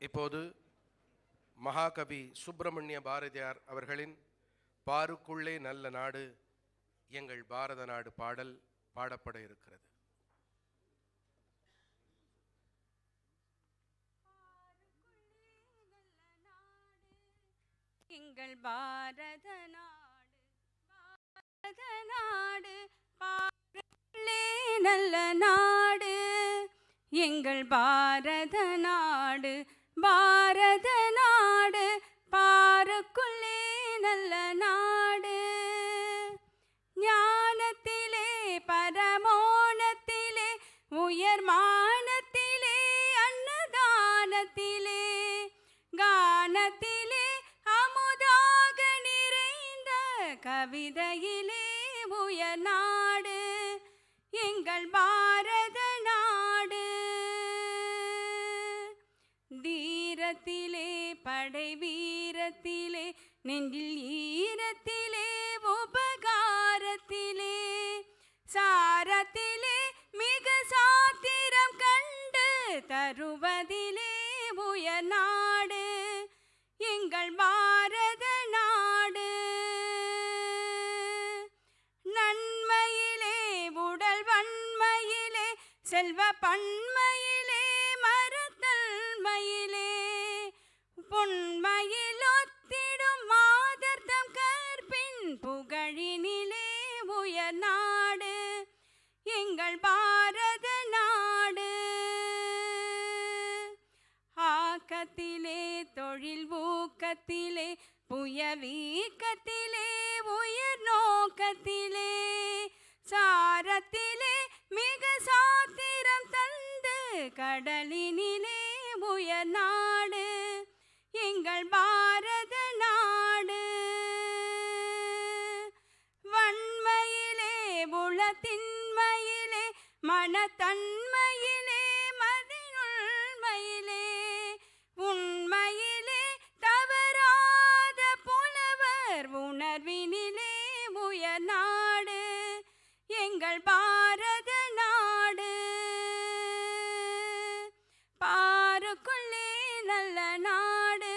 இப்போது மகாகவி சுப்பிரமணிய பாரதியார் அவர்களின் பாருக்குள்ளே நல்ல நாடு எங்கள் பாரத நாடு பாடல் பாடப்பட இருக்கிறது. எங்கள் பாரத நாடு பாரத நாடு பாருக்குள்ளே நல்ல நாடு எங்கள் பாரத நாடு பாரத நாடு பாருக்குள்ளே நல்ல நாடு ஞானத்திலே பரமோணத்திலே உயர்மானத்திலே அன்னதானத்திலே கானத்திலே அமுதாக நிறைந்த கவிதையிலே உயர் நாடு எங்கள் பாரத நாடு. தீரத்திலே படை வீரத்திலே நெஞ்சில் ஈரத்திலே உபகாரத்திலே சாரத்திலே மிக சாத்திரம் கண்டு தருவதிலே உயர் நாடு எங்கள் பாரத நாடு. நன்மையிலே உடல் வன்மையிலே செல்வ பன்மையிலே மரத்தன்மையிலே பொன்மையில் ஒத்திடும் மாதர்த்தம் கற்பின் புகழினிலே உயர் நாடு எங்கள் பாரத நாடு. ஆக்கத்திலே தொழில் ஊக்கத்திலே புயவீக்கத்திலே உயர் நோக்கத்திலே சாரத்திலே மிக சாத்திரம் தந்து கடலினிலே உயர் நாடு எங்கள் பாரத நாடு. வன்மையிலே உளத்தின்மையிலே மனத்தன்மையிலே மதினுண்மையிலே உண்மையிலே தவறாத புலவர் உணர்வினிலே உயர் நாடு எங்கள் பாரத நாடு. பாருக்குள்ளே நல்ல நாடு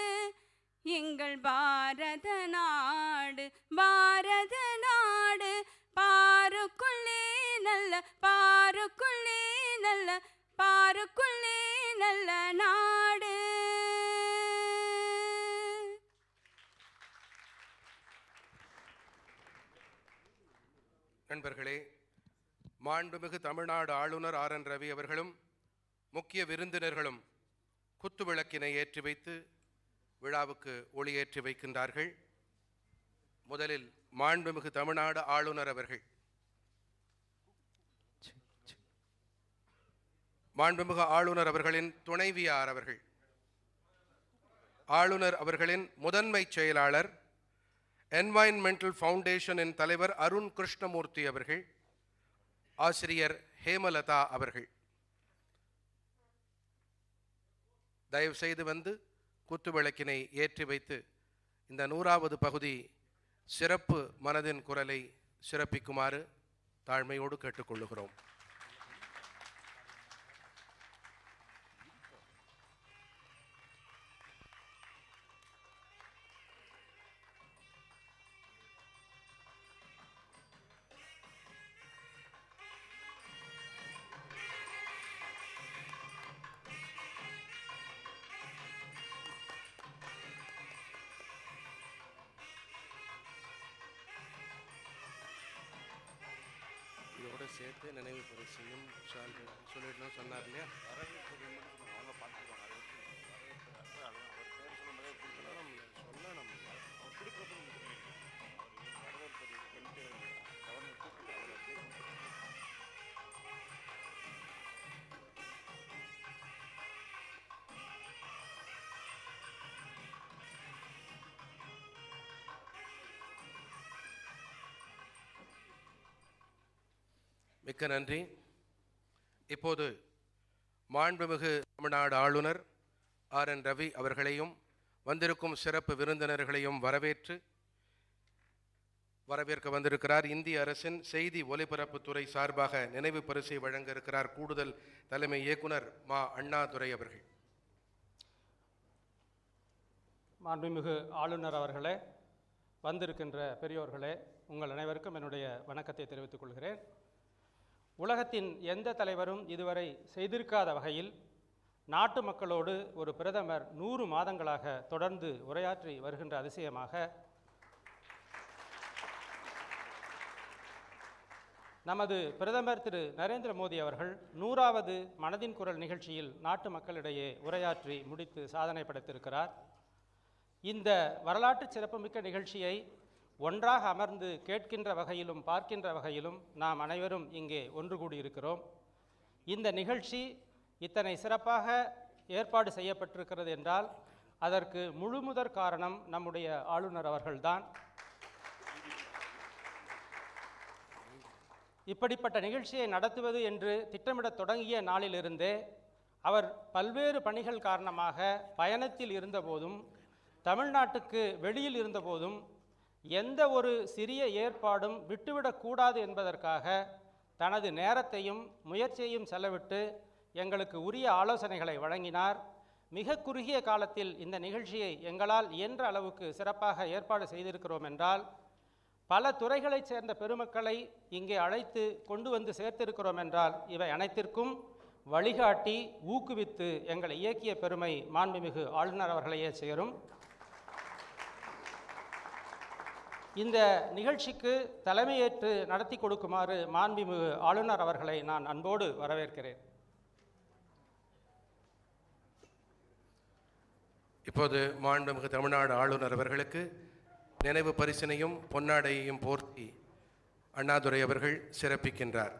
எங்கள் பாரத நாடு பாரத நாடு பாருக்குள்ளே நல்ல பாருக்குள்ளே நல்ல பாருக்குள்ளே நல்ல நாடு. நண்பர்களே, மாண்புமிகு தமிழ்நாடு ஆளுநர் ஆர்.என். ரவி அவர்களும் முக்கிய விருந்தினர்களும் குத்துவிளக்கினை ஏற்றி வைத்து விழாவுக்கு ஒளியேற்றி வைக்கின்றார்கள். முதலில் மாண்புமிகு தமிழ்நாடு ஆளுநர் அவர்கள். மாண்புமிகு ஆளுநர் அவர்களின் துணைவியார் அவர்கள், ஆளுநர் அவர்களின் முதன்மை செயலாளர், என்வாயன்மெண்டல் ஃபவுண்டேஷனின் தலைவர் அருண் கிருஷ்ணமூர்த்தி அவர்கள், ஆசிரியர் ஹேமலதா அவர்கள் தயவு செய்து வந்து குத்துவிளக்கினை ஏற்றி வைத்து இந்த 100வது பகுதி சிறப்பு மனதின் குரலை சிறப்பிக்குமாறு தாழ்மையோடு கேட்டுக்கொள்ளுகிறோம். இதோட சேர்த்து நினைவு பரிசையும் சொல்லிடணும் சொன்னார் இல்லையா? சொல்லணும். மிக்க நன்றி. இப்போது மாண்புமிகு தமிழ்நாடு ஆளுநர் ஆர்.என். ரவி அவர்களையும் வந்திருக்கும் சிறப்பு விருந்தினர்களையும் வரவேற்க வந்திருக்கிறார். இந்திய அரசின் செய்தி ஒலிபரப்புத்துறை சார்பாக நினைவு பரிசை வழங்க இருக்கிறார் கூடுதல் தலைமை இயக்குனர் மா அண்ணாதுரை அவர்கள். மாண்புமிகு ஆளுநர் அவர்களே, வந்திருக்கின்ற பெரியோர்களே, உங்கள் அனைவருக்கும் என்னுடைய வணக்கத்தை தெரிவித்துக் கொள்கிறேன். உலகத்தின் எந்த தலைவரும் இதுவரை செய்திருக்காத வகையில் நாட்டு மக்களோடு ஒரு பிரதமர் 100 மாதங்களாக தொடர்ந்து உரையாற்றி வருகின்ற அதிசயமாக நமது பிரதமர் திரு நரேந்திர மோடி அவர்கள் 100வது மனதின் குரல் நிகழ்ச்சியில் நாட்டு மக்களிடையே உரையாற்றி முடித்து சாதனை படைத்திருக்கிறார். இந்த வரலாற்று சிறப்புமிக்க நிகழ்ச்சியை ஒன்றாக அமர்ந்து கேட்கின்ற வகையிலும் பார்க்கின்ற வகையிலும் நாம் அனைவரும் இங்கே ஒன்று கூடியிருக்கிறோம். இந்த நிகழ்ச்சி இத்தனை சிறப்பாக ஏற்பாடு செய்யப்பட்டிருக்கிறது என்றால் அதற்கு முழுமுதற் காரணம் நம்முடைய ஆளுநர் அவர்கள்தான். இப்படிப்பட்ட நிகழ்ச்சியை நடத்துவது என்று திட்டமிடத் தொடங்கிய நாளிலிருந்தே அவர் பல்வேறு பணிகள் காரணமாக பயணத்தில் இருந்தபோதும் தமிழ்நாட்டுக்கு வெளியில் இருந்தபோதும் எந்த ஒரு சிறிய ஏற்பாடும் விட்டுவிடக்கூடாது என்பதற்காக தனது நேரத்தையும் முயற்சியையும் செலவிட்டு எங்களுக்கு உரிய ஆலோசனைகளை வழங்கினார். மிக குறுகிய காலத்தில் இந்த நிகழ்ச்சியை எங்களால் இயன்ற அளவுக்கு சிறப்பாக ஏற்பாடு செய்திருக்கிறோம் என்றால் பல துறைகளைச் சேர்ந்த பெருமக்களை இங்கே அழைத்து கொண்டு வந்து சேர்த்திருக்கிறோம் என்றால் இவை அனைத்திற்கும் வழிகாட்டி ஊக்குவித்து எங்களை இயக்கிய பெருமை மாண்புமிகு ஆளுநர் அவர்களையே சேரும். இந்த நிகழ்ச்சிக்கு தலைமையேற்று நடத்தி கொடுக்குமாறு மாண்புமிகு ஆளுநர் அவர்களை நான் அன்போடு வரவேற்கிறேன். இப்போது மாண்புமிகு தமிழ்நாடு ஆளுநர் அவர்களுக்கு நினைவு பரிசினையும் பொன்னாடையையும் போர்த்தி அண்ணாதுரை அவர்கள் சிறப்பிக்கின்றார்.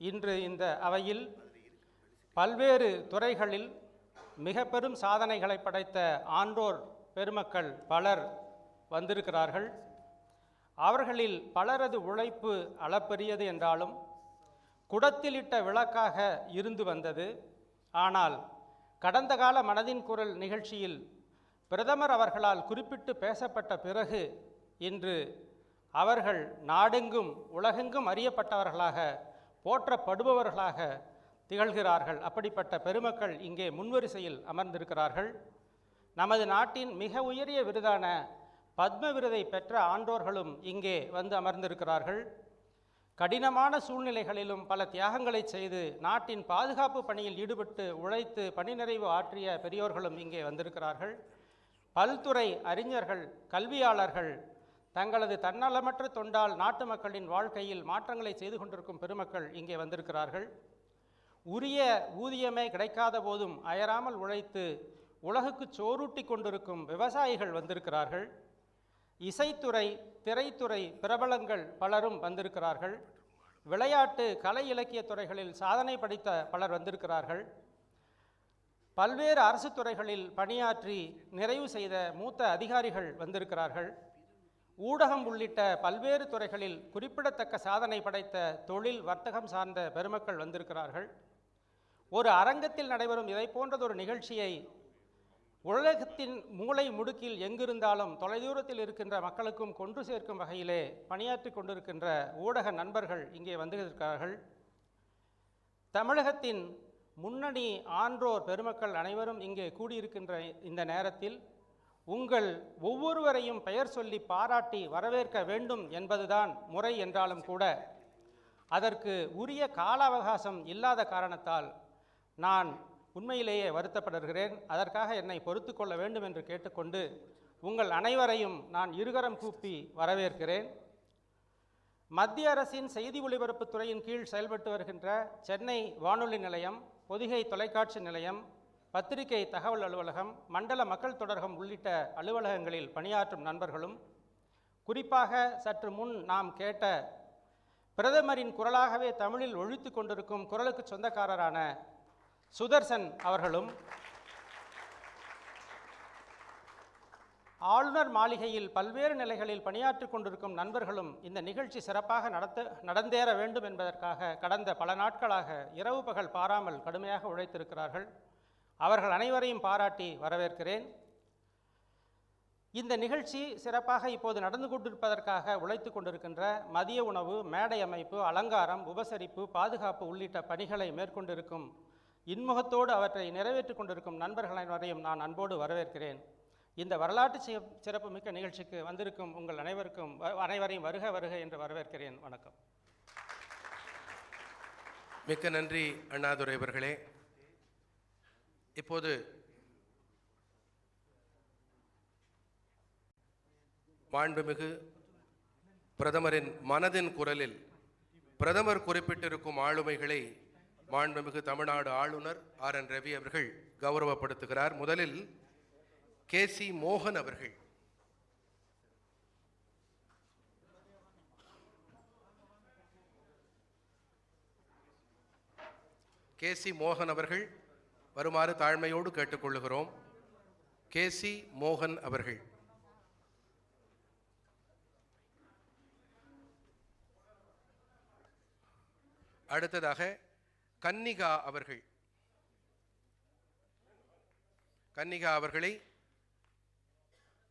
இன்று இந்த அவையில் பல்வேறு துறைகளில் மிக பெரும் சாதனைகளை படைத்த ஆன்றோர் பெருமக்கள் பலர் வந்திருக்கிறார்கள். அவர்களில் பலரது உழைப்பு அளப்பரியது என்றாலும் குடத்திலிட்ட விளக்காக இருந்து வந்தது. ஆனால் கடந்த கால மனதின் குரல் நிகழ்ச்சியில் பிரதமர் அவர்களால் குறிப்பிட்டு பேசப்பட்ட பிறகு இன்று அவர்கள் நாடெங்கும் உலகெங்கும் அறியப்பட்டவர்களாக போற்றப்படுபவர்களாக திகழ்கிறார்கள். அப்படிப்பட்ட பெருமக்கள் இங்கே முன்வரிசையில் அமர்ந்திருக்கிறார்கள். நமது நாட்டின் மிக உயரிய விருதான பத்ம விருதை பெற்ற ஆன்றோர்களும் இங்கே வந்து அமர்ந்திருக்கிறார்கள். கடினமான சூழ்நிலைகளிலும் பல தியாகங்களை செய்து நாட்டின் பாதுகாப்பு பணியில் ஈடுபட்டு உழைத்து பணி நிறைவு ஆற்றிய பெரியோர்களும் இங்கே வந்திருக்கிறார்கள். பல்துறை அறிஞர்கள், கல்வியாளர்கள், தங்களது தன்னலமற்ற தொண்டால் நாட்டு மக்களின் வாழ்க்கையில் மாற்றங்களை செய்து கொண்டிருக்கும் பெருமக்கள் இங்கே வந்திருக்கிறார்கள். உரிய ஊதியமே கிடைக்காத போதும் அயராமல் உழைத்து உலகுக்கு சோறூட்டி கொண்டிருக்கும் விவசாயிகள் வந்திருக்கிறார்கள். இசைத்துறை, திரைத்துறை பிரபலங்கள் பலரும் வந்திருக்கிறார்கள். விளையாட்டு, கலை இலக்கிய துறைகளில் சாதனை படைத்த பலர் வந்திருக்கிறார்கள். பல்வேறு அரசு துறைகளில் பணியாற்றி நிறைவு செய்த மூத்த அதிகாரிகள் வந்திருக்கிறார்கள். ஊடகம் உள்ளிட்ட பல்வேறு துறைகளில் குறிப்பிடத்தக்க சாதனை படைத்த தொழில் வர்த்தகம் சார்ந்த பெருமக்கள் வந்திருக்கிறார்கள். ஒரு அரங்கத்தில் நடைபெறும் இதை போன்றதொரு நிகழ்ச்சியை உலகத்தின் மூலை முடுக்கில் எங்கிருந்தாலும் தொலைதூரத்தில் இருக்கின்ற மக்களுக்கும் கொண்டு சேர்க்கும் வகையிலே பணியாற்றி கொண்டிருக்கின்ற ஊடக நண்பர்கள் இங்கே வந்திருக்கிறார்கள். தமிழகத்தின் முன்னணி ஆன்றோர் பெருமக்கள் அனைவரும் இங்கே கூடியிருக்கின்ற இந்த நேரத்தில் உங்கள் ஒவ்வொருவரையும் பெயர் சொல்லி பாராட்டி வரவேற்க வேண்டும் என்பதுதான் முறை என்றாலும் கூட அதற்கு உரிய கால அவகாசம் இல்லாத காரணத்தால் நான் உண்மையிலேயே வருத்தப்படுகிறேன். அதற்காக என்னை பொறுத்து கொள்ள வேண்டும் என்று கேட்டுக்கொண்டு உங்கள் அனைவரையும் நான் இருகரம் கூப்பி வரவேற்கிறேன். மத்திய அரசின் செய்தி ஒலிபரப்புத் துறையின் கீழ் செயல்பட்டு வருகின்ற சென்னை வானொலி நிலையம், பொதிகை தொலைக்காட்சி நிலையம், பத்திரிகை தகவல் அலுவலகம், மண்டல மக்கள் தொடர்பகம் உள்ளிட்ட அலுவலகங்களில் பணியாற்றும் நண்பர்களும், குறிப்பாக சற்று முன் நாம் கேட்ட பிரதமரின் குரலாகவே தமிழில் ஒழித்து கொண்டிருக்கும் குரலுக்கு சொந்தக்காரரான சுதர்சன் அவர்களும், ஆளுநர் மாளிகையில் பல்வேறு நிலைகளில் பணியாற்றிக் கொண்டிருக்கும் நண்பர்களும் இந்த நிகழ்ச்சி சிறப்பாக நடந்தேற வேண்டும் என்பதற்காக கடந்த பல நாட்களாக இரவு பகல் பாராமல் கடுமையாக உழைத்திருக்கிறார்கள். அவர்கள் அனைவரையும் பாராட்டி வரவேற்கிறேன். இந்த நிகழ்ச்சி சிறப்பாக இப்போது நடந்து கொண்டிருப்பதற்காக உழைத்து கொண்டிருக்கின்ற மதிய உணவு, மேடை அமைப்பு, அலங்காரம், உபசரிப்பு, பாதுகாப்பு உள்ளிட்ட பணிகளை மேற்கொண்டிருக்கும் இன்முகத்தோடு அவற்றை நிறைவேற்றிக் கொண்டிருக்கும் நண்பர்கள் அனைவரையும் நான் அன்போடு வரவேற்கிறேன். இந்த வரலாற்று சிறப்புமிக்க நிகழ்ச்சிக்கு வந்திருக்கும் உங்கள் அனைவரையும் வருக வருக என்று வரவேற்கிறேன். வணக்கம். மிக்க நன்றி அண்ணாதுரை அவர்களே. இப்போது மாண்புமிகு பிரதமரின் மனதின் குரலில் பிரதமர் குறிப்பிட்டிருக்கும் ஆளுமைகளை மாண்புமிகு தமிழ்நாடு ஆளுநர் RN ரவி அவர்கள் கௌரவப்படுத்துகிறார். முதலில் KC மோகன் அவர்கள். KC மோகன் அவர்கள் வருமாறு தாழ்மையோடு கேட்டுக்கொள்ளுகிறோம். KC மோகன் அவர்கள். அடுத்ததாக கன்னிகா அவர்கள். கன்னிகா அவர்களை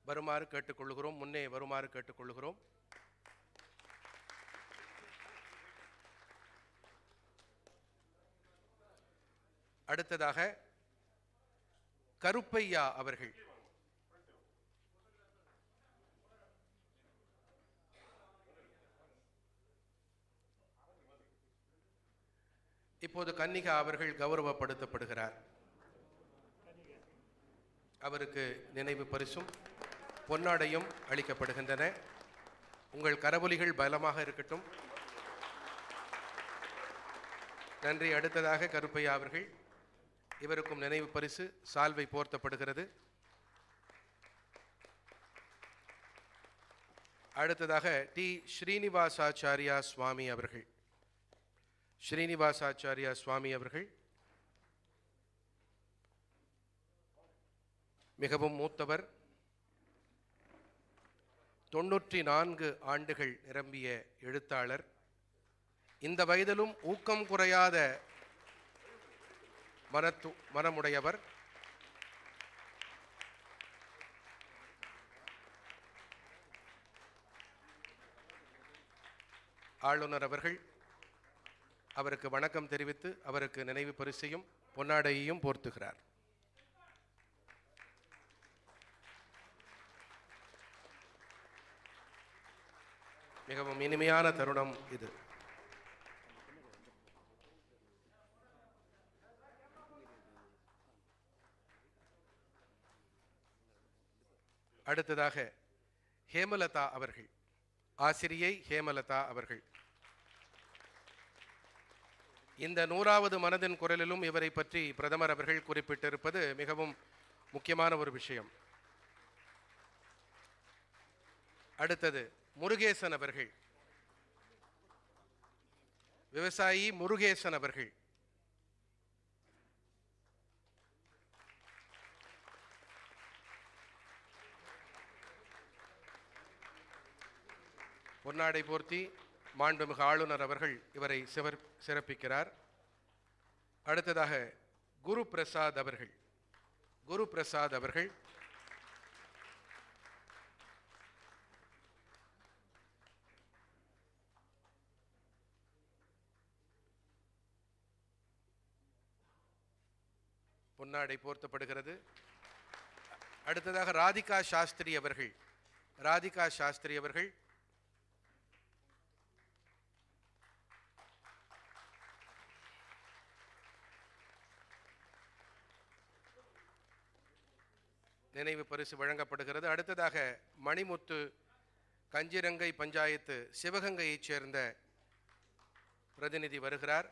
வருமாறு கேட்டுக்கொள்ளுகிறோம், முன்னே வருமாறு கேட்டுக்கொள்ளுகிறோம். அடுத்ததாக கருப்பையா அவர்கள். இப்போது கன்னிகா அவர்கள் கௌரவப்படுத்தப்படுகிறார். அவருக்கு நினைவு பரிசும் பொன்னாடையும் அளிக்கப்படுகின்றன. உங்கள் கரவொலிகள் பலமாக இருக்கட்டும். நன்றி. அடுத்ததாக கருப்பையா அவர்கள். இவருக்கும் நினைவு பரிசு சால்வை போர்த்தப்படுகிறது. அடுத்ததாக டி ஸ்ரீனிவாசாச்சாரியா சுவாமி அவர்கள். ஸ்ரீனிவாசாச்சாரியா சுவாமி அவர்கள் மிகவும் மூத்தவர். 94 ஆண்டுகள் நிரம்பிய எழுத்தாளர். இந்த வயதிலும் ஊக்கம் குறையாத மனமுடையவர். ஆளுநர் அவர்கள் அவருக்கு வணக்கம் தெரிவித்து அவருக்கு நினைவு பரிசையும் பொன்னாடையையும் போர்த்துகிறார். மிகவும் இனிமையான தருணம் இது. அடுத்ததாக ஹேமலதா அவர்கள். ஆசிரியை ஹேமலதா அவர்கள். இந்த 100வது மனதின் குரலிலும் இவரை பற்றி பிரதமர் அவர்கள் குறிப்பிட்டிருப்பது மிகவும் முக்கியமான ஒரு விஷயம். அடுத்தது முருகேசன் அவர்கள். விவசாயி முருகேசன் அவர்கள். பொன்னாடை போர்த்தி மாண்புமிகு ஆளுநர் அவர்கள் இவரை சிறப்பிக்கிறார். அடுத்ததாக குரு பிரசாத் அவர்கள். குரு பிரசாத் அவர்கள் பொன்னாடை போர்த்தப்படுகிறது. அடுத்ததாக ராதிகா சாஸ்திரி அவர்கள். ராதிகா சாஸ்திரி அவர்கள் நினைவு பரிசு வழங்கப்படுகிறது. அடுத்ததாக மணிமுத்து கஞ்சிரங்கை பஞ்சாயத்து சிவகங்கையைச் சேர்ந்த பிரதிநிதி வருகிறார்.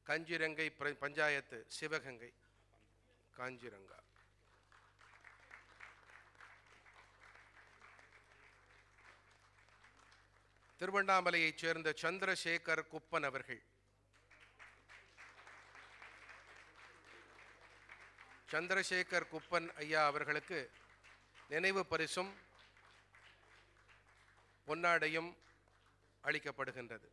கஞ்சிரங்கை பஞ்சாயத்து சிவகங்கை காஞ்சிரங்கா. திருவண்ணாமலையைச் சேர்ந்த சந்திரசேகர் குப்பன் அவர்கள். சந்திரசேகர் குப்பன் ஐயா அவர்களுக்கு நினைவு பரிசும் பொன்னாடையும் அளிக்கப்படுகின்றது.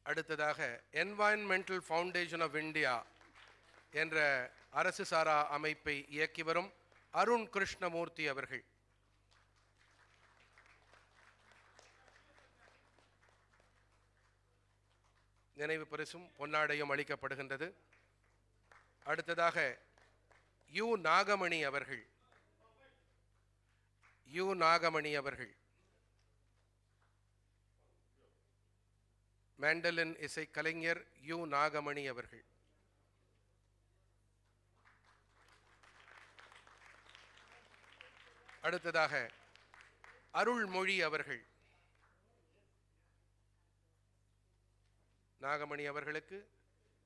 அடுத்ததாக என்வாயன்மெண்டல் ஃபவுண்டேஷன் ஆஃப் இந்தியா என்ற அரசு சாரா அமைப்பை இயக்கி வரும் அருண் கிருஷ்ணமூர்த்தி அவர்கள் நினைவு பரிசும் பொன்னாடையும் அளிக்கப்படுகின்றது. அடுத்ததாக யு நாகமணி அவர்கள் மேண்டலின் இசை கலைஞர் யு நாகமணி அவர்கள். அடுத்ததாக அருள்மொழி அவர்கள். நாகமணி அவர்களுக்கு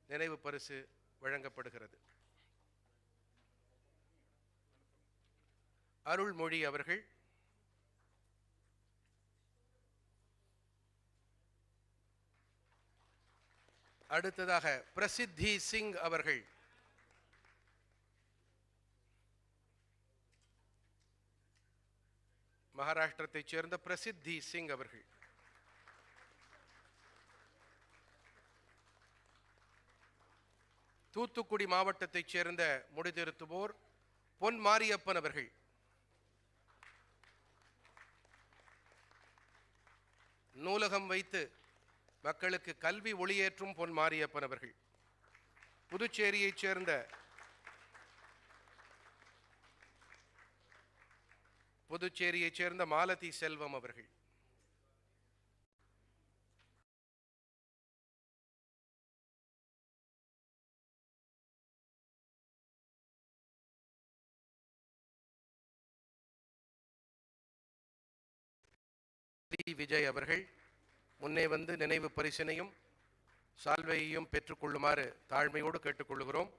நினைவு பரிசு வழங்கப்படுகிறது. அருள்மொழி அவர்கள். அடுத்ததாக பிரசித்தி சிங் அவர்கள். மகாராஷ்டிரத்தைச் சேர்ந்த பிரசித்தி சிங் அவர்கள். தூத்துக்குடி மாவட்டத்தைச் சேர்ந்த முடிதிருத்துவோர் பொன் மாரியப்பன் அவர்கள். நூலகம் வைத்து மக்களுக்கு கல்வி ஒளியேற்றும் பொன் மாரியப்பன் அவர்கள். புதுச்சேரியைச் சேர்ந்த மாலதி செல்வம் அவர்கள். விஜய் அவர்கள் முன்னே வந்து நினைவு பரிசினையும் சால்வையையும் பெற்றுக்கொள்ளுமாறு தாழ்மையோடு கேட்டுக்கொள்கிறோம்.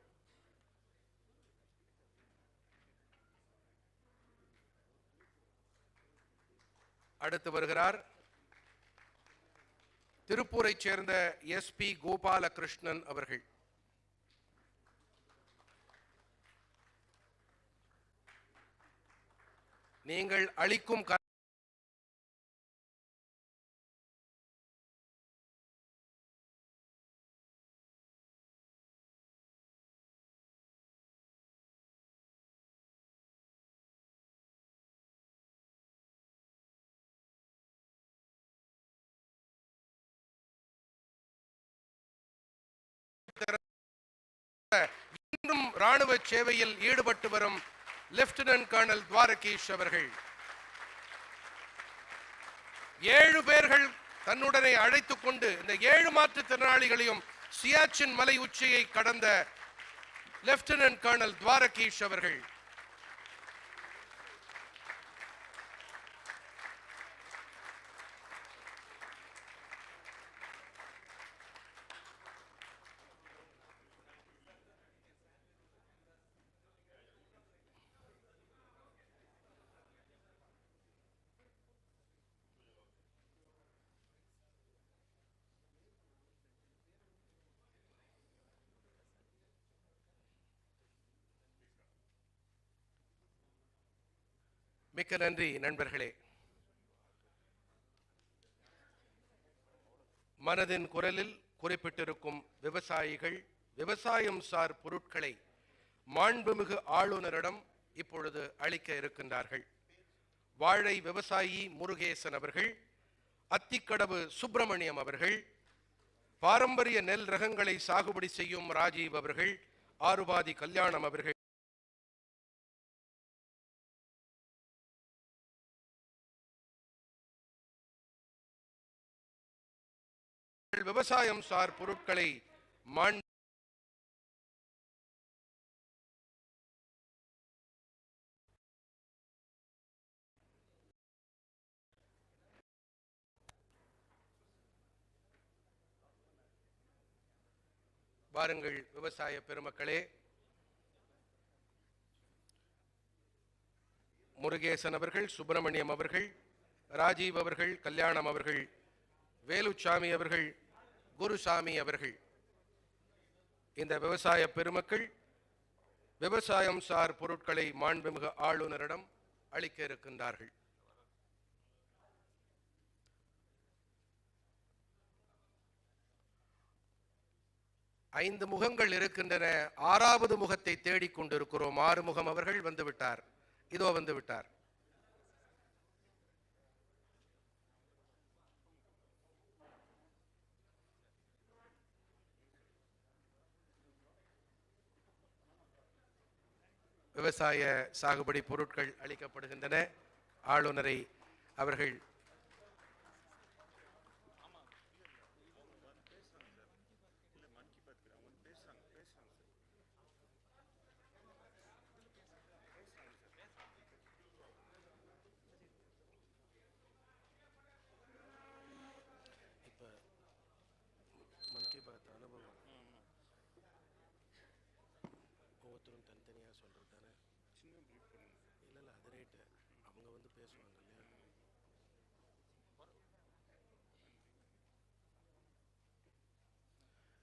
அடுத்து வருகிறார் திருப்பூரைச் சேர்ந்த SP கோபாலகிருஷ்ணன் அவர்கள். நீங்கள் அளிக்கும் இன்னும் ராணுவ சேவையில் ஈடுபட்டு வரும் லெப்டினன்ட் கர்னல் துவாரகீஷ் அவர்கள். 7 பேர்கள் தன்னுடனே அழைத்துக் கொண்டு இந்த 7 மாற்றுத்திறனாளிகளையும் சியாச்சின் மலை உச்சியை கடந்த லெப்டினன்ட் கர்னல் துவாரகீஷ் அவர்கள். மிக்க நன்றி நண்பர்களே. மனதின் குரலில் குறிப்பிட்டிருக்கும் விவசாயிகள் விவசாயம் சார் பொருட்களை மாண்புமிகு ஆளுநரிடம் இப்பொழுது அளிக்க இருக்கின்றார்கள். வாழை விவசாயி முருகேசன் அவர்கள், அத்திக்கடவு சுப்பிரமணியம் அவர்கள், பாரம்பரிய நெல் ரகங்களை சாகுபடி செய்யும் ராஜீவ் அவர்கள், ஆறுபாதி கல்யாணம் அவர்கள், விவசாயம் சார் பொருட்களை வாருங்கள் விவசாய பெருமக்களே. முருகேசன் அவர்கள், சுப்பிரமணியம் அவர்கள், ராஜீவ் அவர்கள், கல்யாணம் அவர்கள், வேலுச்சாமி அவர்கள், குருசாமி அவர்கள் இந்த விவசாய பெருமக்கள் விவசாயம் சார் பொருட்களை மாண்புமிகு ஆளுநரிடம் அளிக்க இருக்கின்றார்கள். ஐந்து முகங்கள் இருக்கின்றன. ஆறாவது முகத்தை தேடிக் கொண்டிருக்கிறோம். ஆறுமுகம் அவர்கள் வந்துவிட்டார். இதோ வந்துவிட்டார். விவசாய சாகுபடி பொருட்கள் அளிக்கப்படுகின்றன. ஆளுநரை அவர்கள்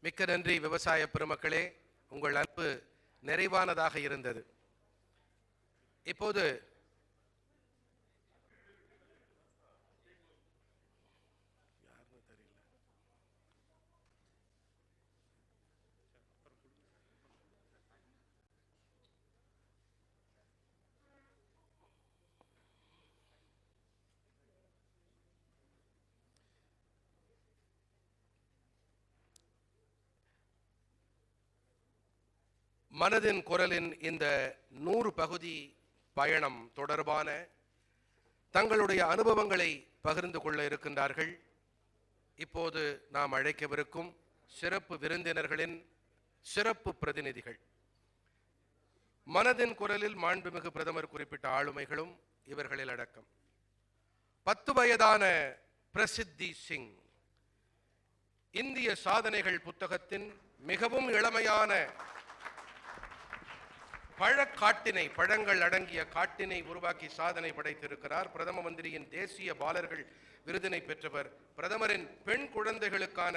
மிக்க நன்றி. விவசாய பெருமக்களே, உங்கள் அன்பு நிறைவானதாக இருந்தது. இப்போது மனதின் குரலின் இந்த 100 பகுதி பயணம் தொடர்பான தங்களுடைய அனுபவங்களை பகிர்ந்து கொள்ள இருக்கின்றார்கள். இப்போது நாம் அழைக்கவிருக்கும் சிறப்பு விருந்தினர்களின் சிறப்பு பிரதிநிதிகள். மனதின் குரலில் மாண்புமிகு பிரதமர் குறிப்பிட்ட ஆளுமைகளும் இவர்களில் அடக்கம். 10 வயதான பிரசித்தி சிங் இந்திய சாதனைகள் புத்தகத்தின் மிகவும் இளமையான பழங்கள் அடங்கிய காட்டினை உருவாக்கி சாதனை படைத்திருக்கிறார். பிரதம மந்திரியின் தேசிய பாலர்கள் விருதினை பெற்றவர். பிரதமரின் பெண் குழந்தைகளுக்கான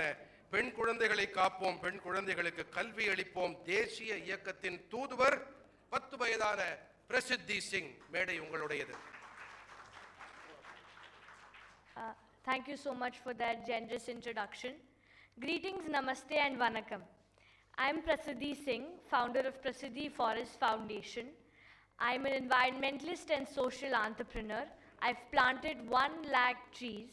பெண் குழந்தைகளை காப்போம், பெண் குழந்தைகளுக்கு கல்வி அளிப்போம் தேசிய இயக்கத்தின் தூதுவர் 10 வயதான பிரசித்தி சிங். மேடை உங்களுடையது. Thank you so much for that generous introduction. Greetings, namaste and vanakkam. I'm Prasiddhi Singh, founder of Prasiddhi Forest Foundation. I'm an environmentalist and social entrepreneur. I've planted 1 lakh trees.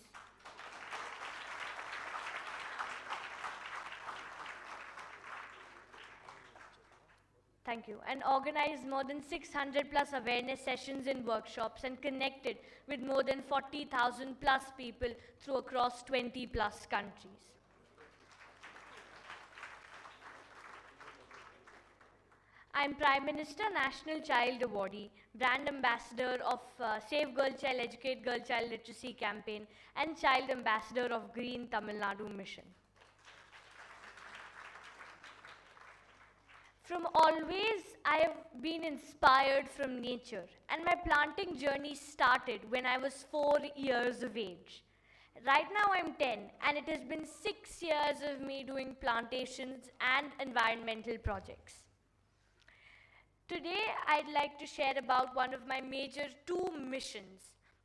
Thank you. And organized more than 600 plus awareness sessions and workshops and connected with more than 40,000 plus people through across 20 plus countries. I'm Prime Minister, National Child Awardee, Brand Ambassador of Save Girl Child, Educate Girl Child Literacy Campaign, and Child Ambassador of Green Tamil Nadu Mission. From always, I have been inspired from nature, and my planting journey started when I was 4 years of age. Right now I'm 10, and it has been 6 years of me doing plantations and environmental projects. Today, I'd like to share about one of my major 2 missions.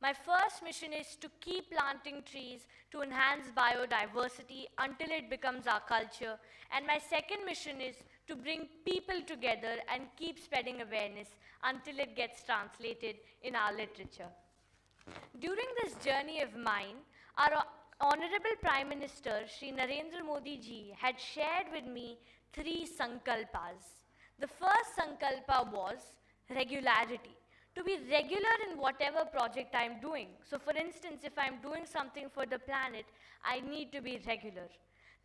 My first mission is to keep planting trees to enhance biodiversity until it becomes our culture. And my second mission is to bring people together and keep spreading awareness until it gets translated in our literature. During this journey of mine, our Honorable Prime Minister, Shri Narendra Modi ji, had shared with me 3 sankalpas. The first sankalpa was regularity. To be regular in whatever project I'm doing. So for instance, if I'm doing something for the planet, I need to be regular.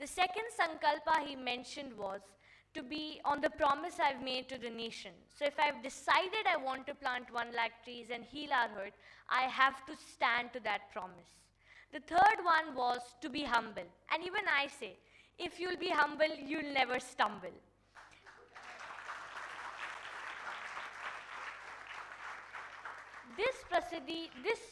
The second sankalpa he mentioned was to be on the promise I've made to the nation. So if I've decided I want to plant 1 lakh trees and heal our earth, I have to stand to that promise. The third one was to be humble. And even I say, if you'll be humble, you'll never stumble. This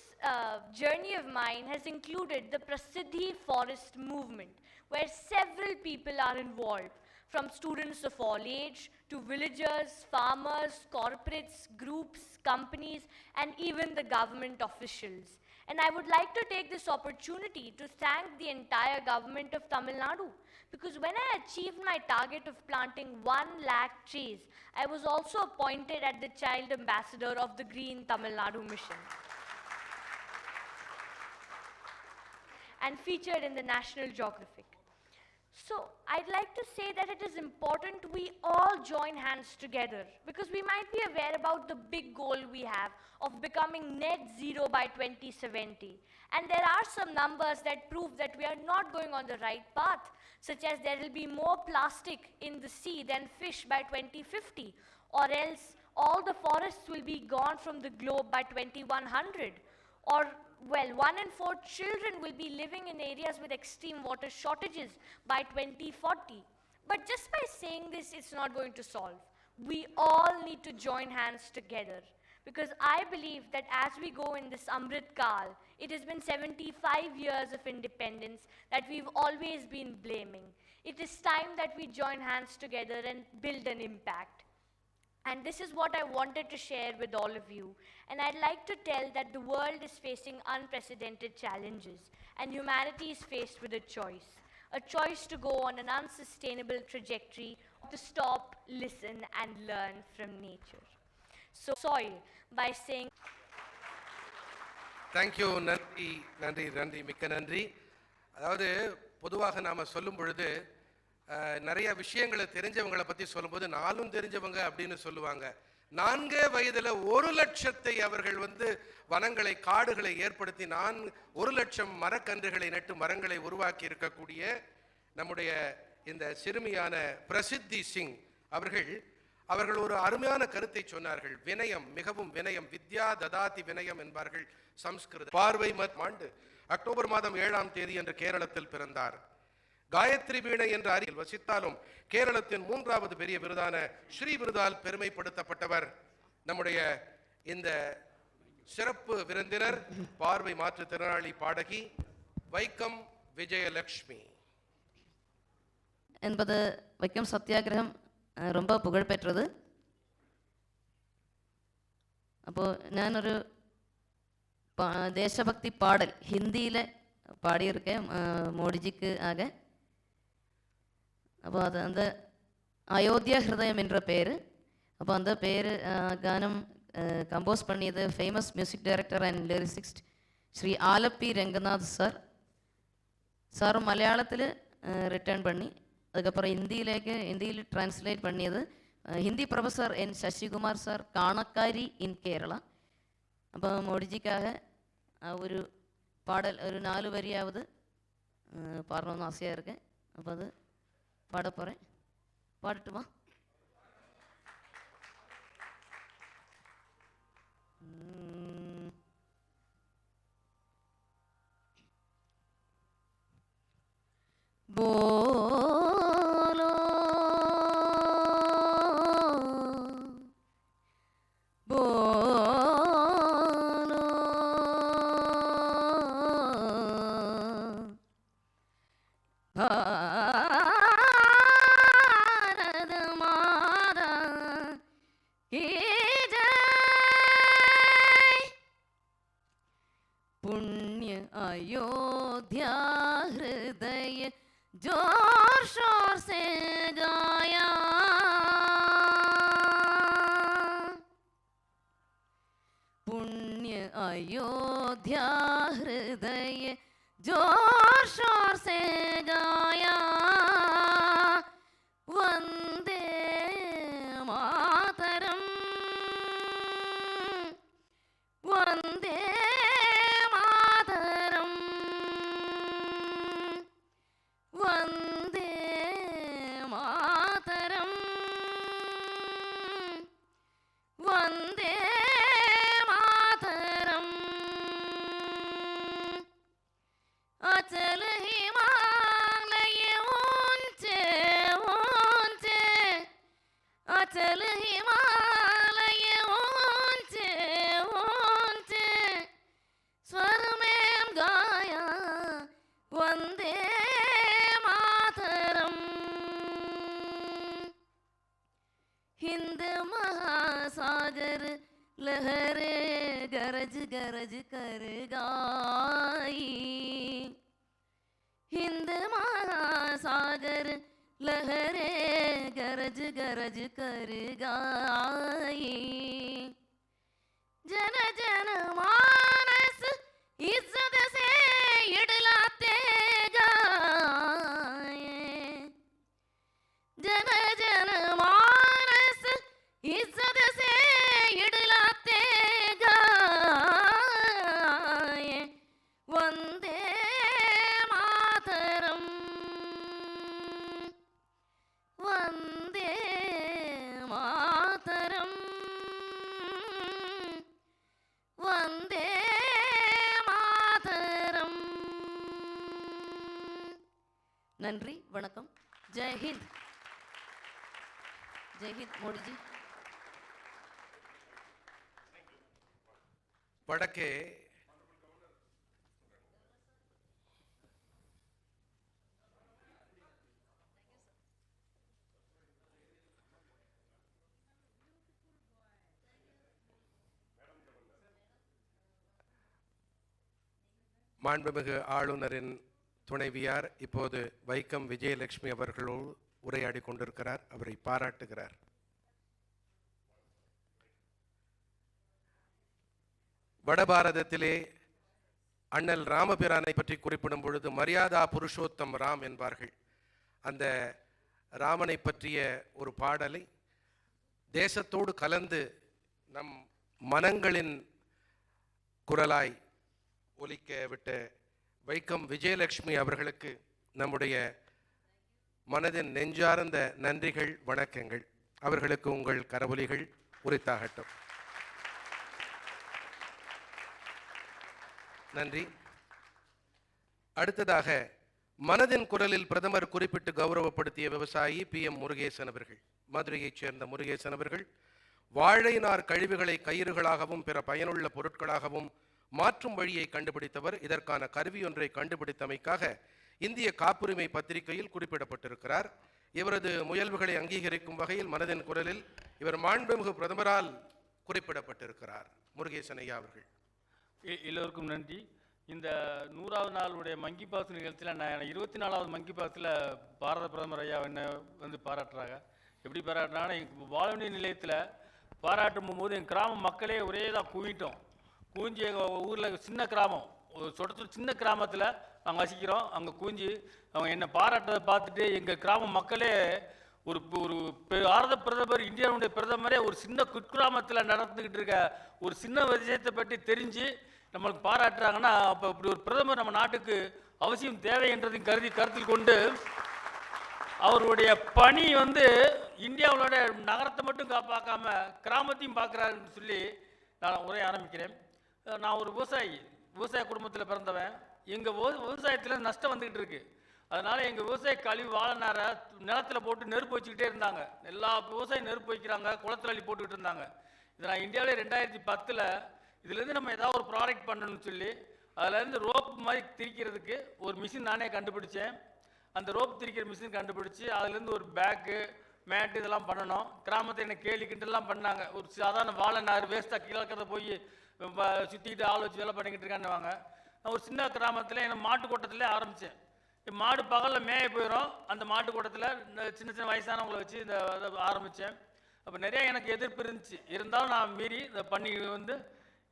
journey of mine has included the Prasiddhi Forest movement, where several people are involved, from students of all age to villagers, farmers, corporates, groups, companies, and even the government officials. And I would like to take this opportunity to thank the entire government of Tamil Nadu, because when I achieved my target of planting 1 lakh trees, I was also appointed as the child ambassador of the Green Tamil Nadu mission and featured in the National Geographic. So I'd like to say that it is important we all join hands together, because we might be aware about the big goal we have of becoming net zero by 2070. And there are some numbers that prove that we are not going on the right path, such as there will be more plastic in the sea than fish by 2050, or else all the forests will be gone from the globe by 2100, or well, 1 in 4 children will be living in areas with extreme water shortages by 2040. But just by saying this, it's not going to solve. We all need to join hands together, because I believe that as we go in this Amrit Kal, it has been 75 years of independence that we've always been blaming. It is time that we join hands together and build an impact. And this is what I wanted to share with all of you. And I'd like to tell that the world is facing unprecedented challenges, and humanity is faced with a choice to go on an unsustainable trajectory, to stop, listen, and learn from nature. So, soil, by saying... Thank you, நன்றி மிக்க நன்றி. அதாவது பொதுவாக நாம சொல்லும் பொழுது நிறைய விஷயங்களை தெரிஞ்சவங்களை பற்றி சொல்லும்போது நானும் தெரிஞ்சவங்க அப்படின்னு சொல்லுவாங்க. 4 வயதில் 1 லட்சத்தை அவர்கள் வனங்களை, காடுகளை ஏற்படுத்தி 1 லட்சம் மரக்கன்றுகளை நட்டு மரங்களை உருவாக்கி இருக்கக்கூடிய நம்முடைய இந்த சிறுமியான பிரசித்தி சிங் அவர்கள் ஒரு அருமையான கருத்தை சொன்னார்கள். வினயம், மிகவும் வினயம், வித்யா ததாதி வினயம் என்பார்கள் சம்ஸ்கிருத. பார்வை ஆண்டு அக்டோபர் மாதம் 7ஆம் தேதி என்று கேரளத்தில் பிறந்தார். காயத்ரி வீணை என்ற அருகில் வசித்தாலும் கேரளத்தின் 3வது பெரிய விருதான ஸ்ரீ விருதால் பெருமைப்படுத்தப்பட்டவர் நம்முடைய இந்த சிறப்பு விருந்தினர், பார்வை மாற்றுத்திறனாளி பாடகி வைக்கம் விஜயலட்சுமி. என்பது வைக்கம் சத்தியாகிரகம் ரொம்ப புகழ் பெற்றது. அப்போ நான் ஒரு தேசபக்தி பாடல் ஹிந்தியில் பாடியிருக்கேன் மோடிஜிக்கு ஆக. அப்போ அது அந்த அயோத்தியா ஹிருதயம் என்ற பேர். அப்போ அந்த பேர் கானம் கம்போஸ் பண்ணியது famous music director and lyricist Shri Alleppey Ranganath sir மலையாளத்தில் ரிட்டர்ன் பண்ணி அதுக்கப்புறம் ஹிந்தியில் டிரான்ஸ்லேட் பண்ணியது ஹிந்தி ப்ரொஃபஸர் என் சசிகுமார் சார், காணக்காரி இன் கேரளா. அப்போ மோடிஜிக்காக ஒரு பாடல் ஒரு 4 வரியாவது பாடணும்னு ஆசையாக இருக்கேன். அப்போ அது பாட போகிறேன். பாடட்டுமா? बोलो बोलो भारत माता की जय। पुण्य अयोध्या हृदय जोर शोर से गाया, पुण्य अयोध्या हृदय जोर शोर से गाया। वंदे मातरम वंदे मातरम वंदे मातरम वंदे मातरम। अचल हिमालय ऊंचे ऊंचे लहरे गरज गरज कर गाई, हिंद महासागर लहरे गरज गरज कर गाई, जन जन मानस इज्जत से इडलाते गाए, जन जन मानस इज्जत से इडलाते गाए, वंदे मातरम, वंदे मातरम, वंदे मातरम. நன்றி, வணக்கம். ஜெய் ஹிந்த். ஜெய் ஹிந்த் மோடிஜி. வடக்கே மாண்புமிகு ஆளுநரின் துணைவியார் இப்போது வைக்கம் விஜயலட்சுமி அவர்களோடு உரையாடி கொண்டிருக்கிறார். அவரை பாராட்டுகிறார். வடபாரதத்திலே அண்ணல் ராமபிரானை பற்றி குறிப்பிடும் பொழுது மரியாதா புருஷோத்தம் ராம் என்பார்கள். அந்த ராமனை பற்றிய ஒரு பாடலை தேசத்தோடு கலந்து நம் மனங்களின் குரலாய் ஒலிக்க விட்ட வைக்கம் விஜயலட்சுமி அவர்களுக்கு நம்முடைய மனதின் நெஞ்சார்ந்த நன்றிகள், வணக்கங்கள். அவர்களுக்கு உங்கள் கரவொலிகள் உரித்தாகட்டும். நன்றி. அடுத்ததாக மனதின் குரலில் பிரதமர் குறிப்பிட்டு கௌரவப்படுத்திய விவசாயி PM முருகேசன் அவர்கள். மதுரையைச் சேர்ந்த முருகேசன் அவர்கள் வாழை நார் கழிவுகளை கயிறுகளாகவும் பிற பயனுள்ள பொருட்களாகவும் மாற்றும் வழியை கண்டுபிடித்தவர். இதற்கான கருவி ஒன்றை கண்டுபிடித்தமைக்காக இந்திய காப்புரிமை பத்திரிகையில் குறிப்பிடப்பட்டிருக்கிறார். இவரது முயல்வுகளை அங்கீகரிக்கும் வகையில் மனதின் குரலில் இவர் மாண்புமிகு பிரதமரால் குறிப்பிடப்பட்டிருக்கிறார். முருகேசன் ஐயா அவர்கள். எல்லோருக்கும் நன்றி. இந்த 100வது நாளுடைய மங்கி பாஸ் நிகழ்ச்சியில் நான் 24வது மங்கி பாஸில் பாரத பிரதமர் ஐயா என்ன வந்து பாராட்டுறாங்க. எப்படி பாராட்டுறாங்கன்னா, எங்கள் வானொலி நிலையத்தில் பாராட்டும் போது எங்கள் கிராம மக்களே ஒரே தான் குவிட்டோம். குவிஞ்சி எங்கள் ஊரில் சின்ன கிராமம், ஒரு சொடத்தில் சின்ன கிராமத்தில் நாங்கள் வசிக்கிறோம். அங்கே குவிஞ்சி அவங்க என்னை பாராட்டுறதை பார்த்துட்டு எங்கள் கிராம மக்களே ஒரு பாரத பிரதமர், இந்தியாவுடைய பிரதமரே ஒரு சின்ன குக்கிராமத்தில் நடந்துக்கிட்டு இருக்க ஒரு சின்ன விஷயத்தை பற்றி தெரிஞ்சு நம்மளுக்கு பாராட்டுறாங்கன்னா, அப்போ இப்படி ஒரு பிரதமர் நம்ம நாட்டுக்கு அவசியம் தேவை என்றதையும் கருத்தில் கொண்டு அவருடைய பணி வந்து இந்தியாவோட நகரத்தை மட்டும் பார்க்காம கிராமத்தையும் பார்க்குறாருன்னு சொல்லி நான் உரைய ஆரம்பிக்கிறேன். நான் ஒரு விவசாய குடும்பத்தில் பிறந்தவன். எங்கள் விவசாயத்தில் நஷ்டம் வந்துக்கிட்டு இருக்கு. அதனால் எங்கள் விவசாய கழிவு வாழை நிலத்தில் போட்டு நெருப்பு வச்சுக்கிட்டே இருந்தாங்க. எல்லா விவசாயம் நெருப்பு வைக்கிறாங்க, குளத்துல அள்ளி போட்டுக்கிட்டு இருந்தாங்க. இது நான் இந்தியாவிலே 2010 இதுலேருந்து நம்ம ஏதாவது ஒரு ப்ராடக்ட் பண்ணணும்னு சொல்லி அதுலேருந்து ரோப் மாதிரி திரிக்கிறதுக்கு ஒரு மிஷின் நானே கண்டுபிடிச்சேன். அந்த ரோப் திரிக்கிற மிஷின் கண்டுபிடிச்சி அதுலேருந்து ஒரு பேக்கு, மேட்டு இதெல்லாம் பண்ணணும். கிராமத்தை என்ன கேலிக்கிட்டுலாம் பண்ணாங்க. ஒரு சாதாரண வாழை நார் வேஸ்ட்டாக கீழே இருக்கிறத போய் சுற்றிக்கிட்டு ஆள் வச்சு வேலை பண்ணிக்கிட்டு இருக்கான்னுவாங்க. நான் ஒரு சின்ன கிராமத்தில் என்ன மாட்டு கூட்டத்திலே ஆரம்பித்தேன். மாடு பகலில் மேய போயிடும். அந்த மாட்டு கூட்டத்தில் சின்ன சின்ன வயசானவங்களை வச்சு இதை ஆரம்பித்தேன். அப்போ நிறையா எனக்கு எதிர்ப்பு இருந்துச்சு. இருந்தாலும் நான் மீறி இதை பண்ணி வந்து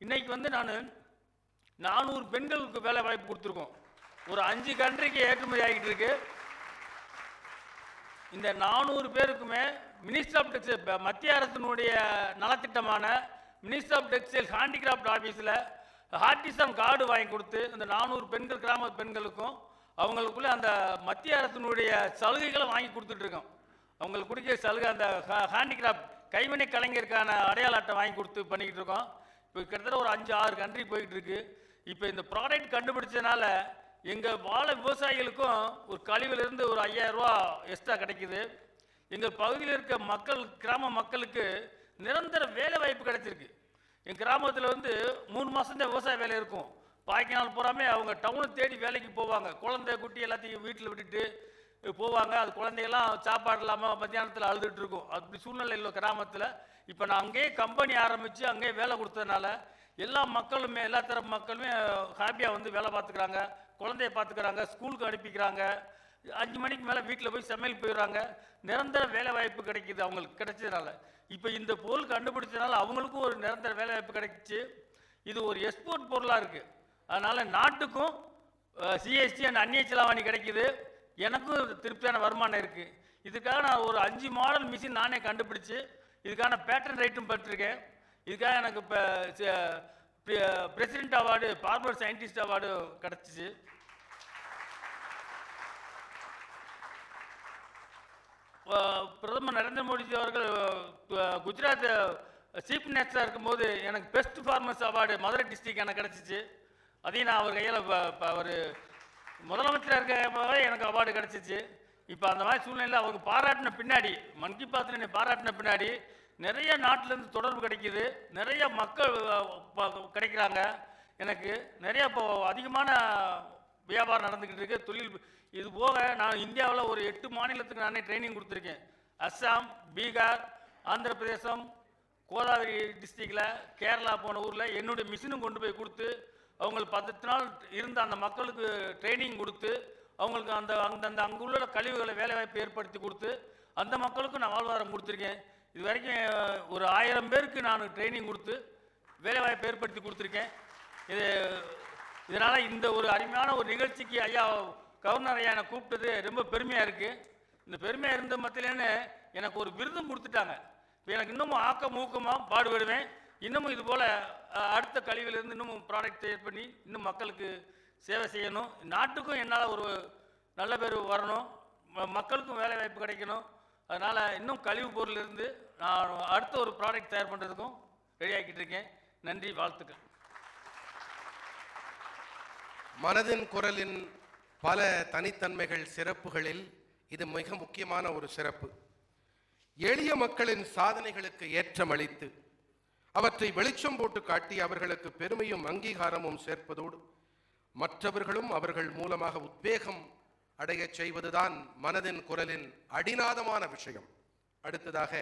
இன்றைக்கி வந்து நான் 400 பெண்களுக்கு வேலை வாய்ப்பு கொடுத்துருக்கோம். ஒரு 5 கண்ட்ரிக்கு ஏற்றுமதி ஆகிட்டு இருக்கு. இந்த 400 பேருக்குமே மினிஸ்டர் ஆஃப் டெக்ஸ்டைல், மத்திய அரசினுடைய நலத்திட்டமான மினிஸ்டர் ஆஃப் டெக்ஸ்டைல் ஹேண்டிகிராஃப்ட் ஆஃபீஸில் ஆர்டிசன் கார்டு வாங்கி கொடுத்து இந்த 400 பெண்கள், கிராம பெண்களுக்கும் அவங்களுக்குள்ளே அந்த மத்திய அரசினுடைய சலுகைகளை வாங்கி கொடுத்துட்ருக்கோம். அவங்களுக்கு கொடுக்க சலுகை அந்த ஹேண்டிகிராஃப்ட் கைவினை கலைஞருக்கான அடையாள அட்டை வாங்கி கொடுத்து பண்ணிக்கிட்டு இருக்கோம். இப்போ கிட்டத்தட்ட ஒரு 5-6 கண்ட்ரி போய்கிட்டு இருக்கு. இப்போ இந்த ப்ராடக்ட் கண்டுபிடிச்சதுனால எங்கள் வாழை விவசாயிகளுக்கும் ஒரு கழிவிலிருந்து ஒரு 5000 ரூபா எக்ஸ்ட்ரா கிடைக்குது. எங்கள் பகுதியில் இருக்க மக்கள், கிராம மக்களுக்கு நிரந்தர வேலை வாய்ப்பு கிடைச்சிருக்கு. எங்கள் கிராமத்தில் வந்து 3 மாதம்தான் விவசாய வேலை இருக்கும். பாய்க்கு நாள் பூராமே அவங்க டவுனை தேடி வேலைக்கு போவாங்க. குழந்தை குட்டி எல்லாத்தையும் வீட்டில் விட்டுட்டு போவாங்க. அது குழந்தைகள்லாம் சாப்பாடு இல்லாமல் மத்தியானத்தில் அழுதுட்டு இருக்கும். அப்படி சூழ்நிலை இல்லை கிராமத்தில். இப்போ நான் அங்கேயே கம்பெனி ஆரம்பித்து அங்கேயே வேலை கொடுத்ததுனால எல்லா மக்களுமே, எல்லா தரப்பு மக்களுமே ஹாப்பியாக வந்து வேலை பார்த்துக்கிறாங்க, குழந்தைய பார்த்துக்கிறாங்க, ஸ்கூலுக்கு அனுப்பிக்கிறாங்க. 5 மணிக்கு மேலே வீட்டில் போய் சமையல் போயிடுறாங்க. நிரந்தர வேலை வாய்ப்பு கிடைக்கிது அவங்களுக்கு கிடைச்சதுனால. இப்போ இந்த பொருள் கண்டுபிடிச்சதுனால அவங்களுக்கும் ஒரு நிரந்தர வேலை வாய்ப்பு கிடைச்சிச்சு. இது ஒரு எக்ஸ்போர்ட் பொருளாக இருக்குது. அதனால் நாட்டுக்கும் சிஎஸ்டி அண்ட் அந்நிய செலாவணி கிடைக்கிது. எனக்கும் திருப்தியான வருமானம் இருக்குது. இதுக்காக நான் ஒரு 5 மாடல் மிஷின் நானே கண்டுபிடிச்சி இதுக்கான பேட்டன் ரைட்டும் பெற்றிருக்கேன். இதுக்காக எனக்கு இப்போ president award, forward scientist award கிடச்சிச்சு. பிரதமர் நரேந்திர மோடிஜி அவர்கள் குஜராத் சீஃப் மினிஸ்டராக இருக்கும்போது எனக்கு best farmers award Madurai district எனக்கு கிடச்சிச்சு. அதையும் நான் அவர் கையில் அவர் முதலமைச்சராக இருக்க எனக்கு அவார்டு கிடச்சிச்சு. இப்போ அந்த மாதிரி சூழ்நிலையில் அவருக்கு பாராட்டின பின்னாடி, மன் கி பாத்தில் என்னை பாராட்டின பின்னாடி நிறைய நாட்டிலேருந்து தொடர்பு கிடைக்கிது, நிறைய மக்கள் கிடைக்கிறாங்க. எனக்கு நிறைய இப்போ அதிகமான வியாபாரம் நடந்துக்கிட்டு இருக்குது, தொழில். இது போக நான் இந்தியாவில் ஒரு 8 மாநிலத்துக்கு நானே ட்ரைனிங் கொடுத்துருக்கேன். அஸ்ஸாம், பீகார், ஆந்திர பிரதேசம், கோதாவரி டிஸ்ட்ரிக்டில், கேரளா போன ஊரில் என்னுடைய மிஷினும் கொண்டு போய் கொடுத்து அவங்களுக்கு 10 நாள் இருந்த அந்த மக்களுக்கு ட்ரைனிங் கொடுத்து அவங்களுக்கு அந்த அங்குள்ள கழிவுகளை வேலைவாய்ப்பு ஏற்படுத்தி கொடுத்து அந்த மக்களுக்கும் நான் வாழ்வாதாரம் கொடுத்துருக்கேன். இது வரைக்கும் ஒரு 1000 பேருக்கு நான் ட்ரைனிங் கொடுத்து வேலைவாய்ப்பு ஏற்படுத்தி கொடுத்துருக்கேன். இதனால் இந்த ஒரு அருமையான ஒரு நிகழ்ச்சிக்கு ஐயா கவர்னர் ஐயா என்னை கூப்பிட்டது ரொம்ப பெருமையாக இருக்குது. இந்த பெருமையாக இருந்த மத்தியிலேன்னு எனக்கு ஒரு விருதும் கொடுத்துட்டாங்க. இப்போ எனக்கு இன்னமும் ஊக்கமாக பாடுபடுவேன். இன்னமும் இது போல் அடுத்த கழிவிலிருந்து இன்னமும் ப்ராடக்ட் தயார் பண்ணி இன்னும் மக்களுக்கு சேவை செய்யணும். நாட்டுக்கும் என்னால் ஒரு நல்ல பேர் வரணும், மக்களுக்கும் வேலை வாய்ப்பு கிடைக்கணும். அதனால் இன்னும் கழிவு பொருளிலிருந்து நான் அடுத்த ஒரு ப்ராடக்ட் தயார் பண்ணுறதுக்கும் ரெடி ஆகிக்கிட்டு இருக்கேன். நன்றி, வாழ்த்துக்கள். மனதின் குரலின் பல தனித்தன்மைகள், சிறப்புகளில் இது மிக முக்கியமான ஒரு சிறப்பு. எளிய மக்களின் சாதனைகளுக்கு ஏற்றமளித்து அவற்றை வெளிச்சம் போட்டு காட்டி அவர்களுக்கு பெருமையும் அங்கீகாரமும் சேர்ப்பதோடு மற்றவர்களும் அவர்கள் மூலமாக உத்வேகம் அடைய செய்வதுதான் மனதின் குரலின் அடிநாதமான விஷயம். அடுத்ததாக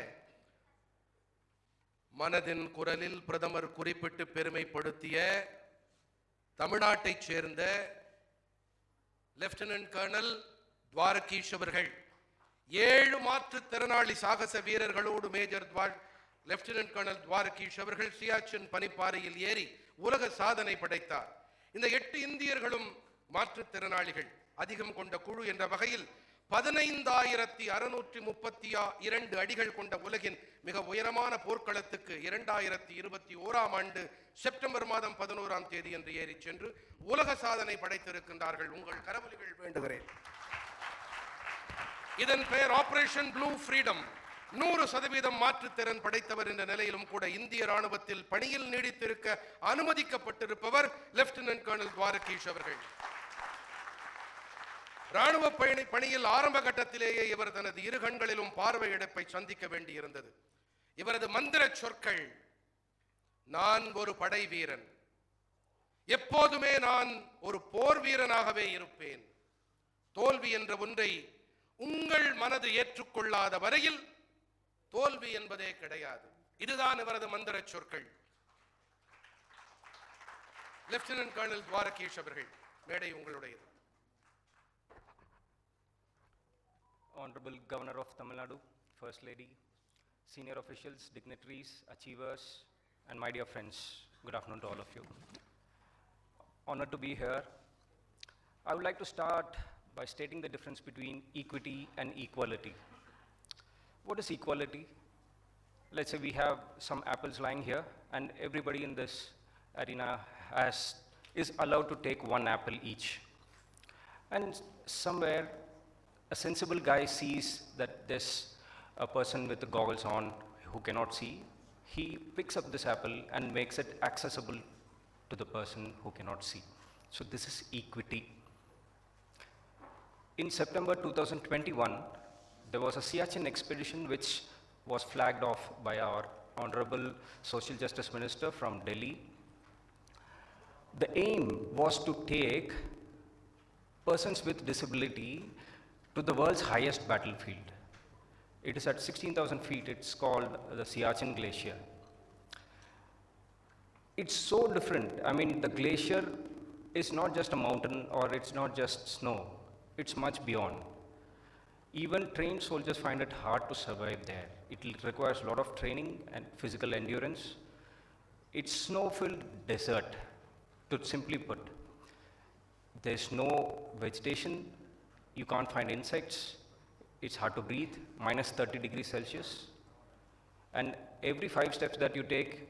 மனதின் குரலில் பிரதமர் குறிப்பிட்டு பெருமைப்படுத்திய தமிழ்நாட்டைச் சேர்ந்த லெப்டினன்ட் கர்னல் துவாரகீஷ் அவர்கள் 7 மாற்றுத்திறனாளி சாகச வீரர்களோடு மேஜர் லெப்டினன்ட் கர்னல் துவாரகீஷ் அவர்கள் சியாச்சின் பனிப்பாறையில் ஏறி உலக சாதனை படைத்தார். இந்த 8 இந்தியர்களும் மாற்றுத்திறனாளிகள் அதிகம் கொண்ட குழு என்ற வகையில் 15,632 அடிகள் கொண்ட உலகின் மிக உயரமான போர்க்களத்துக்கு 2021ஆம் ஆண்டு செப்டம்பர் மாதம் 11ஆம் தேதி என்று ஏறி சென்று உலக சாதனை படைத்திருக்கின்றார்கள். உங்கள் கரவொலிகள் வேண்டுகிறேன். இதன் பெயர் ஆபரேஷன் ப்ளூ ஃப்ரீடம். 100% மாற்றுத்திறன் படைத்தவர் என்ற நிலையிலும் கூட இந்திய ராணுவத்தில் பணியில் நீடித்திருக்க அனுமதிக்கப்பட்டிருப்பவர் லெப்டினன்ட் கர்னல் துவாரகீஷ் அவர்கள். ராணுவ பணியில் ஆரம்ப கட்டத்திலேயே இவர் தனது 2 கண்களிலும் பார்வை இழப்பை சந்திக்க வேண்டியிருந்தது. இவரது மந்திர சொற்கள், நான் ஒரு படை வீரன், எப்போதுமே நான் ஒரு போர் வீரனாகவே இருப்பேன், தோல்வி என்ற ஒன்றை உங்கள் மனது ஏற்றுக்கொள்ளாத வரையில் தோல்வி என்பதே கிடையாது. இதுதான் இவரது மந்திர சொற்கள். லெப்டினன்ட் கர்னல் துவாரகீஷ் அவர்கள், மேடை உங்களுடையது. Honorable Governor of Tamil Nadu, First Lady, senior officials, dignitaries, achievers, and my dear friends, good afternoon to all of you. Honored to be here. I would like to start by stating the difference between equity and equality. What is equality? Let's say we have some apples lying here, and everybody in this arena is allowed to take 1 apple each. And somewhere a sensible guy sees that there's a person with the goggles on who cannot see. He picks up this apple and makes it accessible to the person who cannot see. So this is equity. In September 2021, there was a Siachen expedition which was flagged off by our Honorable Social Justice Minister from Delhi. The aim was to take persons with disability to the world's highest battlefield. It is at 16,000 feet. It's called the Siachen Glacier. It's so different. I mean, the glacier is not just a mountain or it's not just snow. It's much beyond. Even trained soldiers find it hard to survive there. It requires a lot of training and physical endurance. It's snow-filled desert, to simply put. There's no vegetation. You can't find insects. It's hard to breathe, minus 30 degrees Celsius. And every 5 steps that you take,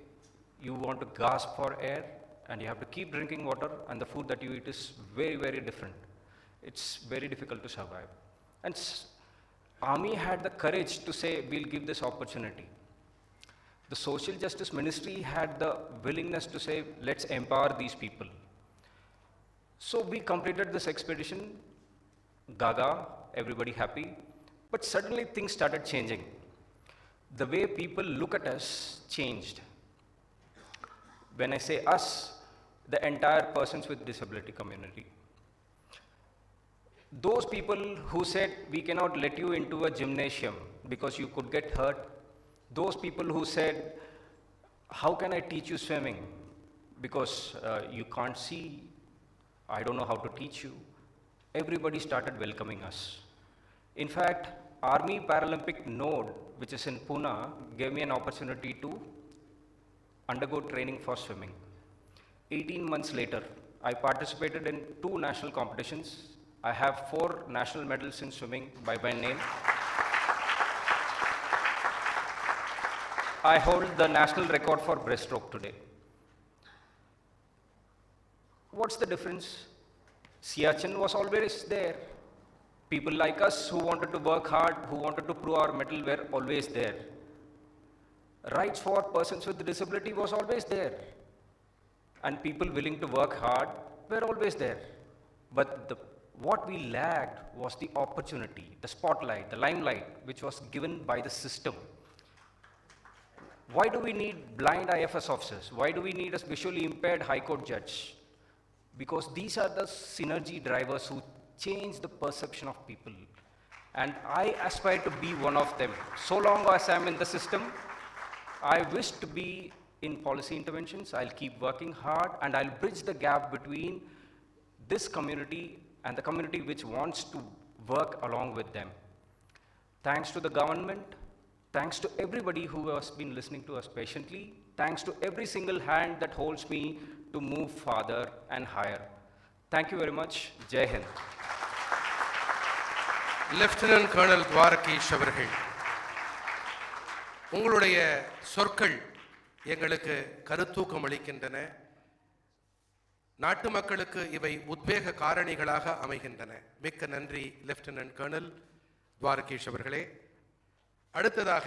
you want to gasp for air, and you have to keep drinking water, and the food that you eat is very, very different. It's very difficult to survive. And Army had the courage to say, we'll give this opportunity. The Social Justice Ministry had the willingness to say, let's empower these people. So we completed this expedition, gaga, everybody happy, but suddenly things started changing. The way people look at us changed. When I say us, the entire persons with disability community. Those people who said, we cannot let you into a gymnasium because you could get hurt. Those people who said, how can I teach you swimming? Because you can't see, I don't know how to teach you. Everybody started welcoming us. In fact, Army Paralympic Node, which is in Pune, gave me an opportunity to undergo training for swimming. 18 months later, I participated in 2 national competitions. I have 4 national medals in swimming by my name. I hold the national record for breaststroke today. What's the difference? Siachen was always there. People like us who wanted to work hard, who wanted to prove our mettle were always there. Rights for persons with disability was always there. And people willing to work hard were always there. But what we lacked was the opportunity, the spotlight, the limelight, which was given by the system. Why do we need blind IFS officers? Why do we need a visually impaired High Court judge? Because these are the synergy drivers who change the perception of people. And I aspire to be one of them. So long as I'm in the system, I wish to be in policy interventions. I'll keep working hard, and I'll bridge the gap between this community and the community which wants to work along with them. Thanks to the government, thanks to everybody who has been listening to us patiently, thanks to every single hand that holds me to move farther and higher. Thank you very much. Jai Hind. Lieutenant colonel Dwarakish அவர்கள், உங்களுடைய சொற்கள் எங்களுக்கு கருத்தூக்கம் அளிக்கின்றன. நாட்டு மக்களுக்கு இவை உத்வேக காரணிகளாக அமைகின்றன. மிக்க நன்றி லெப்டினன்ட் கர்னல் துவாரகீஷ் அவர்களே. அடுத்ததாக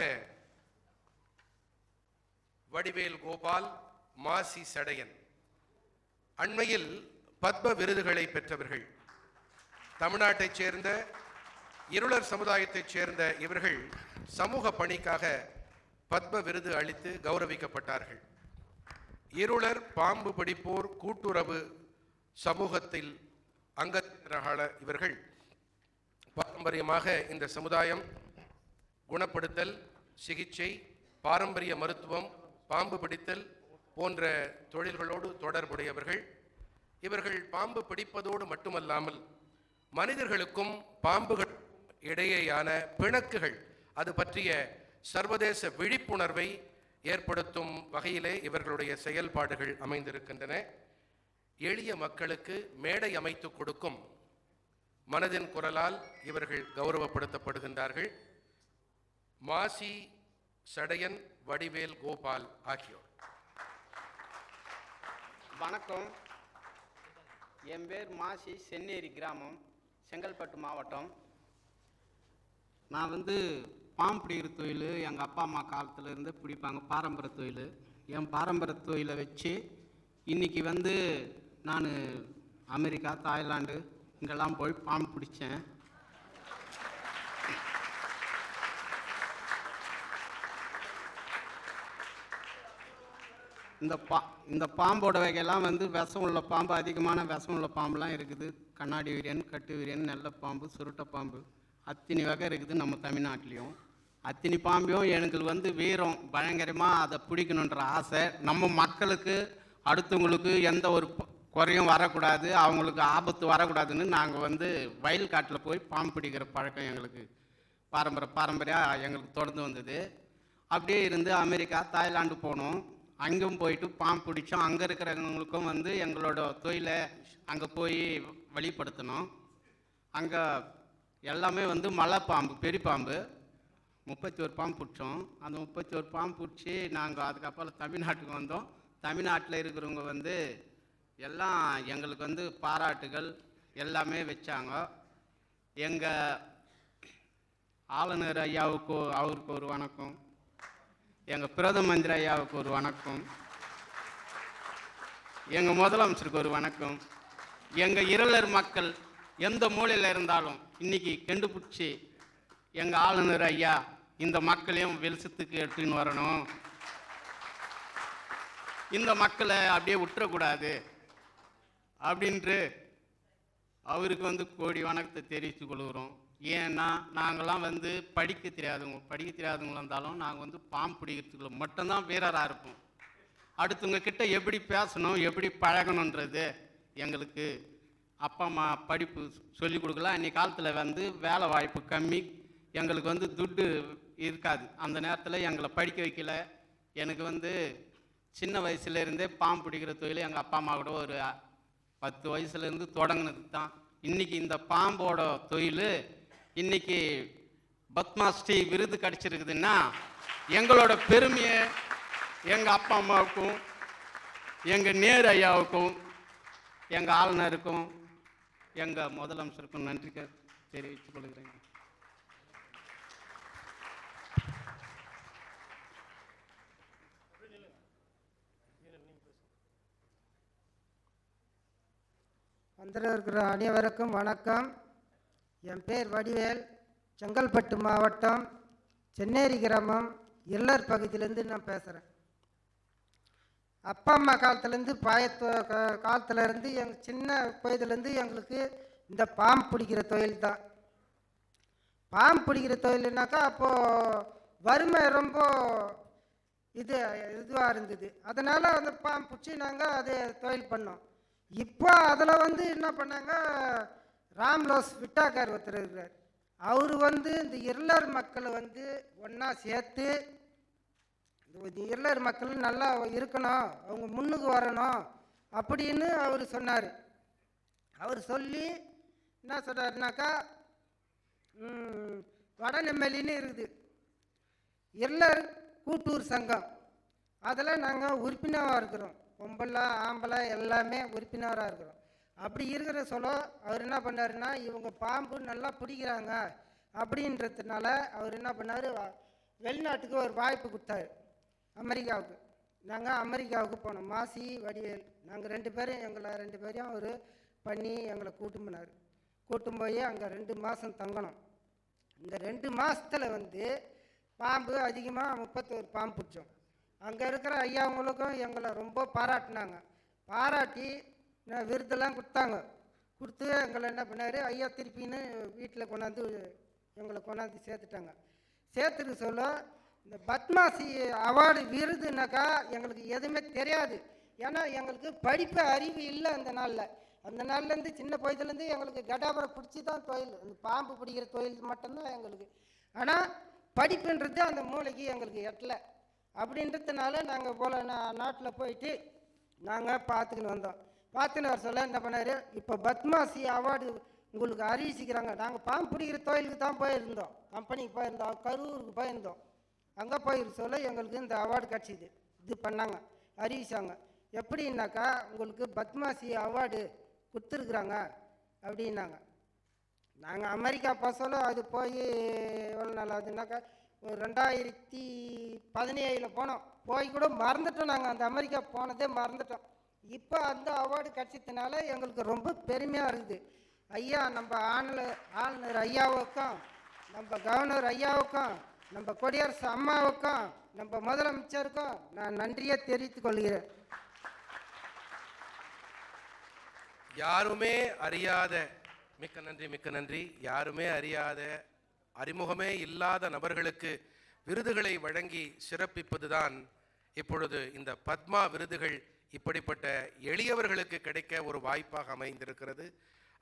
வடிவேல் கோபால், மாசி சடையன். அண்மையில் பத்ம விருதுகளை பெற்றவர்கள். தமிழ்நாட்டைச் சேர்ந்த இருளர் சமுதாயத்தைச் சேர்ந்த இவர்கள் சமூக பணிக்காக பத்ம விருது அளித்து கௌரவிக்கப்பட்டார்கள். இருளர் பாம்பு பிடிப்போர் கூட்டுறவு சமூகத்தில் அங்கத்தினரான இவர்கள் பாரம்பரியமாக இந்த சமுதாயம் குணப்படுத்தல், சிகிச்சை, பாரம்பரிய மருத்துவம், பாம்பு பிடித்தல் போன்ற தொழில்களோடு தொடர்புடையவர்கள். இவர்கள் பாம்பு பிடிப்பதோடு மட்டுமல்லாமல் மனிதர்களுக்கும் பாம்புகள் இடையேயான பிணக்குகள் அது பற்றிய சர்வதேச விழிப்புணர்வை ஏற்படுத்தும் வகையிலே இவர்களுடைய செயல்பாடுகள் அமைந்திருக்கின்றன. எளிய மக்களுக்கு மேடை அமைத்து கொடுக்கும் மனதின் குரலால் இவர்கள் கௌரவப்படுத்தப்படுகின்றார்கள். மாசி சடையன், வடிவேல் கோபால் ஆகியோர். வணக்கம். என் பேர் மாசி, சென்னேரி கிராமம், செங்கல்பட்டு மாவட்டம். நான் பாம்பு பிடிக்கிற தொழில் எங்கள் அப்பா அம்மா காலத்துலேருந்து பிடிப்பாங்க, பாரம்பரிய தொழில். என் பாரம்பரிய தொழிலை வச்சு இன்றைக்கி நான் அமெரிக்கா, தாய்லாந்து இங்கெல்லாம் போய் பாம்பு பிடிச்சேன். இந்த பாம்போட வகையெல்லாம் விஷம் உள்ள பாம்பு, அதிகமான விஷம் உள்ள பாம்புலாம் இருக்குது. கண்ணாடி வீரியன், கட்டு வீரியன், நெல்லை பாம்பு, சுருட்டை பாம்பு, அத்தனை வகை இருக்குது நம்ம தமிழ்நாட்டிலையும். அத்தனை பாம்பையும் எனக்கு வந்து வீரம் பயங்கரமாக அதை பிடிக்கணுன்ற ஆசை. நம்ம மக்களுக்கு அடுத்தவங்களுக்கு எந்த ஒரு குறையும் வரக்கூடாது, அவங்களுக்கு ஆபத்து வரக்கூடாதுன்னு நாங்கள் வந்து வயல் காட்டில் போய் பாம்பு பிடிக்கிற பழக்கம் எங்களுக்கு பாரம்பரியாக எங்களுக்கு தொடர்ந்து வந்தது. அப்படியே இருந்து அமெரிக்கா தாய்லாந்து போனோம். அங்கேயும் போயிட்டு பாம்பு பிடிச்சோம். அங்கே இருக்கிறவங்களுக்கும் வந்து எங்களோட தொழிலை அங்கே போய் வெளிப்படுத்தணும். அங்கே எல்லாமே வந்து மலை பாம்பு, பெரிய பாம்பு 31 பாம்பு பிடிச்சோம். அந்த 31 பாம்பு பிடிச்சி நாங்கள் அதுக்கப்புறம் தமிழ்நாட்டுக்கு வந்தோம். தமிழ்நாட்டில் இருக்கிறவங்க வந்து எல்லாம் எங்களுக்கு வந்து பாராட்டுகள் எல்லாமே வச்சாங்க. எங்கள் ஆளுநர் ஐயாவுக்கு அவருக்கு ஒரு வணக்கம், எங்கள் பிரதம மந்திரி ஐயாவுக்கு ஒரு வணக்கம், எங்கள் முதலமைச்சருக்கு ஒரு வணக்கம். எங்கள் இருளர் மக்கள் எந்த மூலையில் இருந்தாலும் இன்னைக்கு கண்டுபிடிச்சி எங்கள் ஆளுநர் ஐயா இந்த மக்களையும் வெளிச்சத்துக்கு எடுத்துன்னு வரணும், இந்த மக்களை அப்படியே விட்டுறக்கூடாது அப்படின்ட்டு அவருக்கு வந்து கோடி வணக்கத்தை தெரிவித்து கொள்கிறோம். ஏன்னா நாங்கள்லாம் வந்து படிக்க தெரியாதவங்க இருந்தாலும் நாங்கள் வந்து பாம்பு பிடிக்கிறதுக்குள்ள மட்டும்தான் வீரராக இருப்போம். அடுத்தவங்க கிட்ட எப்படி பேசணும், எப்படி பழகணுன்றது எங்களுக்கு அப்பா அம்மா படிப்பு சொல்லிக் கொடுக்கலாம். அன்றைக்கி காலத்தில் வந்து வேலை வாய்ப்பு கம்மி, எங்களுக்கு வந்து துட்டு இருக்காது. அந்த நேரத்தில் எங்களை படிக்க வைக்கல. எனக்கு வந்து சின்ன வயசுலேருந்தே பாம்பு பிடிக்கிற தொழில் எங்கள் அப்பா அம்மா கூட ஒரு 10 வயசுலேருந்து தொடங்கினது தான். இன்றைக்கி இந்த பாம்போட தொழில் இன்றைக்கி பத்மாஸ்ரீ விருது கிடச்சிருக்குதுன்னா எங்களோட பெருமையை எங்கள் அப்பா அம்மாவுக்கும் எங்கள் நேரு ஐயாவுக்கும் எங்கள் ஆளுநருக்கும் எங்கள் முதலமைச்சருக்கும் நன்றி தெரிவித்துக் கொள்கிறேன். வந்திருக்கிற அனைவருக்கும் வணக்கம். என் பேர் வடிவேல், செங்கல்பட்டு மாவட்டம் சென்னேரி கிராமம் எல்லர் பகுதியிலேருந்து நான் பேசுகிறேன். அப்பா அம்மா காலத்துலேருந்து காலத்துலேருந்து எங்கள் சின்ன வயதுலேருந்து எங்களுக்கு இந்த பாம்பு பிடிக்கிற தொழில் தான். பாம்பு பிடிக்கிற தொழில்னாக்கா அப்போது வறுமை ரொம்ப இதுவாக இருந்தது. அதனால் அந்த பாம்பு பிடிச்சி நாங்கள் அது தொழில் பண்ணோம். இப்போ அதில் வந்து என்ன பண்ணாங்க, ராம்லோஸ் விட்டாக்கார் ஒருத்தர் இருக்கிறார். அவர் வந்து இந்த இருளர் மக்களை வந்து ஒன்றா சேர்த்து இருளர் மக்கள் நல்லா இருக்கணும், அவங்க முன்னுக்கு வரணும் அப்படின்னு அவர் சொன்னார். அவர் சொல்லி என்ன சொல்கிறாருனாக்கா, வடநெம்மலின்னு இருக்குது இருளர் கூட்டூர் சங்கம், அதில் நாங்கள் உறுப்பினராக இருக்கிறோம். பொம்பளை ஆம்பளை எல்லாமே உறுப்பினராக இருக்கிறோம். அப்படி இருக்கிற சொல்ல அவர் என்ன பண்ணாருன்னா, இவங்க பாம்பு நல்லா பிடிக்கிறாங்க அப்படின்றதுனால அவர் என்ன பண்ணார், வெளிநாட்டுக்கு ஒரு வாய்ப்பு கொடுத்தாரு, அமெரிக்காவுக்கு. நாங்கள் அமெரிக்காவுக்கு போனோம், மாசி வடிவேல் நாங்கள் 2 பேரும், எங்களை 2 பேரையும் அவர் பண்ணி எங்களை கூட்டும் போனார். கூட்டும் போய் அங்கே 2 மாதம் தங்கணும். இந்த 2 மாதத்தில் வந்து பாம்பு அதிகமாக 31 பாம்பு பிடிச்சோம். அங்கே இருக்கிற ஐயாவங்களுக்கும் எங்களை ரொம்ப பாராட்டினாங்க. பாராட்டி விருதெல்லாம் கொடுத்தாங்க. கொடுத்து எங்களை என்ன பண்ணார், ஐயா திருப்பின்னு வீட்டில் கொண்டாந்து எங்களை கொண்டாந்து சேர்த்துட்டாங்க. சேர்த்துட்டு சொல்ல இந்த பத்மாசி அவார்டு விருதுனாக்கா எங்களுக்கு எதுவுமே தெரியாது. ஏன்னா எங்களுக்கு படிப்பு அறிவு இல்லை அந்த நாளில். அந்த நாள்லேருந்து சின்ன வயதுலேருந்து எங்களுக்கு கடாபரை பிடிச்சி தான் தொழில், அந்த பாம்பு பிடிக்கிற தொழில் மட்டும்தான் எங்களுக்கு. ஆனால் படிப்புன்றது அந்த மூளைக்கு எங்களுக்கு எட்டலை. அப்படின்றதுனால நாங்கள் போல் நாட்டில் போயிட்டு நாங்கள் பார்த்துக்கின்னு வந்தோம். பார்த்துன்னு வர சொல்ல என்ன பண்ணார், இப்போ பத்மாசி அவார்டு உங்களுக்கு அறிவிச்சிக்கிறாங்க. நாங்கள் பாம்பு பிடிக்கிற தொழிலுக்கு தான் போயிருந்தோம், கம்பெனிக்கு போயிருந்தோம், கரூருக்கு போயிருந்தோம். அங்கே போயிரு சொல்ல எங்களுக்கு இந்த அவார்டு கிடச்சிது. இது பண்ணாங்க, அறிவிச்சாங்க. எப்படின்னாக்கா உங்களுக்கு பத்மாசி அவார்டு கொடுத்துருக்குறாங்க அப்படின்னாங்க. நாங்கள் அமெரிக்கா போக சொல்ல அது போய் எவ்வளோ நாள் ஆகுதுனாக்கா ஒரு 2017 போனோம். போய் கூட மறந்துட்டோம், நாங்கள் அந்த அமெரிக்கா போனதே மறந்துட்டோம். இப்போ அந்த அவார்டு கிடச்சதுனால எங்களுக்கு ரொம்ப பெருமையாக இருக்குது. ஐயா நம்ம ஆளுநர் ஐயாவுக்கும், நம்ம கவர்னர் ஐயாவுக்கும், நம்ம குடியரசு அம்மாவுக்கும், நம்ம முதலமைச்சருக்கும் நான் நன்றியை தெரிவித்துக் கொள்கிறேன். யாருமே அறியாத, மிக்க நன்றி, யாருமே அறியாத அறிமுகமே இல்லாத நபர்களுக்கு விருதுகளை வழங்கி சிறப்பிப்பதுதான் இப்பொழுது இந்த பத்மா விருதுகள் இப்படிப்பட்ட எளியவர்களுக்கு கிடைக்க ஒரு வாய்ப்பாக அமைந்திருக்கிறது.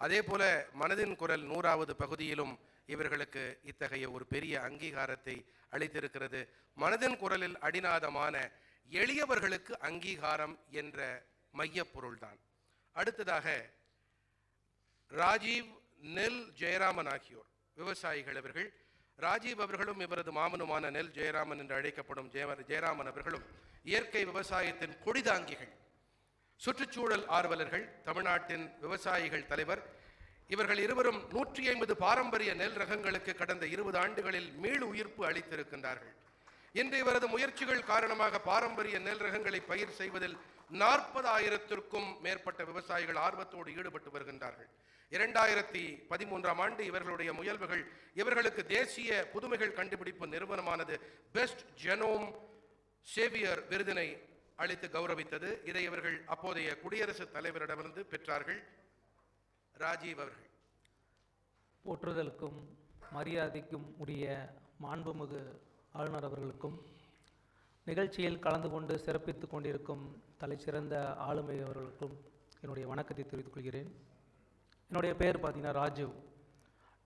அதே போல மனதின் குரல் 100வது பகுதியிலும் இவர்களுக்கு இத்தகைய ஒரு பெரிய அங்கீகாரத்தை அளித்திருக்கிறது. மனதின் குரலில் அடிநாதமான எளியவர்களுக்கு அங்கீகாரம் என்ற மையப்பொருள்தான். அடுத்ததாக ராஜீவ், நெல் ஜெயராமன் ஆகியோர் விவசாயிகள். அவர்கள் ராஜீவ் அவர்களும் இவரது மாமனுமான நெல் ஜெயராமன் என்று அழைக்கப்படும் ஜெயராமன் அவர்களும் இயற்கை விவசாயத்தின் கொடிதாங்கிகள், சுற்றுச்சூழல் ஆர்வலர்கள், தமிழ்நாட்டின் விவசாயிகள் தலைவர். இவர்கள் இருவரும் 150 பாரம்பரிய நெல் ரகங்களுக்கு கடந்த 20 ஆண்டுகளில் மீள் உயிர்ப்பு அளித்திருக்கின்றார்கள். இன்று இவரது முயற்சிகள் காரணமாக பாரம்பரிய நெல் ரகங்களை பயிர் செய்வதில் 40,000த்திற்கும் மேற்பட்ட விவசாயிகள் ஆர்வத்தோடு ஈடுபட்டு வருகின்றார்கள். 2013ஆம் ஆண்டு இவர்களுடைய முயல்வுகள் இவர்களுக்கு தேசிய புதுமைகள் கண்டுபிடிப்பு நிறுவனமானது பெஸ்ட் ஜெனோம் சேவியர் விருதினை அளித்து கௌரவித்தது. இதை இவர்கள் அப்போதைய குடியரசுத் தலைவரிடமிருந்து பெற்றார்கள். ராஜீவ் அவர்கள். போற்றுதலுக்கும் மரியாதைக்கும் உரிய மாண்புமிகு ஆளுநர் அவர்களுக்கும், நிகழ்ச்சியில் கலந்து கொண்டு சிறப்பித்து கொண்டிருக்கும் தலைசிறந்த ஆளுமை அவர்களுக்கும் என்னுடைய வணக்கத்தை தெரிவித்துக் கொள்கிறேன். என்னுடைய பேர் பார்த்தீங்கன்னா ராஜீவ்.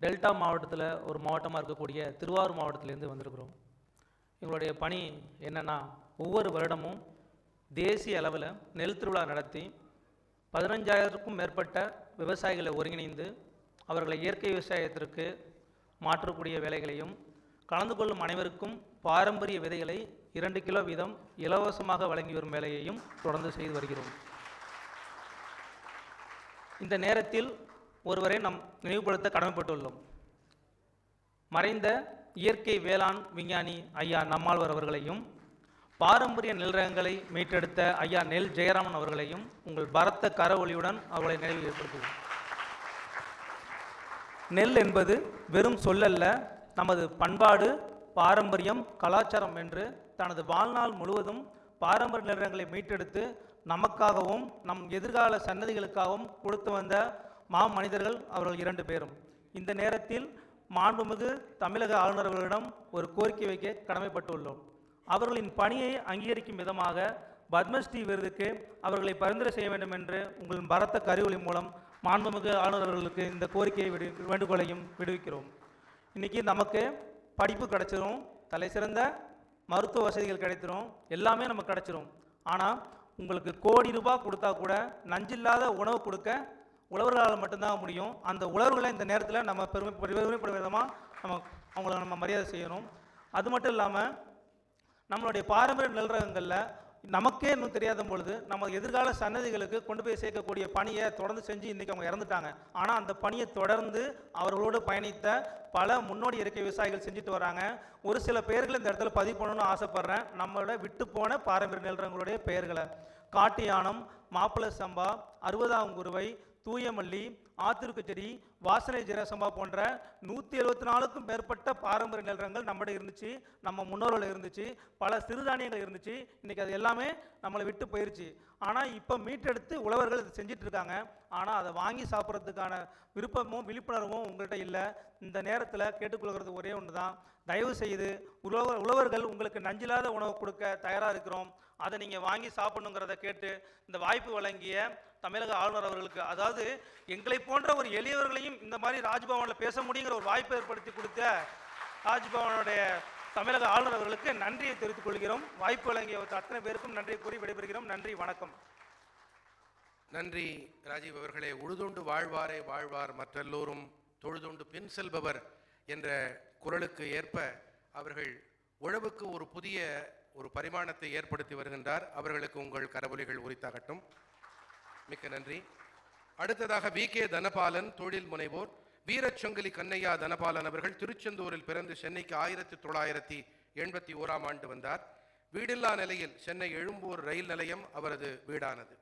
டெல்டா மாவட்டத்தில் ஒரு மாவட்டமாக இருக்கக்கூடிய திருவாரூர் மாவட்டத்திலேருந்து வந்திருக்கிறோம். எங்களுடைய பணி என்னென்னா, ஒவ்வொரு வருடமும் தேசிய அளவில் நெல் திருவிழா நடத்தி 15,000க்கும் மேற்பட்ட விவசாயிகளை ஒருங்கிணைந்து அவர்களை இயற்கை விவசாயத்திற்கு மாற்றக்கூடிய வேலைகளையும், கலந்து கொள்ளும் அனைவருக்கும் பாரம்பரிய விதைகளை 2 கிலோ வீதம் இலவசமாக வழங்கி வரும் வேலையையும் தொடர்ந்து செய்து வருகிறோம். இந்த நேரத்தில் ஒருவரை நாம் நினைவுபடுத்த கடமைப்பட்டுள்ளோம். மறைந்த இயற்கை வேளாண் விஞ்ஞானி ஐயா நம்மாழ்வார் அவர்களையும், பாரம்பரிய நெல் ரகங்களை மீட்டெடுத்த ஐயா நெல் ஜெயராமன் அவர்களையும் உங்கள் பரத்த கரவொலியுடன் அவர்களை நினைவில் ஏற்படுத்துவோம். நெல் என்பது வெறும் சொல்லல்ல, நமது பண்பாடு, பாரம்பரியம், கலாச்சாரம் என்று தனது வாழ்நாள் முழுவதும் பாரம்பரிய நெல் ரகங்களை மீட்டெடுத்து நமக்காகவும் நம் எதிர்கால சன்னதிகளுக்காகவும் கொடுத்து வந்த மனிதர்கள் அவர்கள் 2 பேரும். இந்த நேரத்தில் மாண்புமிகு தமிழக ஆளுநர் அவர்களிடம் ஒரு கோரிக்கை வைக்க கடமைப்பட்டுள்ளோம். அவர்களின் பணியை அங்கீகரிக்கும் விதமாக பத்மஸ்ரீ விருதுக்கு அவர்களை பரிந்துரை செய்ய வேண்டும் என்று உங்கள் பரத்த கருவொலி மூலம் மாண்புமிகு ஆளுநர் அவர்களுக்கு இந்த கோரிக்கையை வேண்டுகோளையும் விடுவிக்கிறோம். இன்றைக்கி நமக்கு படிப்பு கிடைச்சிரும், தலை சிறந்த மருத்துவ வசதிகள் கிடைத்திரும், எல்லாமே நமக்கு கிடைச்சிரும். ஆனால் உங்களுக்கு கோடி ரூபாய் கொடுத்தா கூட நஞ்சில்லாத உணவு கொடுக்க உழவர்களால் மட்டும்தான் முடியும். அந்த உழவர்களை இந்த நேரத்தில் நம்ம பெருமைப்படும் விதமாக அவங்கள நம்ம மரியாதை செய்யணும். அது மட்டும் இல்லாமல் நம்மளுடைய பாரம்பரிய நெல் ரகங்களில் நமக்கே இன்னும் தெரியாத பொழுது நம்ம எதிர்கால சன்னதிகளுக்கு கொண்டு போய் சேர்க்கக்கூடிய பணியை தொடர்ந்து செஞ்சு இன்றைக்கி அவங்க இறந்துட்டாங்க. ஆனால் அந்த பணியை தொடர்ந்து அவர்களோடு பயணித்த பல முன்னோடி இயற்கை விவசாயிகள் செஞ்சுட்டு வராங்க. ஒரு சில பெயர்கள் இந்த இடத்துல பதிவு பண்ணணும்னு ஆசைப்பட்றேன். நம்மளோட விட்டு போன பாரம்பரிய நெல் ரகங்களுடைய பெயர்களை: காட்டு யானம், மாப்பிள்ளை சம்பா, 60ஆம் குருவை, தூயமல்லி, ஆத்திருக்குச்செடி, வாசனை ஜீரசம்பா போன்ற 174க்கும் மேற்பட்ட பாரம்பரிய நெல் ரகங்கள் நம்மகிட்ட இருந்துச்சு, நம்ம முன்னோர்கள் இருந்துச்சு, பல சிறுதானியங்கள் இருந்துச்சு. இன்றைக்கி அது எல்லாமே நம்மளை விட்டு போயிடுச்சு. ஆனால் இப்போ மீட்டெடுத்து உழவர்கள் இதை செஞ்சிட்டு இருக்காங்க. ஆனால் அதை வாங்கி சாப்பிட்றதுக்கான விருப்பமும் விழிப்புணர்வும் உங்கள்கிட்ட இல்லை. இந்த நேரத்தில் கேட்டுக்கொள்கிறது ஒரே ஒன்று தான், தயவு செய்து உழவர்கள் உங்களுக்கு நஞ்சில்லாத உணவு கொடுக்க தயாராக இருக்கிறோம், அதை நீங்கள் வாங்கி சாப்பிடணுங்கிறத கேட்டு இந்த வாய்ப்பு வழங்கிய தமிழக ஆளுநர் அவர்களுக்கு, அதாவது எங்களை போன்ற ஒரு எளியவர்களையும் இந்த மாதிரி ராஜ்பவனில் பேச முடியுங்கிற ஒரு வாய்ப்பை ஏற்படுத்தி கொடுத்த ராஜ்பவனுடைய தமிழக ஆளுநர் அவர்களுக்கு நன்றியை தெரிவித்துக் கொள்கிறோம். வாய்ப்பு வழங்கிய அத்தனை பேருக்கும் நன்றியை கூறி விடைபெறுகிறோம். நன்றி, வணக்கம். நன்றி ராஜீவ் அவர்களே. உழுதுண்டு வாழ்வாரே வாழ்வார், மற்றெல்லோரும் தொழுதுண்டு பின் செல்பவர் என்ற குரலுக்கு ஏற்ப அவர்கள் உழவுக்கு ஒரு புதிய ஒரு பரிமாணத்தை ஏற்படுத்தி வருகின்றார். அவர்களுக்கு உங்கள் கரவொலிகள் உரித்தாகட்டும். மிக்க நன்றி. அடுத்ததாக வி.கே. தனபாலன், தொழில் முனைவோர். வீரச்சொங்கலி கண்ணையா தனபாலன் அவர்கள் திருச்செந்தூரில் பிறந்து சென்னைக்கு 1981ஆம் ஆண்டு வந்தார். வீடில்லா நிலையில் சென்னை எழும்பூர் ரயில் நிலையம் அவரது வீடானது.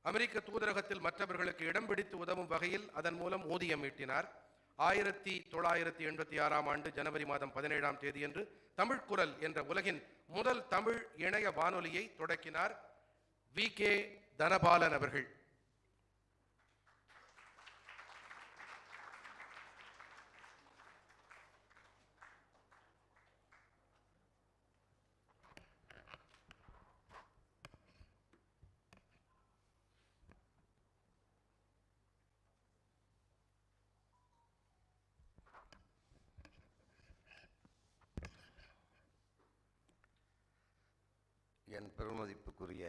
அமெரிக்க தூதரகத்தில் மற்றவர்களுக்கு இடம் பிடித்து உதவும் வகையில் அதன் மூலம் ஊதியம் ஈட்டினார். 1986ஆம் ஆண்டு ஜனவரி மாதம் 17ஆம் தேதியன்று தமிழ் குரல் என்ற உலகின் முதல் தமிழ் இணைய வானொலியை தொடக்கினார் வி.கே. தனபாலன் அவர்கள். என் பெருமதிப்புக்குரிய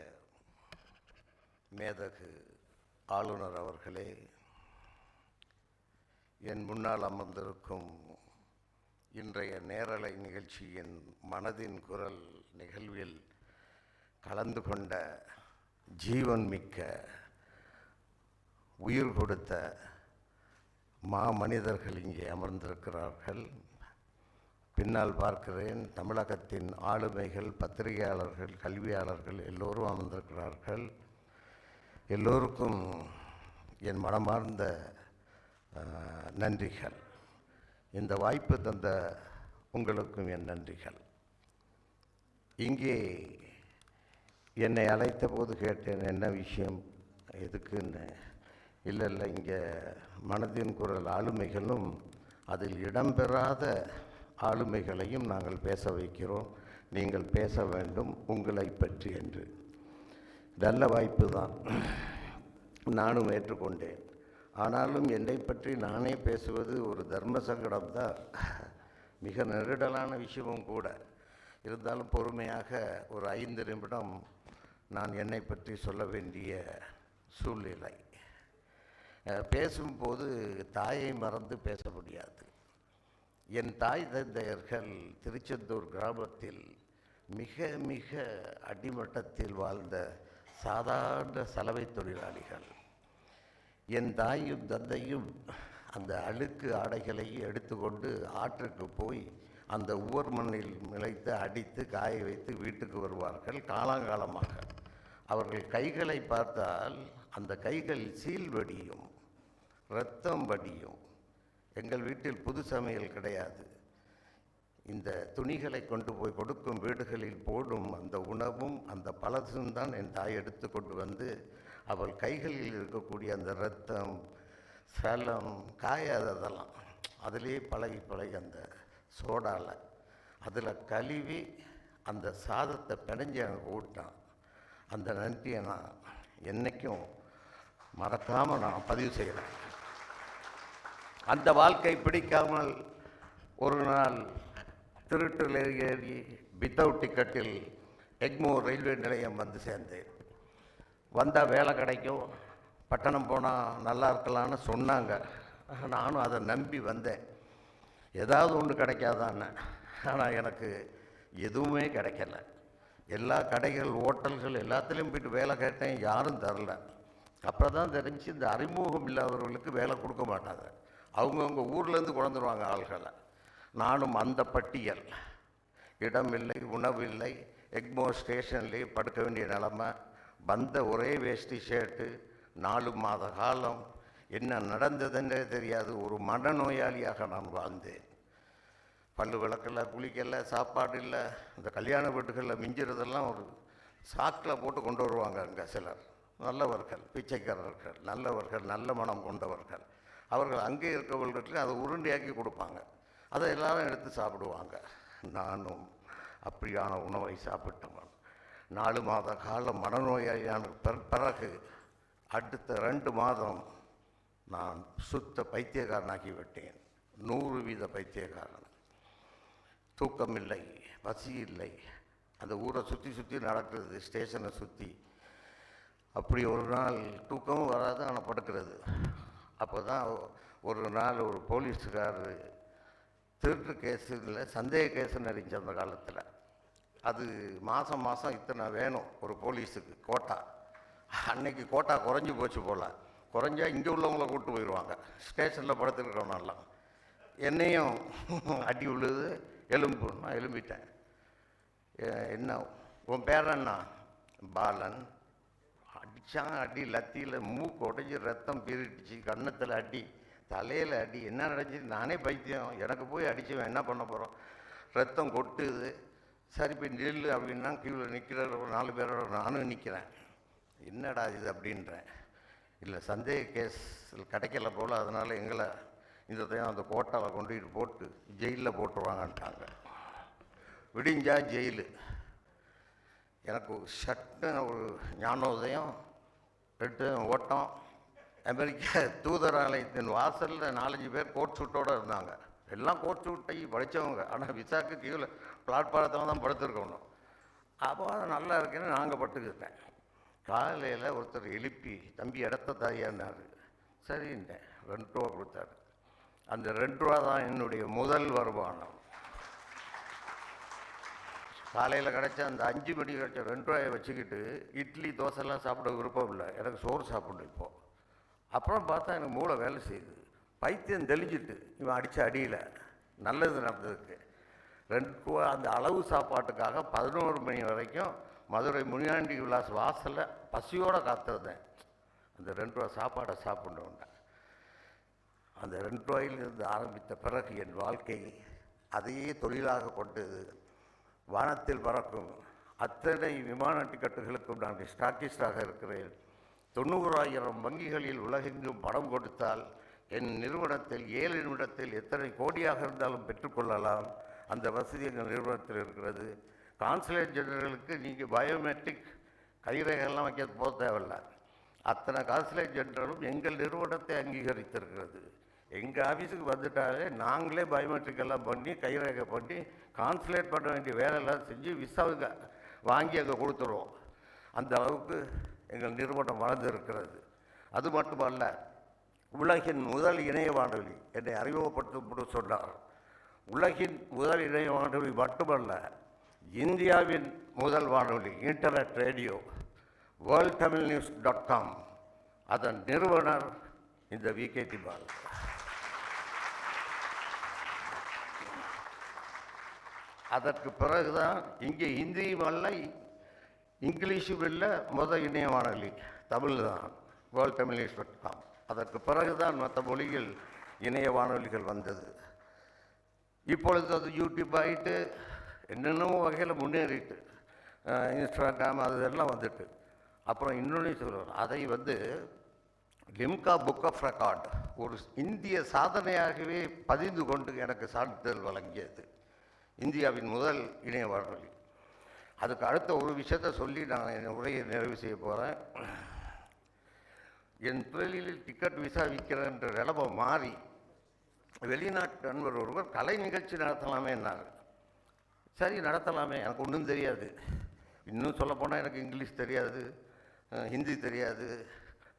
மேதகு ஆளுநர் அவர்களே, என் முன்னால் அமர்ந்திருக்கும் இன்றைய நேரலை நிகழ்ச்சியின் மனதின் குரல் நிகழ்வில் கலந்து கொண்ட ஜீவன் மிக்க உயிர் கொடுத்த மாமனிதர்கள் இங்கே அமர்ந்திருக்கிறார்கள். பின்னால் பார்க்கிறேன் தமிழகத்தின் ஆளுமைகள், பத்திரிகையாளர்கள், கல்வியாளர்கள் எல்லோரும் அமர்ந்திருக்கிறார்கள். எல்லோருக்கும் என் மனமார்ந்த நன்றிகள். இந்த வாய்ப்பு தந்த உங்களுக்கும் என் நன்றிகள். இங்கே என்னை அழைத்த போது கேட்டேன், என்ன விஷயம், எதுக்குன்னு. இல்லை இங்கே மனதின் குரல் ஆளுமைகளும் அதில் இடம்பெறாத ஆளுமைகளையும் நாங்கள் பேச வைக்கிறோம், நீங்கள் பேச வேண்டும் உங்களை பற்றி என்று. நல்ல வாய்ப்பு தான், நானும் ஏற்றுக்கொண்டேன். ஆனாலும் என்னை பற்றி நானே பேசுவது ஒரு தர்ம சங்கடம் தான், மிக நெருடலான விஷயமும் கூட. இருந்தாலும் பொறுமையாக ஒரு 5 நிமிடம் நான் என்னை பற்றி சொல்ல வேண்டிய சூழ்நிலை. பேசும்போது தாயை மறந்து பேச முடியாது. என் தாய் தந்தையர்கள் திருச்செந்தூர் கிராமத்தில் மிக மிக அடிமட்டத்தில் வாழ்ந்த சாதாரண சலவை தொழிலாளிகள். என் தாயும் தந்தையும் அந்த அழுக்கு ஆடைகளை எடுத்துக்கொண்டு ஆற்றுக்கு போய் அந்த உவர் மண்ணில் மிளைத்து அடித்து காய வைத்து வீட்டுக்கு வருவார்கள். காலங்காலமாக அவர்கள் கைகளை பார்த்தால் அந்த கைகள் சீல் வடியும், இரத்தம் வடியும். எங்கள் வீட்டில் புது சமையல் கிடையாது. இந்த துணிகளை கொண்டு போய் கொடுக்கும் வீடுகளில் போடும் அந்த உணவும் அந்த பழசும் தான் என் தாய் எடுத்து கொண்டு வந்து அவள் கைகளில் இருக்கக்கூடிய அந்த இரத்தம், சலம், காயாததெல்லாம் அதிலே பழகி அந்த சோடாவில் அதில் கழுவி அந்த சாதத்தை பிணைஞ்சி எனக்கு ஊட்டான். அந்த நன்றியை நான் என்றைக்கும் மறக்காமல் நான் பதிவு செய்கிறேன். அந்த வாழ்க்கை பிடிக்காமல் ஒரு நாள் திருட்டில் ஏறி வித்தவுட் டிக்கெட்டில் எக்மோர் ரயில்வே நிலையம் வந்து சேர்ந்தேன். வந்தால் வேலை கிடைக்கும், பட்டணம் போனால் நல்லா இருக்கலான்னு சொன்னாங்க. நானும் அதை நம்பி வந்தேன். ஏதாவது ஒன்று கிடைக்காதான்னு. ஆனால் எனக்கு எதுவுமே கிடைக்கல. எல்லா கடைகள், ஹோட்டல்கள் எல்லாத்துலேயும் போய்ட்டு வேலை கேட்டேன், யாரும் தரல. அப்புறம் தான் தெரிஞ்சு இந்த அறிமுகம் இல்லாதவர்களுக்கு வேலை கொடுக்க மாட்டாங்க. அவங்கவுங்க ஊர்லேருந்து கொண்டுருவாங்க ஆள்களை. நானும் அந்த பட்டியல். இடம் இல்லை, உணவு இல்லை, எக்மோர் ஸ்டேஷன்லேயே படுக்க வேண்டிய நிலமை. வந்த ஒரே வேஷ்டி ஷர்ட்டு. 4 மாத காலம் என்ன நடந்ததுன்றே தெரியாது. ஒரு மனநோயாளியாக நான் வாழ்ந்தேன். பல்லு விளக்கல, குளிக்கல, சாப்பாடு இல்லை. இந்த கல்யாண வீட்டுகளில் மிஞ்சிறதெல்லாம் ஒரு சாக்கில் போட்டு கொண்டு வருவாங்க. அங்கே சிலர் நல்லவர்கள், பிச்சைக்காரர்கள், நல்லவர்கள், நல்ல மனம் கொண்டவர்கள். அவர்கள் அங்கே இருக்கவர்களுக்கு அதை உருண்டையாக்கி கொடுப்பாங்க. அதை எல்லாரும் எடுத்து சாப்பிடுவாங்க. நானும் அப்படியான உணவை சாப்பிட்டவன். 4 மாத காலம் மனநோயாளியான பிறகு அடுத்த 2 மாதம் நான் சுத்த பைத்தியக்காரனாகி விட்டேன். 100% பைத்தியக்காரன். தூக்கம் இல்லை, பசி இல்லை. அந்த ஊரை சுற்றி சுற்றி நடக்கிறது, ஸ்டேஷனை சுற்றி. அப்படி ஒரு நாள் தூக்கமும் வராது, ஆனால் படுக்கிறது. அப்போ தான் ஒரு நாள் ஒரு போலீஸுக்காரர் திருட்டு கேஸுல சந்தேக கேஸுன்னு அறிஞ்ச அந்த காலத்தில். அது மாதம் இத்தனை வேணும் ஒரு போலீஸுக்கு கோட்டா. அன்னைக்கு கோட்டா குறைஞ்சி போச்சு போல். குறைஞ்சா இங்கே உள்ளவங்கள கூப்பிட்டு போயிடுவாங்க. ஸ்டேஷனில் படுத்துருக்கவனெல்லாம் என்னையும் அடி விழுது, எலும்பு. நான் எலும்பிட்டேன். என்ன உன் பேர் என்ன? பாலன். அடித்தான் அடி, லத்தியில் மூக்கு உடைஞ்சி ரத்தம் பீரிட்டுச்சு, கன்னத்தில் அடி, தலையில் அடி. என்ன நடந்துச்சு? நானே பைத்தியம், எனக்கு போய் அடிச்சுவேன், என்ன பண்ண போகிறோம்? ரத்தம் கொட்டுது. சரி போய் நெல் அப்படின்னா கீழே நிற்கிற 4 பேரோட நானும் நிற்கிறேன். என்னடா இது அப்படின்றேன். இல்லை சந்தேக கேஸ் கிடைக்கல போல், அதனால் எங்களை இந்த டைம் அந்த கோட்டாவில் கொண்டுகிட்டு போட்டு ஜெயிலில் போட்டுருவாங்கன்ட்டாங்க. விடிஞ்சா ஜெயிலு. எனக்கு சட்டுன்னு ஒரு ஞானோதயம், 8 ஓட்டம். அமெரிக்க தூதராலயத்தின் வாசலில் 4-5 பேர் கோட் சூட்டோடு இருந்தாங்க. எல்லாம் கோட் சூட்டை படித்தவங்க. ஆனால் விசாக்கு கீழே பிளாட்பாரத்தில் தான் படுத்துருக்கணும். அப்போ நல்லா இருக்குன்னு நாங்கள் பட்டுக்கிட்டேன். காலையில் ஒருத்தர் எழுப்பி தம்பி இடத்த தாயான்னாரு. சரின்ட்டேன். 2 ரூபா கொடுத்தாரு. அந்த 2 ரூபா தான் என்னுடைய முதல் வருமானம். காலையில் கிடைச்ச அந்த 5 மணிக்கு கிடைச்ச 2 ரூபாயை வச்சுக்கிட்டு இட்லி தோசைலாம் சாப்பிட விருப்பம் இல்லை, எனக்கு சோறு சாப்பிடணும் இப்போது. அப்புறம் பார்த்தா எனக்கு மூளை வேலை செய்யுது. பைத்தியம் தெளிஞ்சிட்டு இவன் அடித்த அடியில் நல்லது நடந்ததுக்கு 2 ரூபா அந்த அளவு சாப்பாட்டுக்காக 11 மணி வரைக்கும் மதுரை முனியாண்டி விலாஸ் வாசலில் பசியோடு காத்திருந்தேன். அந்த 2 ரூபா சாப்பாடை சாப்பிடணுன்னா அந்த 2 ரூபாயிலிருந்து ஆரம்பித்த பிறகு என் வாழ்க்கை அதையே தொழிலாக கொண்டது. வானத்தில் பறக்கும் அத்தனை விமான டிக்கெட்டுகளுக்கும் நான் ஸ்டாக்கிஸ்டாக இருக்கிறேன். 90,000 வங்கிகளில் உலகெங்கும் பணம் கொடுத்தால் என் நிறுவனத்தில் 7 நிமிடத்தில் எத்தனை கோடியாக இருந்தாலும் பெற்றுக்கொள்ளலாம். அந்த வசதி எங்கள் நிறுவனத்தில் இருக்கிறது. கான்சுலேட் ஜெனரலுக்கு நீங்கள் பயோமெட்ரிக் கைரேகையெல்லாம் வைக்க போக தேவையில்லை. அத்தனை கான்சுலேட் ஜெனரலும் எங்கள் நிறுவனத்தை அங்கீகரித்திருக்கிறது. எங்கள் ஆஃபீஸுக்கு வந்துட்டாலே நாங்களே பயோமெட்ரிக் எல்லாம் பண்ணி கைரேகை பண்ணி கான்சுலேட் பண்ண வேண்டிய வேலையெல்லாம் செஞ்சு விசாவுக்கு வாங்கி அங்கே கொடுத்துருவோம். அந்த அளவுக்கு எங்கள் நிறுவனம் வளர்ந்திருக்கிறது. அது மட்டுமல்ல, உலகின் முதல் இணைய வானொலி என்னை அறிமுகப்படுத்தும் சொன்னார். உலகின் முதல் இணைய வானொலி மட்டுமல்ல, இந்தியாவின் முதல் வானொலி இன்டர்நெட் ரேடியோ worldtamilnews.com அதன் நிறுவனர் இந்த விகேடி பால். அதற்கு பிறகுதான் இங்கே ஹிந்தியும் அல்ல இங்கிலீஷும் இல்லை, முதல் இணைய வானொலி தமிழ் தான் worldtamilnews.com. அதற்கு பிறகுதான் மற்ற மொழிகள் இணைய வானொலிகள் வந்தது. இப்பொழுது அது யூடியூப் ஆகிட்டு என்னென்னமோ வகையில் முன்னேறிட்டு இன்ஸ்டாகிராம் அதெல்லாம் வந்துட்டு. அப்புறம் இன்னொன்று சொல்லுவார், அதை லிம்கா புக் ஆஃப் ரெக்கார்ட் ஒரு இந்திய சாதனையாகவே பதிந்து கொண்டு எனக்கு சான்றிதழ் வழங்கியது. இந்தியாவின் முதல் இணைய வானொலி. அதுக்கு அடுத்த ஒரு விஷயத்தை சொல்லி நான் என் உரையை நிறைவு செய்ய போகிறேன். என் தொழிலில் டிக்கெட் விசா விற்கிறன்ற நிலமை மாறி வெளிநாட்டு நண்பர் ஒருவர் கலை நிகழ்ச்சி நடத்தலாமே என்னார். சரி நடத்தலாமே, எனக்கு ஒன்றும் தெரியாது. இன்னும் சொல்லப்போனால் எனக்கு இங்கிலீஷ் தெரியாது, ஹிந்தி தெரியாது,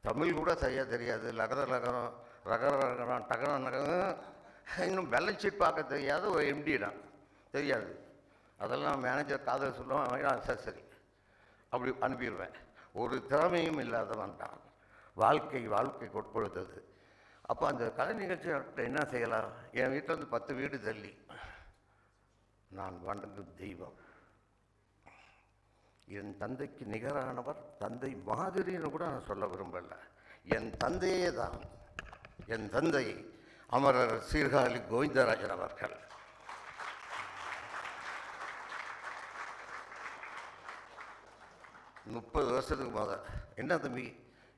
தமிழ் கூட சரியாக தெரியாது. லகர லகரம் ரகர ரகரம் டகர நகரம், இன்னும் பேலன்ஸ் ஷீட் பார்க்க தெரியாத ஒரு எம்டி தான் தெரியாது. அதெல்லாம் மேனேஜர் காதல் சொல்லுவான், சரி சரி அப்படி அனுப்பிடுவேன். ஒரு திறமையும் இல்லாதவன் தான். வாழ்க்கை கொடுத்தது. அப்போ அந்த கலை நிகழ்ச்சி என்ன செய்யலாம்? என் வீட்டில் 10 வீடு தள்ளி நான் வணங்கும் தெய்வம், என் தந்தைக்கு நிகரானவர், தந்தை மாதிரின்னு கூட நான் சொல்ல விரும்பலை, என் தந்தையே தான். என் தந்தை அமரர் சீர்காழி கோவிந்தராஜன் அவர்கள். முப்பது வருஷத்துக்கு முதல் என்ன தம்பி,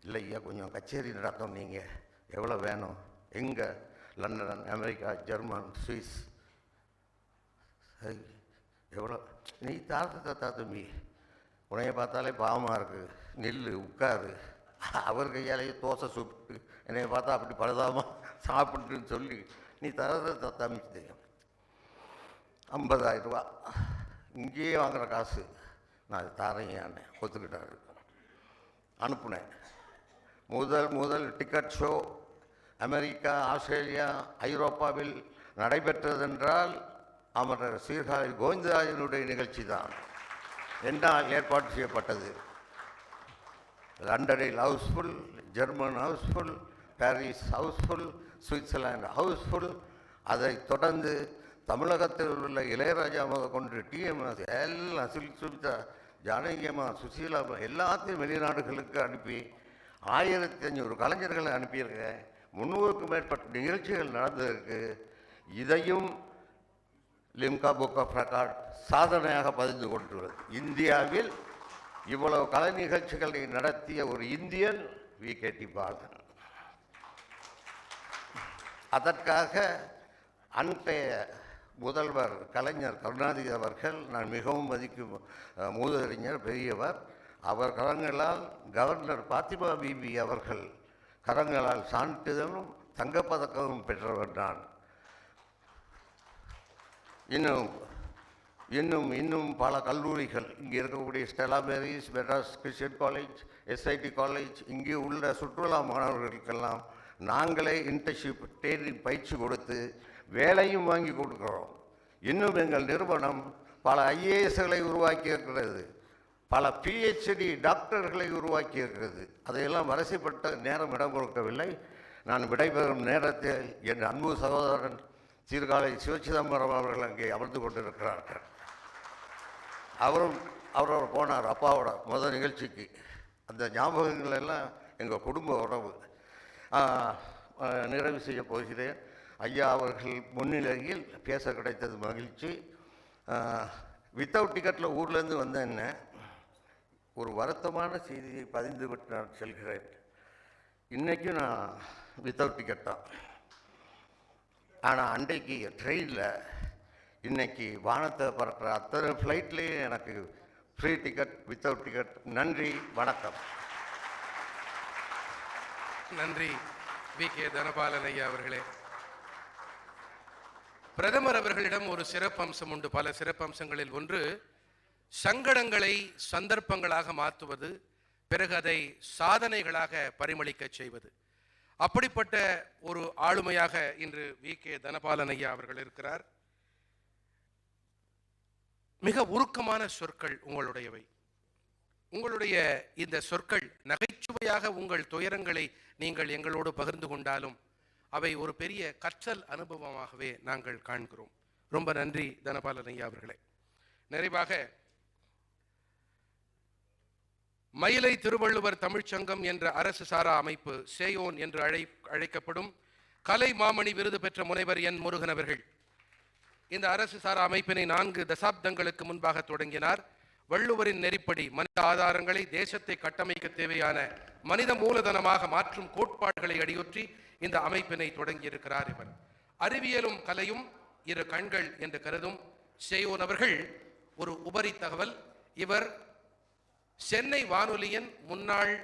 இல்லை ஐயா கொஞ்சம் கச்சேரி நடத்தோம், நீங்கள் எவ்வளோ வேணும்? எங்கே? London, America, German, Swiss. சரி எவ்வளோ? நீ தாத்தா தம்பி, உனைய பார்த்தாலே பாவமாக இருக்குது, நெல் உட்காரு. அவர் கையாலேயே தோசை சுட்டு என்னைய பார்த்தா அப்படி பழுதாமல் சாப்பிட்டுன்னு சொல்லி நீ தரத தம்பி 50,000 ரூபா இங்கேயே வாங்குகிற காசு நான் தாரையானே ஒத்துக்கிட்டாரு. அனுப்புனேன். முதல் டிக்கெட் ஷோ அமெரிக்கா, ஆஸ்திரேலியா, ஐரோப்பாவில் நடைபெற்றதென்றால் அமரர் சீர்காழி கோவிந்தராஜனுடைய நிகழ்ச்சி தான் என்னால் ஏற்பாடு செய்யப்பட்டது. லண்டனில் housefull, German housefull, Paris housefull, Switzerland housefull. அதை தொடர்ந்து தமிழகத்தில் உள்ள இளையராஜா முதல் கொண்டு டிஎம்எஸ் எல்லாம் சுமிதா, ஜானகியம்மா, சுசீலா எல்லாத்தையும் வெளிநாடுகளுக்கு அனுப்பி 1500 கலைஞர்களை அனுப்பியிருக்கேன். 300க்கும் மேற்பட்ட நிகழ்ச்சிகள் நடந்திருக்கு. இதையும் லிம்கா புக் ஆஃப் ரெக்கார்ட் சாதனையாக பதிந்து கொண்டுள்ளது. இந்தியாவில் இவ்வளவு கலை நிகழ்ச்சிகளை நடத்திய ஒரு இந்தியன் விகேடி பாலன். அதற்காக அன்றைய முதல்வர் கலைஞர் கருணாநிதி அவர்கள், நான் மிகவும் மதிக்கும் மூதறிஞர், பெரியவர், அவர் கரங்களால் கவர்னர் பாத்திமா பிபி அவர்கள் கரங்களால் சான்றிதழும் தங்கப்பதக்கமும் பெற்றவர் நான். இன்னும் இன்னும் பல கல்லூரிகள் இங்கே இருக்கக்கூடிய Stella Maris, Madras Christian college, SIT college, இங்கே உள்ள சுற்றுலா மாணவர்களுக்கெல்லாம் நாங்களே இன்டர்ன்ஷிப் ட்ரெயினிங் பயிற்சி கொடுத்து வேலையும் வாங்கி கொடுக்குறோம். இன்னும் எங்கள் நிறுவனம் பல ஐஏஎஸ்களை உருவாக்கி இருக்கிறது, பல பிஹெச்டி டாக்டர்களை உருவாக்கி இருக்கிறது. அதையெல்லாம் வரிசைப்பட்ட நேரம் இடம் கொடுக்கவில்லை. நான் விடைபெறும் நேரத்தில் என் அன்பு சகோதரன் சீர்காழி சிவச்சிதம்பரம் அவர்கள் அங்கே அமர்ந்து கொண்டிருக்கிறார்கள். அவரோட போனார் அப்பாவோட முதல் நிகழ்ச்சிக்கு. அந்த ஞாபகங்கள் எல்லாம் எங்கள் குடும்ப உறவு. நிறைவு செய்ய போகிறேன். ஐயா அவர்கள் முன்னிலையில் பேச கிடைத்தது மகிழ்ச்சி. வித்தவுட் டிக்கெட்டில் ஊர்லேருந்து வந்தேன்னு ஒரு வருத்தமான செய்தியை பதிந்து விட்டு நான் செல்கிறேன். இன்றைக்கும் நான் வித்தவுட் டிக்கெட் தான். ஆனால் அன்றைக்கு ட்ரெயினில் இன்றைக்கி வானத்தை பறக்கிற அத்தனை ஃப்ளைட்லேயும் எனக்கு ஃப்ரீ டிக்கெட், வித்தவுட் டிக்கெட். நன்றி, வணக்கம். நன்றி வி.கே. தனபாலன் ஐயா அவர்களே. பிரதமர் அவர்களிடம் ஒரு சிறப்பம்சம் உண்டு. பல சிறப்பம்சங்களில் ஒன்று சங்கடங்களை சந்தர்ப்பங்களாக மாற்றுவது, பிறகு அதை சாதனைகளாக பரிமளிக்க செய்வது. அப்படிப்பட்ட ஒரு ஆளுமையாக இன்று வி.கே. தனபாலன் ஐயா அவர்கள் இருக்கிறார். மிக உருக்கமான சொற்கள் உங்களுடையவை. உங்களுடைய இந்த சொற்கள் நகைச்சுவையாக உங்கள் துயரங்களை நீங்கள் எங்களோடு பகிர்ந்து கொண்டாலும் அவை ஒரு பெரிய கற்றல் அனுபவமாகவே நாங்கள் காண்கிறோம். ரொம்ப நன்றி தனபாலன் ஐயா அவர்களே. நிறைவாக மயிலை திருவள்ளுவர் தமிழ்ச்சங்கம் என்ற அரசு சாரா அமைப்பு, சேயோன் என்று அழைக்கப்படும் கலை மாமணி விருது பெற்ற முனைவர் என் முருகன் அவர்கள் இந்த அரசு சாரா அமைப்பினை 4 தசாப்தங்களுக்கு முன்பாக தொடங்கினார். வள்ளுவரின் நெறிப்படி மனித ஆதாரங்களை தேசத்தை கட்டமைக்க தேவையான மனித மூலதனமாக மாற்றும் கோட்பாடுகளை அடியொற்றி இந்த அமைப்பினை தொடங்கியிருக்கிறார். இவர் அறிவியலும் கலையும் இரு கண்கள் என்று கருதும் சேயோன் அவர்கள் ஒரு உபரி தகவல். இவர் சென்னை வானொலியின் முன்னாள்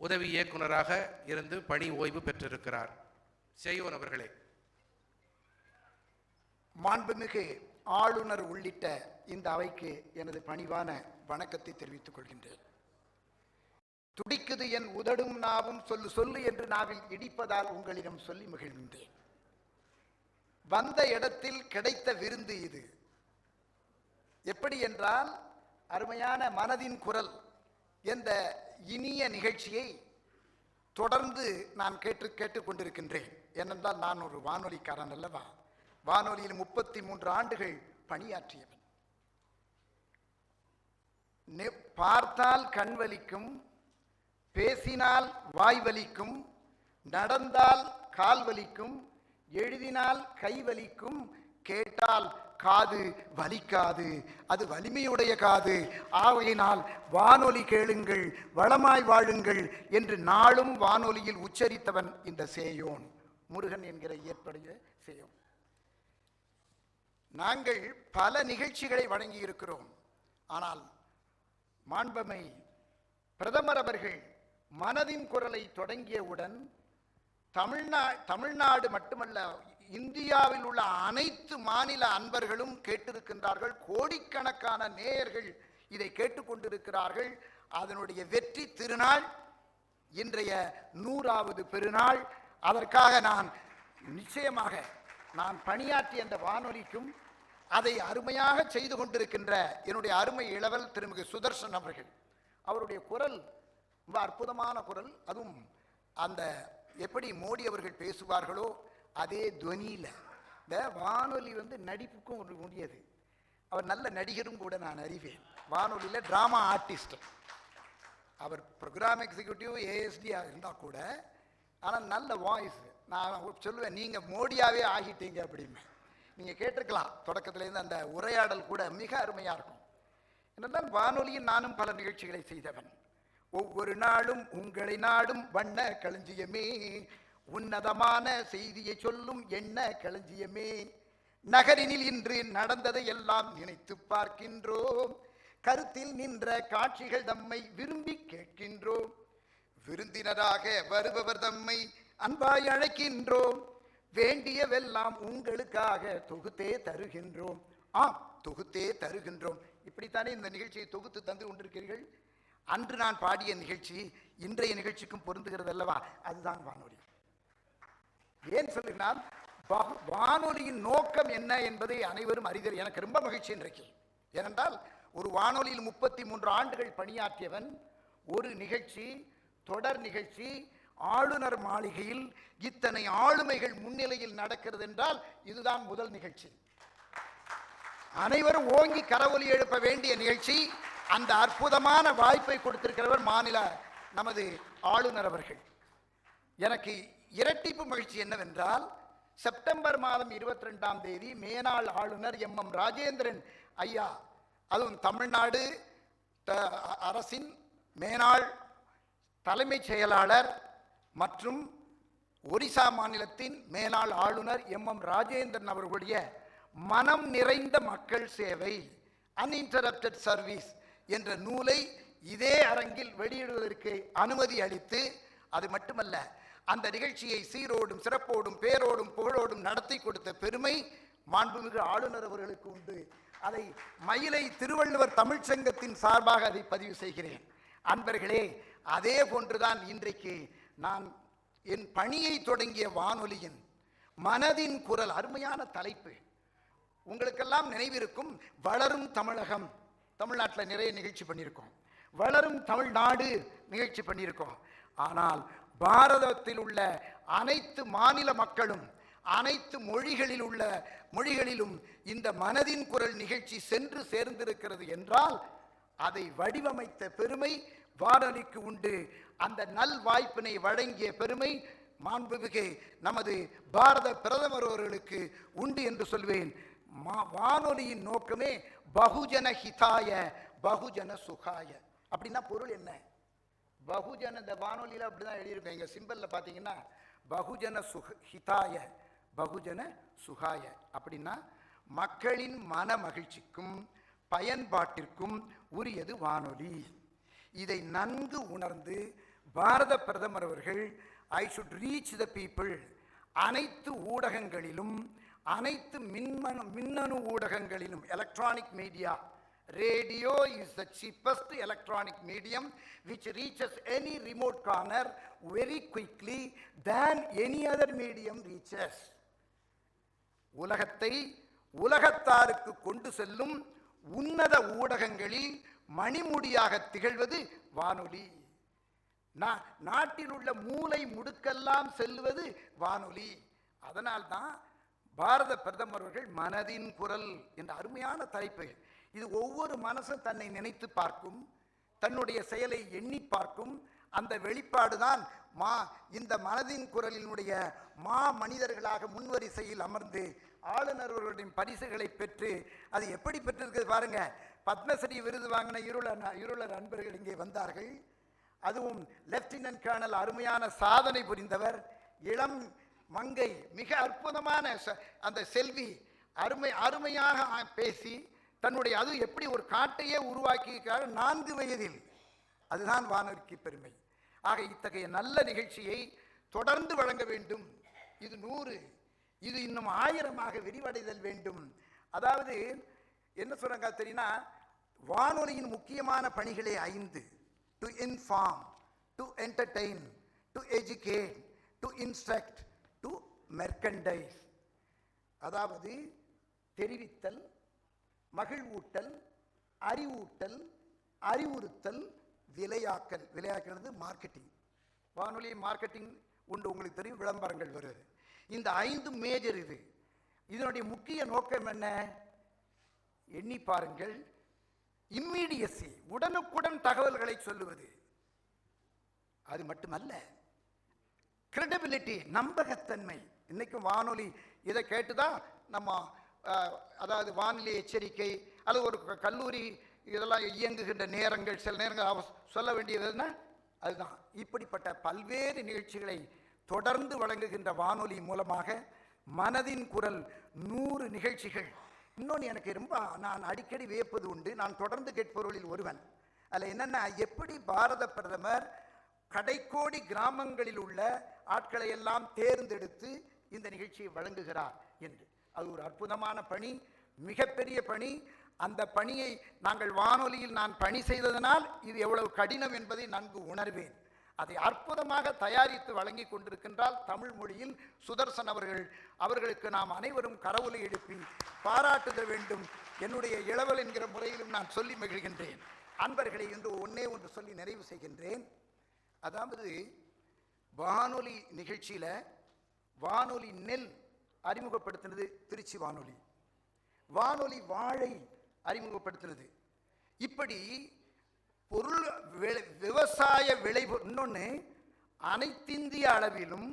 உதவி இயக்குநராக இருந்து பணி ஓய்வு பெற்றிருக்கிறார். சேயோன் அவர்களே. மாண்புமிகு ஆளுநர் உள்ளிட்ட இந்த அவைக்கு எனது பணிவான வணக்கத்தை தெரிவித்துக் கொள்கின்றேன். துடிக்குது என் உதடும் நாவும் சொல்லு சொல்லு என்று நாவில் இடிப்பதால் உங்களிடம் சொல்லி மகிழ்கின்றேன். வந்த இடத்தில் கிடைத்த விருந்து இது. எப்படி என்றால், அருமையான மனதின் குரல் என்ற இனிய நிகழ்ச்சியை தொடர்ந்து நான் கேட்டுக்கொண்டிருக்கின்றேன். ஏனென்றால் நான் ஒரு வானொலிக்காரன் அல்லவா. வானொலியில் 33 ஆண்டுகள் பணியாற்றியவன். பார்த்தால் கண் வலிக்கும், பேசினால் வாய் வலிக்கும், நடந்தால் கால் வலிக்கும், எழுதினால் கை வலிக்கும், கேட்டால் காது வலிக்காது, அது வலிமையுடைய காது. ஆகையினால் வானொலி கேளுங்கள், வளமாய் வாழுங்கள் என்று நாளும் வானொலியில் உச்சரித்தவன் இந்த சேயோன், முருகன் என்கிற இயற்படைய சேயோன். நாங்கள் பல நிகழ்ச்சிகளை வழங்கி இருக்கிறோம். ஆனால் மாண்பமை பிரதமர் அவர்கள் மனதின் குரலை தொடங்கியவுடன் தமிழ்நாடு மட்டுமல்ல, இந்தியாவில் உள்ள அனைத்து மாநில அன்பர்களும் கேட்டிருக்கின்றார்கள். கோடிக்கணக்கான நேயர்கள் இதை கேட்டுக்கொண்டிருக்கிறார்கள். அதனுடைய வெற்றி திருநாள் இன்றைய 100வது பெருநாள். அதற்காக நான் நிச்சயமாக நான் பணியாற்றிய அந்த வானொலிக்கும் அதை அருமையாக செய்து கொண்டிருக்கின்ற என்னுடைய அருமை இளவல் திருமிகு சுதர்சன் அவர்கள், அவருடைய குரல் ரொம்ப அற்புதமான குரல். அதுவும் அந்த எப்படி மோடி அவர்கள் பேசுவார்களோ அதே துவனியில். இந்த வானொலி நடிப்புக்கும் ஒரு முடியாது. அவர் நல்ல நடிகரும் கூட நான் அறிவேன். வானொலியில் ட்ராமா ஆர்டிஸ்ட். அவர் ப்ரோக்ராம் எக்ஸிக்யூட்டிவ் ஏஎஸ்டியாக இருந்தால் கூட, ஆனால் நல்ல வாய்ஸ். நான் சொல்லுவேன், நீங்கள் மோடியாவே ஆகிட்டீங்க அப்படின்னு. நீங்கள் கேட்டிருக்கலாம் தொடக்கத்திலேருந்து. அந்த உரையாடல் கூட மிக அருமையாக இருக்கும். என்னென்றால் வானொலியில் நானும் பல நிகழ்ச்சிகளை செய்தவன். ஒவ்வொரு நாளும் உங்களை நாடும் வண்ண களஞ்சியமே, உன்னதமான செய்தியை சொல்லும் எண்ண களஞ்சியமே, நகரினில் இன்று நடந்ததை எல்லாம் நினைத்து பார்க்கின்றோம், கருத்தில் நின்ற காட்சிகள் தம்மை விரும்பி கேட்கின்றோம், விருந்தினராக வருபவர் தம்மை அன்பாய் அழைக்கின்றோம், வேண்டியவெல்லாம் உங்களுக்காக தொகுத்தே தருகின்றோம், தொகுத்தே தருகின்றோம். இப்படித்தானே இந்த நிகழ்ச்சியை தொகுத்து தந்து கொண்டிருக்கிறீர்கள். அன்று நான் பாடிய நிகழ்ச்சி இன்றைய நிகழ்ச்சிக்கும் பொருந்துகிறது அல்லவா? அதுதான் வானொலி. ஏன் சொல்லுகிறால், வானொலியின் நோக்கம் என்ன என்பதை அனைவரும் அறிதல். எனக்கு ரொம்ப மகிழ்ச்சி இன்றைக்கு. ஏனென்றால் ஒரு வானொலியில் 33 ஆண்டுகள் பணியாற்றியவன், ஒரு நிகழ்ச்சி, தொடர் நிகழ்ச்சி, ஆளுநர் மாளிகையில் இத்தனை ஆளுமைகள் முன்னிலையில் நடக்கிறது என்றால் இதுதான் முதல் நிகழ்ச்சி. அனைவரும் ஓங்கி கரவொலி எழுப்ப வேண்டிய நிகழ்ச்சி. அந்த அற்புதமான வாய்ப்பை கொடுத்திருக்கிறவர் மாநில நமது ஆளுநர் அவர்கள். எனக்கு இரட்டிப்பு மகிழ்ச்சி என்னவென்றால், செப்டம்பர் மாதம் 22ஆம் தேதி மேனாள் ஆளுநர் MM ராஜேந்திரன் ஐயா, அதுவும் தமிழ்நாடு அரசின் மேனாள் தலைமைச் செயலாளர் மற்றும் ஒரிசா மாநிலத்தின் மேனாள் ஆளுநர் MM ராஜேந்திரன் அவர்களுடைய மனம் நிறைந்த மக்கள் சேவை, அன்இன்டரப்டட் சர்வீஸ் என்ற நூலை இதே அரங்கில் வெளியிடுவதற்கு அனுமதி அளித்து, அது மட்டுமல்ல, அந்த நிகழ்ச்சியை சீரோடும் சிறப்போடும் பேரோடும் புகழோடும் நடத்தி கொடுத்த பெருமை மாண்புமிகு ஆளுநர் அவர்களுக்கு உண்டு. அதை மயிலை திருவள்ளுவர் தமிழ்ச்சங்கத்தின் சார்பாக அதை பதிவு செய்கிறேன். அன்பர்களே, அதே போன்றுதான் இன்றைக்கு நான் என் பணியை தொடங்கிய வானொலியின் மனதின் குரல், அருமையான தலைப்பு. உங்களுக்கெல்லாம் நினைவிருக்கும், வளரும் தமிழகம். தமிழ்நாட்டில் நிறைய நிகழ்ச்சி பண்ணியிருக்கோம், வளரும் தமிழ்நாடு நிகழ்ச்சி பண்ணியிருக்கோம். ஆனால் பாரதத்தில் உள்ள அனைத்து மாநில மக்களும் அனைத்து மொழிகளிலும் இந்த மனதின் குரல் நிகழ்ச்சி சென்று சேர்ந்திருக்கிறது என்றால் அதை வடிவமைத்த பெருமை வானொலிக்கு உண்டு. அந்த நல் வாய்ப்பினை வழங்கிய பெருமை மாண்புமிகு நமது பாரத பிரதமர் அவர்களுக்கு உண்டு என்று சொல்வேன். வானொலியின் நோக்கமே பகுஜன ஹிதாய பகுஜன சுகாய. அப்படின்னா பொருள் என்ன? பகுஜன, இந்த வானொலியில் அப்படிதான் எழுதியிருக்கேன், எங்க சிம்பல்ல பார்த்தீங்கன்னா பகுஜன ஹிதாய பகுஜன சுகாய. அப்படின்னா மக்களின் மன மகிழ்ச்சிக்கும் பயன்பாட்டிற்கும் உரியது வானொலி. இதை நன்கு உணர்ந்து பாரத பிரதமர் அவர்கள் I should reach the people, அனைத்து ஊடகங்களிலும், அனைத்து மின்னணு ஊடகங்களிலும், electronic media, radio is the cheapest electronic medium which reaches any remote corner very quickly than any other medium reaches. உலகத்தை உலகத்தாருக்கு கொண்டு செல்லும் உன்னத ஊடகங்களில் மணிமுடியாக திகழ்வது வானொலி. நாட்டில் உள்ள மூலை முடுக்கெல்லாம் செல்வது வானொலி. அதனால்தான் பாரத பிரதமர் அவர்கள் மனதின் குரல் என்ற அருமையான தலைப்பு. இது ஒவ்வொரு மனசும் தன்னை நினைத்து பார்க்கும், தன்னுடைய செயலை எண்ணி பார்க்கும். அந்த வெளிப்பாடுதான் இந்த மனதின் குரலினுடைய மனிதர்களாக முன்வரிசையில் அமர்ந்து ஆளுநர்களுடைய பரிசுகளை பெற்று, அது எப்படி பெற்றிருக்கிறது பாருங்க. பத்மஸ்ரீ விருது வாங்கின இருளர் அன்பர்கள் இங்கே வந்தார்கள். அதுவும் லெப்டினன்ட் கர்னல், அருமையான சாதனை புரிந்தவர், இளம் மங்கை, மிக அற்புதமான அந்த செல்வி, அருமையாக பேசி தன்னுடைய, அது எப்படி ஒரு காட்டையே உருவாக்கியிருக்கிறார் 4 வயதில். அதுதான் வானொலிக்கு பெருமை. ஆக இத்தகைய நல்ல நிகழ்ச்சியை தொடர்ந்து வழங்க வேண்டும். இது 100, இது இன்னும் 1000 விரிவடைதல் வேண்டும். அதாவது என்ன சொல்றாங்க தெரியுமா, வானொலியின் முக்கியமான பணிகளே 5: to inform, to entertain, to educate, to instruct, to merchandise. அதாவது தெரிவித்தல், மகிழ்வூட்டல், அறிவூட்டல், அறிவுறுத்தல், விளையாக்கல். விளையாக்கிறது மார்க்கெட்டிங். வானொலி மார்க்கெட்டிங் உண்டு, உங்களுக்கு தெரியும், விளம்பரங்கள் வருது. இந்த 5 மேஜர். இதனுடைய முக்கிய நோக்கம் என்ன? எண்ணி பாருங்கள். இம்மீடியசி, உடனுக்குடன் தகவல்களை சொல்லுவது. அது மட்டுமல்ல, கிரெடிபிலிட்டி, நம்பகத்தன்மை. இன்னைக்கும் வானொலி இதை கேட்டுதான் நம்ம, அதாவது வானிலை எச்சரிக்கை அல்லது ஒரு கல்லூரி இதெல்லாம் இயங்குகின்ற நேரங்கள், சில நேரங்கள் சொல்ல வேண்டியதுன்னா அதுதான். இப்படிப்பட்ட பல்வேறு நிகழ்ச்சிகளை தொடர்ந்து வழங்குகின்ற வானொலி மூலமாக மனதின் குரல் 100 நிகழ்ச்சிகள். இன்னொன்று எனக்கு ரொம்ப நான் அடிக்கடி வியப்பது உண்டு, நான் தொடர்ந்து கேட்பவர்களில் ஒருவன். அதில் என்னென்னா, எப்படி பாரத பிரதமர் கடைக்கோடி கிராமங்களில் உள்ள ஆட்களை எல்லாம் தேர்ந்தெடுத்து இந்த நிகழ்ச்சியை வழங்குகிறார் என்று. அது ஒரு அற்புதமான பணி. மிகப்பெரிய பணி. அந்த பணியை நாங்கள் வானொலியில் நான் பணி செய்ததனால் இது எவ்வளவு கடினம் என்பதை நன்கு உணர்வேன். அதை அற்புதமாக தயாரித்து வழங்கி கொண்டிருக்கின்றால் தமிழ் மொழியில் சுதர்சன் அவர்களுக்கு நாம் அனைவரும் கரவொலி எழுப்பி பாராட்டுத வேண்டும். என்னுடைய இளவல் என்கிற முறையிலும் நான் சொல்லி மகிழ்கின்றேன். அன்பர்களை என்று ஒன்று சொல்லி நிறைவு செய்கின்றேன். அதாவது வானொலி நிகழ்ச்சியில் வானொலி நெல் அறிமுகப்படுத்தினது திருச்சி வானொலி, வானொலி வாழை அறிமுகப்படுத்தினது. இப்படி பொருள் விவசாய விளைவு இன்னொன்று அனைத்திந்திய அளவிலும்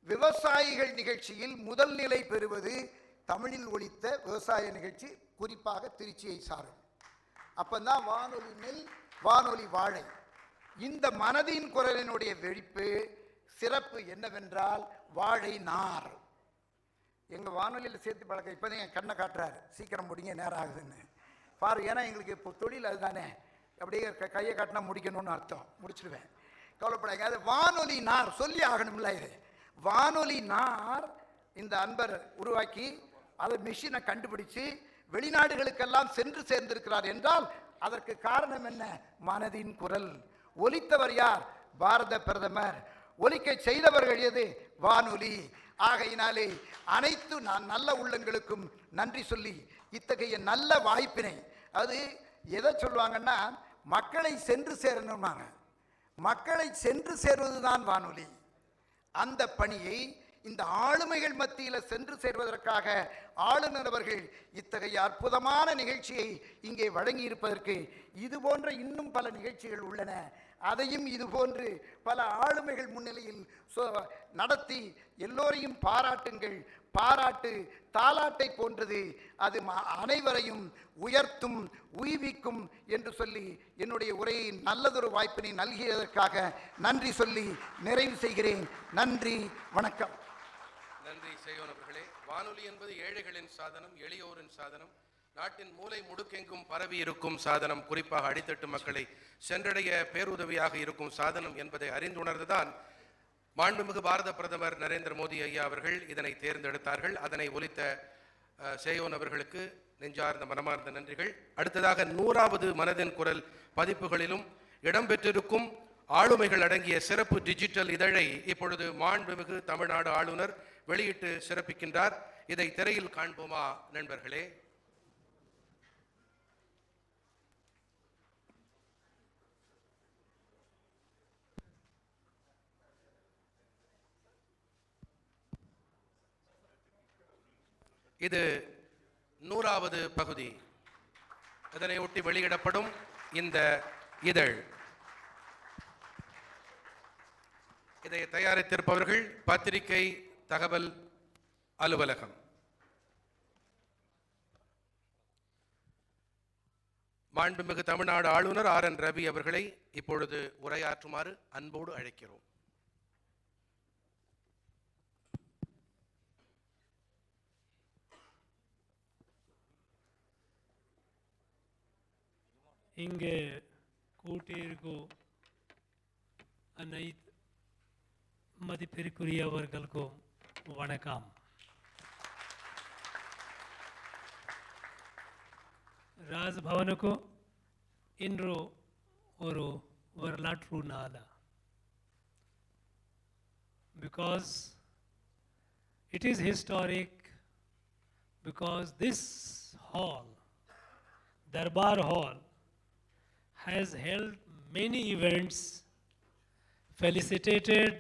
விவசாயிகள் நிகழ்ச்சியில் முதல் நிலை பெறுவது தமிழில் ஒலித்த விவசாய நிகழ்ச்சி, குறிப்பாக திருச்சியை சாரும். அப்பந்தான் வானொலி நெல், வானொலி வாழை. இந்த மனதின் குரலினுடைய வெடிப்பு சிறப்பு என்னவென்றால் வாழை நார். எங்கள் வானொலியில் சேர்த்து பழக்கம் இப்போதான் என் கண்ணை காட்டுறாரு, சீக்கிரம் முடிங்க நேரம் ஆகுதுன்னு பாரு. ஏன்னா எங்களுக்கு இப்போ தொழில் அதுதானே, அப்படியே கையை காட்டினா முடிக்கணும்னு அர்த்தம், முடிச்சிடுவேன், கவலைப்படாங்க. அது வானொலி நார் சொல்லி ஆகணும்ல. இது வானொலி நார் இந்த அன்பர் உருவாக்கி அதை மிஷினை கண்டுபிடிச்சு வெளிநாடுகளுக்கெல்லாம் சென்று சேர்ந்திருக்கிறார் என்றால் அதற்கு காரணம் என்ன? மனதின் குரல். ஒலித்தவர் யார்? பாரத பிரதமர். ஒலிக்க செய்தவர்கள் எது? வானொலி. ஆகையினாலே அனைத்து நல்ல உள்ளங்களுக்கும் நன்றி சொல்லி இத்தகைய நல்ல வாய்ப்பினை, அது எதை சொல்லுவாங்கன்னா மக்களை சென்று சேரணும்னாங்க, மக்களை சென்று சேர்வதுதான் வானொலி. அந்த பணியை இந்த ஆளுமைகள் மத்தியில் சென்று சேர்வதற்காக ஆளுநர் அவர்கள் இத்தகைய அற்புதமான நிகழ்ச்சியை இங்கே வழங்கி இருப்பதற்கு இது போன்ற இன்னும் பல நிகழ்ச்சிகள் உள்ளன. அதையும் இதுபோன்று பல ஆளுமைகள் முன்னிலையில் நடத்தி எல்லோரையும் பாராட்டுங்கள். பாராட்டு தாலாட்டை போன்றது, அது அனைவரையும் உயர்த்தும் உய்விக்கும் என்று சொல்லி என்னுடைய உரையை நல்லதொரு வாய்ப்பினை நல்கியதற்காக நன்றி சொல்லி நிறைவு செய்கிறேன். நன்றி, வணக்கம். நன்றி செய்யோன் அவர்களே. வானொலி என்பது ஏழைகளின் சாதனம், எளியோரின் சாதனம், நாட்டின் மூலை முடுக்கெங்கும் பரவி இருக்கும் சாதனம், குறிப்பாக அடித்தட்டு மக்களை சென்றடைய பேருதவியாக இருக்கும் சாதனம் என்பதை அறிந்துணர்ந்துதான் மாண்புமிகு பாரத பிரதமர் நரேந்திர மோடி ஐயா அவர்கள் இதனை தேர்ந்தெடுத்தார்கள். அதனை ஒலித்த சேயோன் அவர்களுக்கு நெஞ்சார்ந்த மனமார்ந்த நன்றிகள். அடுத்ததாக 100வது மனதின் குரல் பதிப்புகளிலும் இடம்பெற்றிருக்கும் ஆளுமைகள் அடங்கிய சிறப்பு டிஜிட்டல் இதழை இப்பொழுது மாண்புமிகு தமிழ்நாடு ஆளுநர் வெளியிட்டு சிறப்பிக்கின்றார். இதை திரையில் காண்போமா நண்பர்களே? இது 100வது பகுதி. இதனை ஒட்டி வெளியிடப்படும் இந்த இதழ். இதை தயாரித்திருப்பவர்கள் பத்திரிகை தகவல் அலுவலகம். மாண்புமிகு தமிழ்நாடு ஆளுநர் RN ரவி அவர்களை இப்பொழுது உரையாற்றுமாறு அன்போடு அழைக்கிறோம். இங்கே கூட்டியிருக்கும் அனைத்து மதிப்பிற்குரியவர்களுக்கும் வணக்கம். ராஜ்பவனுக்கு இன்று ஒரு வரலாற்று நாள். Because it is historic, because this hall, Darbar Hall, has held many events, felicitated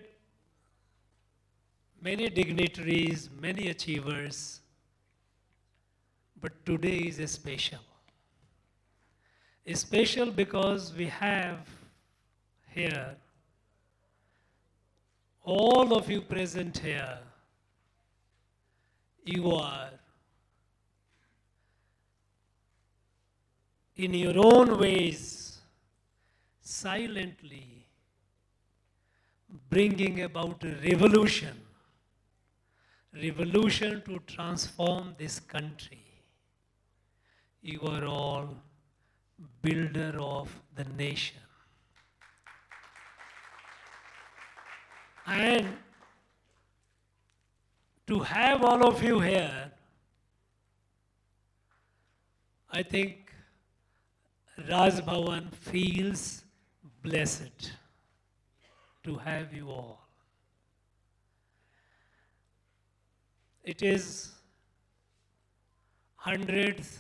many dignitaries, many achievers, but today is special. Special because we have here, all of you present here, you are in your own ways silently bringing about a revolution to transform this country. You are all builder of the nation. And to have all of you here I think Raj Bhavan feels blessed to have you all. It is 100th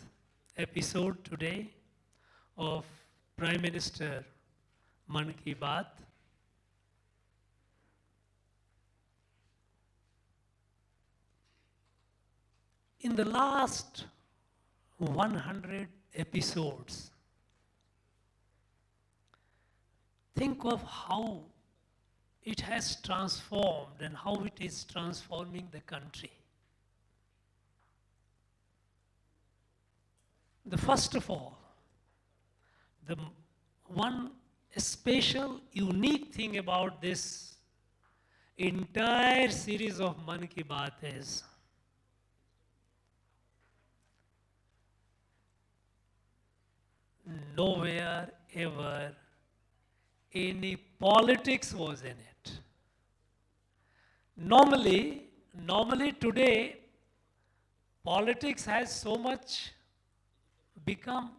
episode today of Prime Minister Maan Ki Baat. In the last 100 episodes, think of how it has transformed and how it is transforming the country. The first of all, the one special, unique thing about this entire series of Maan Ki Baat is nowhere ever any politics was in it. Normally today, politics has so much become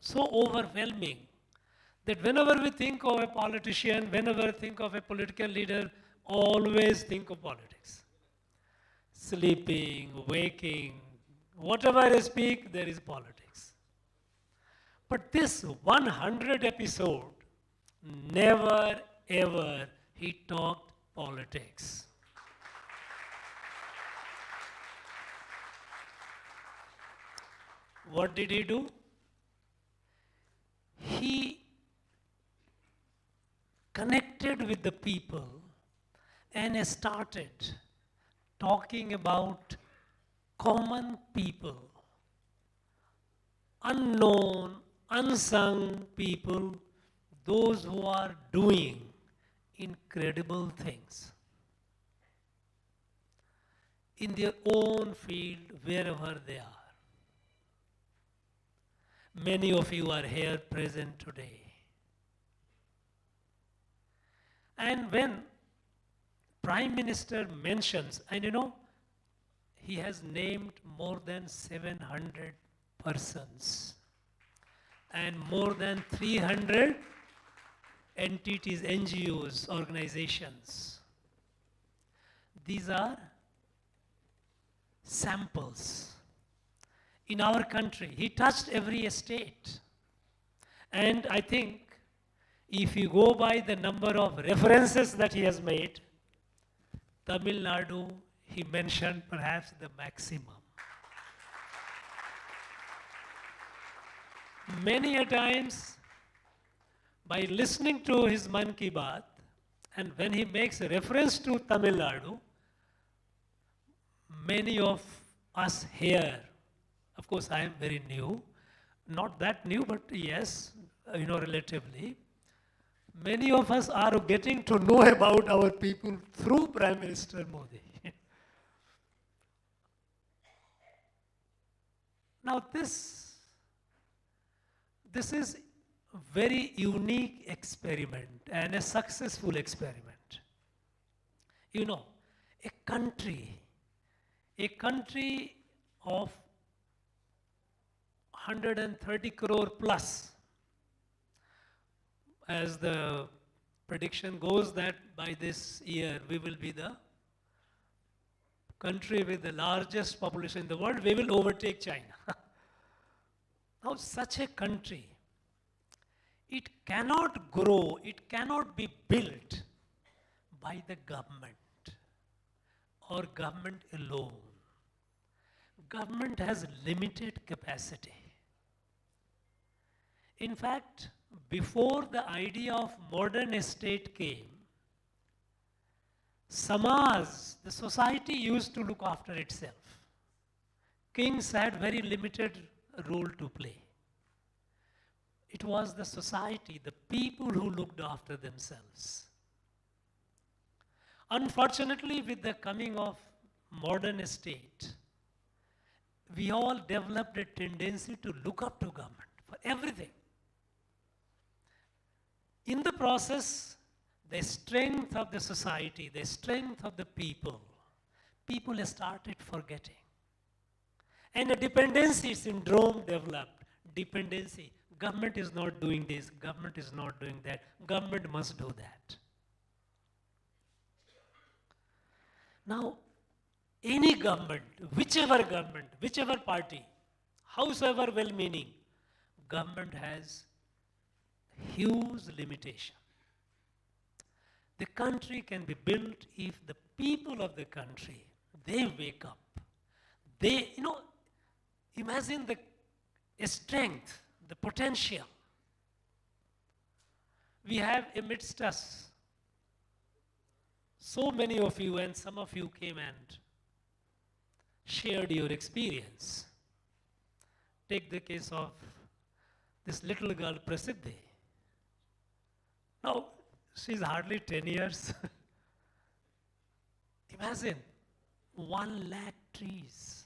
so overwhelming that whenever we think of a politician, whenever we think of a political leader, always think of politics. Sleeping, waking, whatever I speak, there is politics. But this 100 episode, never ever he talked politics. What did he do? He connected with the people and started talking about common people, unknown, unsung people, those who are doing incredible things in their own field, wherever they are. Many of you are here present today. And when Prime Minister mentions, and you know, he has named more than 700 persons and more than 300 entities, NGOs, organizations. These are samples. In our country, he touched every estate. And I think if you go by the number of references that he has made, Tamil Nadu, he mentioned perhaps the maximum. Many a times, by listening to his Maan Ki Baat, and when he makes a reference to Tamil Nadu, many of us here, of course I am very new, not that new, but yes, relatively, many of us are getting to know about our people through Prime Minister Modi. Now this is a very unique experiment and a successful experiment. You know, a country of 130 crore plus, as the prediction goes that by this year we will be the country with the largest population in the world, we will overtake China. Now such a country, it cannot grow, it cannot be built by the government or government alone. Government has limited capacity. In fact, before the idea of modern state came, Samaj, the society, used to look after itself. Kings had very limited role to play. It was the society, the people who looked after themselves. Unfortunately, with the coming of modern state, we all developed a tendency to look up to government for everything. In the process, the strength of the society, the strength of the people started forgetting. And a dependency syndrome developed. dependency. Government is not doing this, government is not doing that, government must do that. Now, any government, whichever party, howsoever well-meaning, government has huge limitation. The country can be built if the people of the country, they wake up. They, imagine the strength, the potential we have amidst us. So many of you, and some of you came and shared your experience. Take the case of this little girl, Prasiddhi. Now, she's hardly 10 years. Imagine, 1 lakh trees.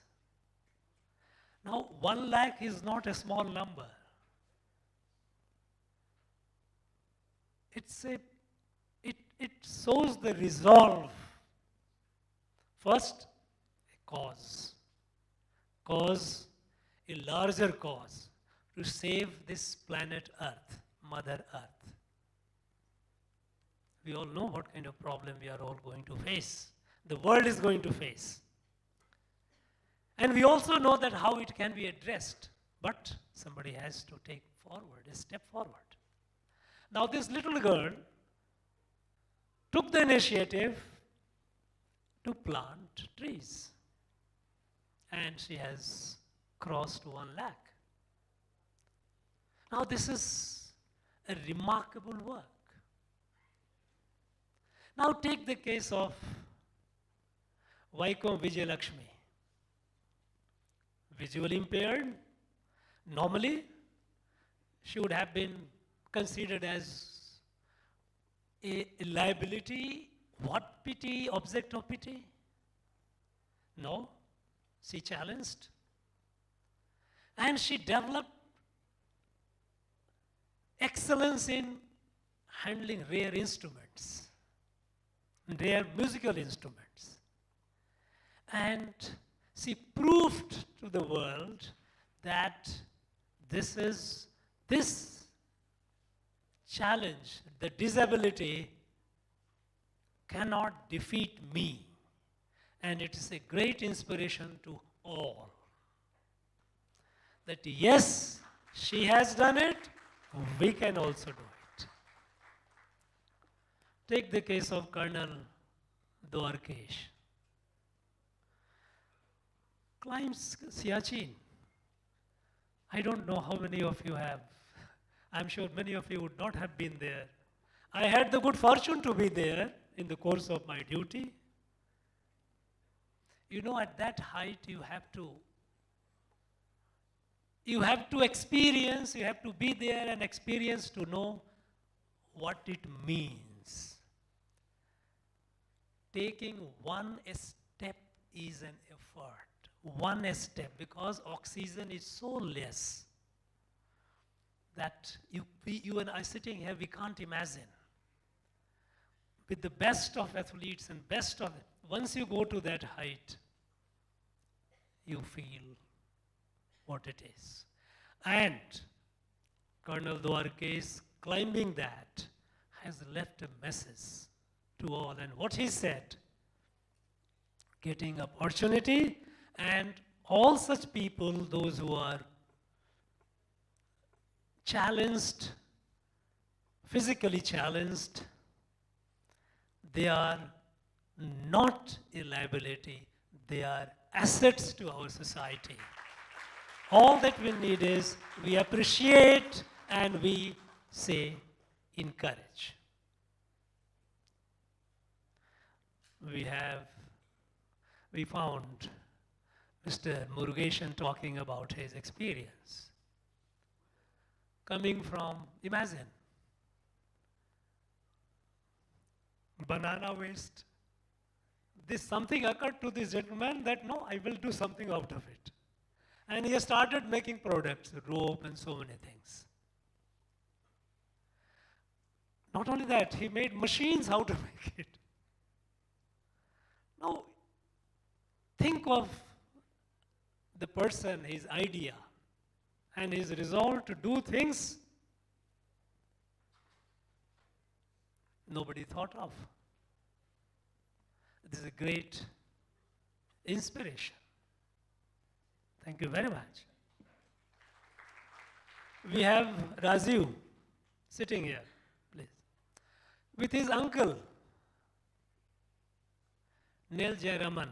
Now, 1 lakh is not a small number. It shows the resolve. First, a cause, a larger cause to save this planet Earth, Mother Earth. We all know what kind of problem we are all going to face. The world is going to face. And we also know that how it can be addressed. But somebody has to take forward, a step forward. Now this little girl took the initiative to plant trees. And she has crossed 1 lakh. Now this is a remarkable work. Now take the case of Vaikom Vijayalakshmi. Visually impaired, normally she would have been considered as a liability. What pity, object of pity? No, she challenged. And she developed excellence in handling rare instruments, rare musical instruments. And she proved to the world that this challenge, the disability, cannot defeat me. And it is a great inspiration to all. That yes, she has done it, we can also do it. Take the case of Colonel Dwarkesh. Climbs Siachen. I don't know how many of you have. I'm sure many of you would not have been there. I had the good fortune to be there in the course of my duty. At that height you have to experience, you have to be there and experience to know what it means. Taking one step is an effort. One step, because oxygen is so less that you and I sitting here, we can't imagine. With the best of athletes and best of it, once you go to that height, you feel what it is. And Colonel Dwarkesh climbing that has left a message to all. And what he said, getting opportunity, and all such people, those who are challenged, physically challenged, they are not a liability, they are assets to our society. All that we need is we appreciate and we say encourage. We found Mr. Murugeshan talking about his experience. Coming from, imagine, banana waste. Something occurred to this gentleman that no, I will do something out of it. And he started making products, rope and so many things. Not only that, he made machines how to make it. Now, think of the person, his idea, and his resolve to do things nobody thought of. This is a great inspiration. Thank you very much. We have Rajiv sitting here, please, with his uncle, Nel Jayaraman.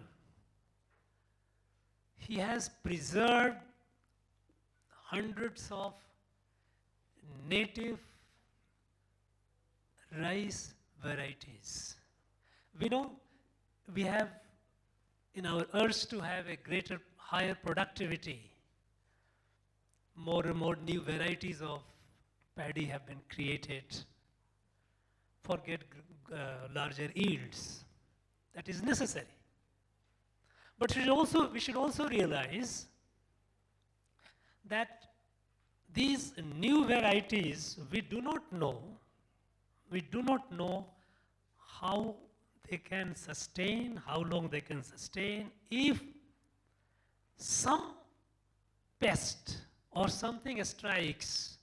He has preserved hundreds of native rice varieties. We know we have in our urge to have a greater, higher productivity, more and more new varieties of paddy have been created for get larger yields. That is necessary. But we should also realize that these new varieties, we do not know how they can sustain, how long they can sustain if some pest or something strikes.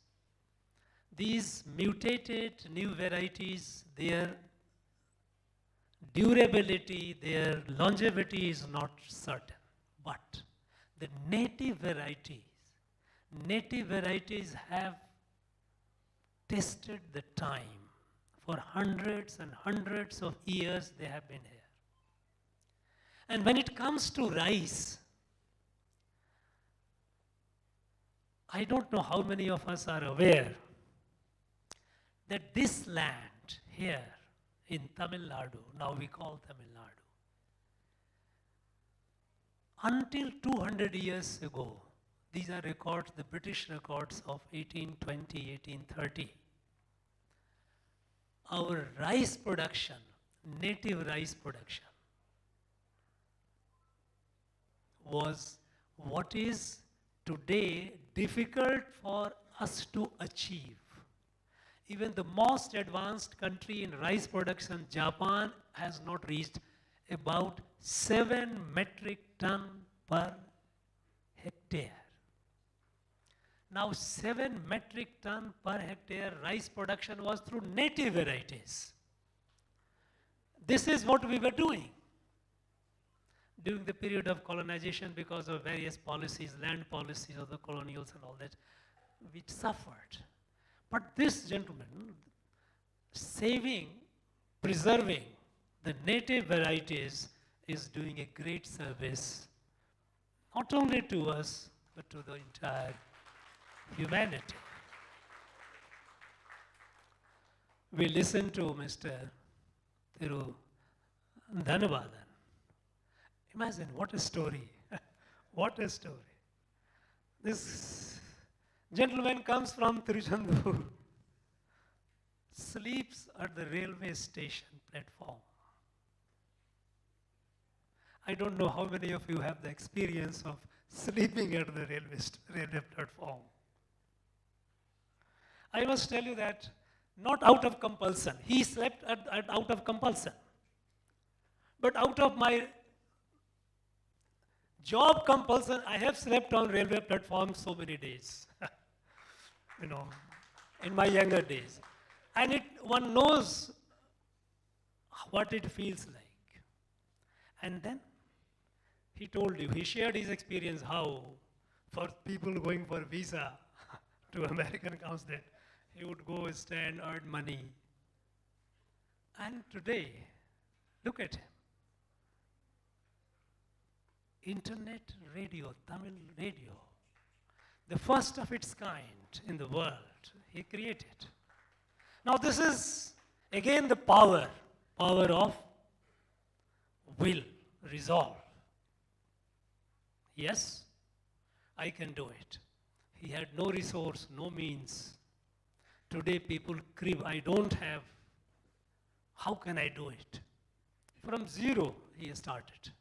These mutated new varieties, their durability, their longevity is not certain. But the native varieties have tested the time. For hundreds and hundreds of years they have been here. And when it comes to rice, I don't know how many of us are aware that this land here in Tamil Nadu, now we call Tamil Nadu, until 200 years ago, these are records, the British records of 1820, 1830, our rice production, native rice production, was what is today difficult for us to achieve. Even the most advanced country in rice production, Japan, has not reached about 7 metric ton per hectare. Now 7 metric ton per hectare rice production was through native varieties. This is what we were doing during the period of colonization because of various policies, land policies of the colonials and all that, we suffered. But this gentleman, preserving the native varieties, is doing a great service, not only to us, but to the entire humanity. We listen to Mr. Thiru Dhanavadan. Imagine what a story. What a story. This gentleman comes from Tiruchendur, sleeps at the railway station platform. I don't know how many of you have the experience of sleeping at the railway platform. I must tell you that not out of compulsion. He slept out of compulsion. But out of my job compulsion, I have slept on railway platforms so many days. In my younger days. And one knows what it feels like. And then he told you, he shared his experience how for people going for visa to American consulate, he would go stand, earn money. And today, look at him. Internet radio, Tamil radio, the first of its kind in the world, he created. Now this is again the power of will, resolve. Yes, I can do it. He had no resource, no means. Today people crib, I don't have. How can I do it? From zero he started.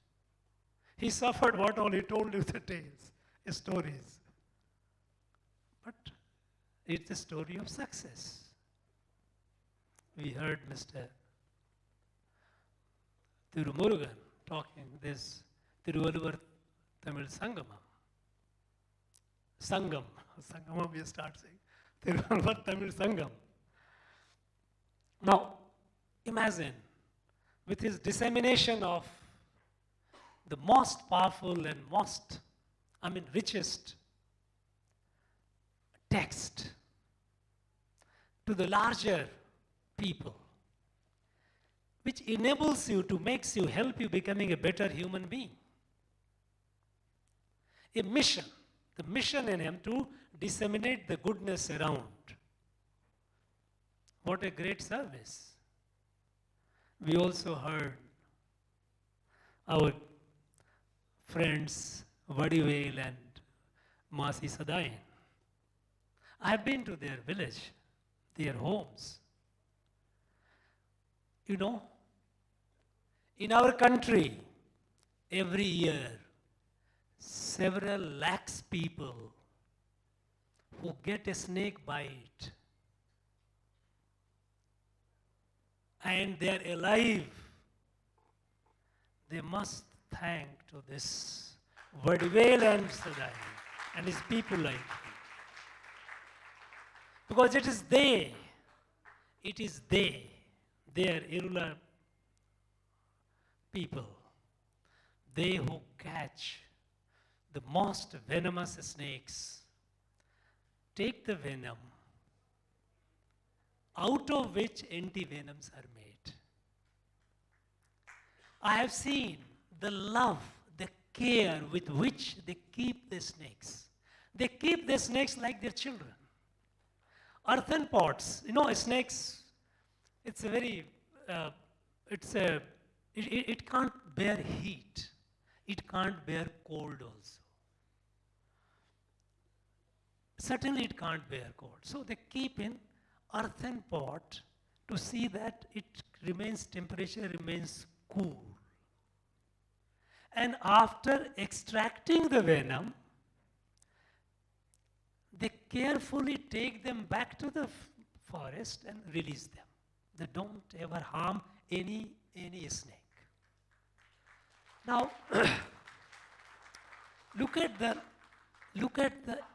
He suffered what all he told you the tales, stories. But it's a story of success. We heard Mr. Thirumurugan talking this Thiruvalluvar Tamil Sangam. Sangama we start saying. Tirunalvar Tamil Sangam. Now, imagine with his dissemination of the most powerful and richest text to the larger people, which enables you to help you becoming a better human being. A mission, the mission in him to disseminate the goodness around. What a great service. We also heard our friends Vadivel and Masi Sadayan. I have been to their village, their homes. You know, in our country, every year, several lakhs people who get a snake bite and they are alive, they must thank to this Vadivel and Sadai and his people like him. Because it is they, are irregular people, they who catch the most venomous snakes, take the venom, out of which anti-venoms are made. I have seen the love, the care with which they keep the snakes. They keep the snakes like their children. Earthen pots, snakes, it's a very, it can't bear heat. It can't bear cold also. Certainly it can't bear cold. So they keep in earthen pot to see that temperature remains cool. And after extracting the venom, they carefully take them back to the forest and release them. They don't ever harm any snake. Now, look at the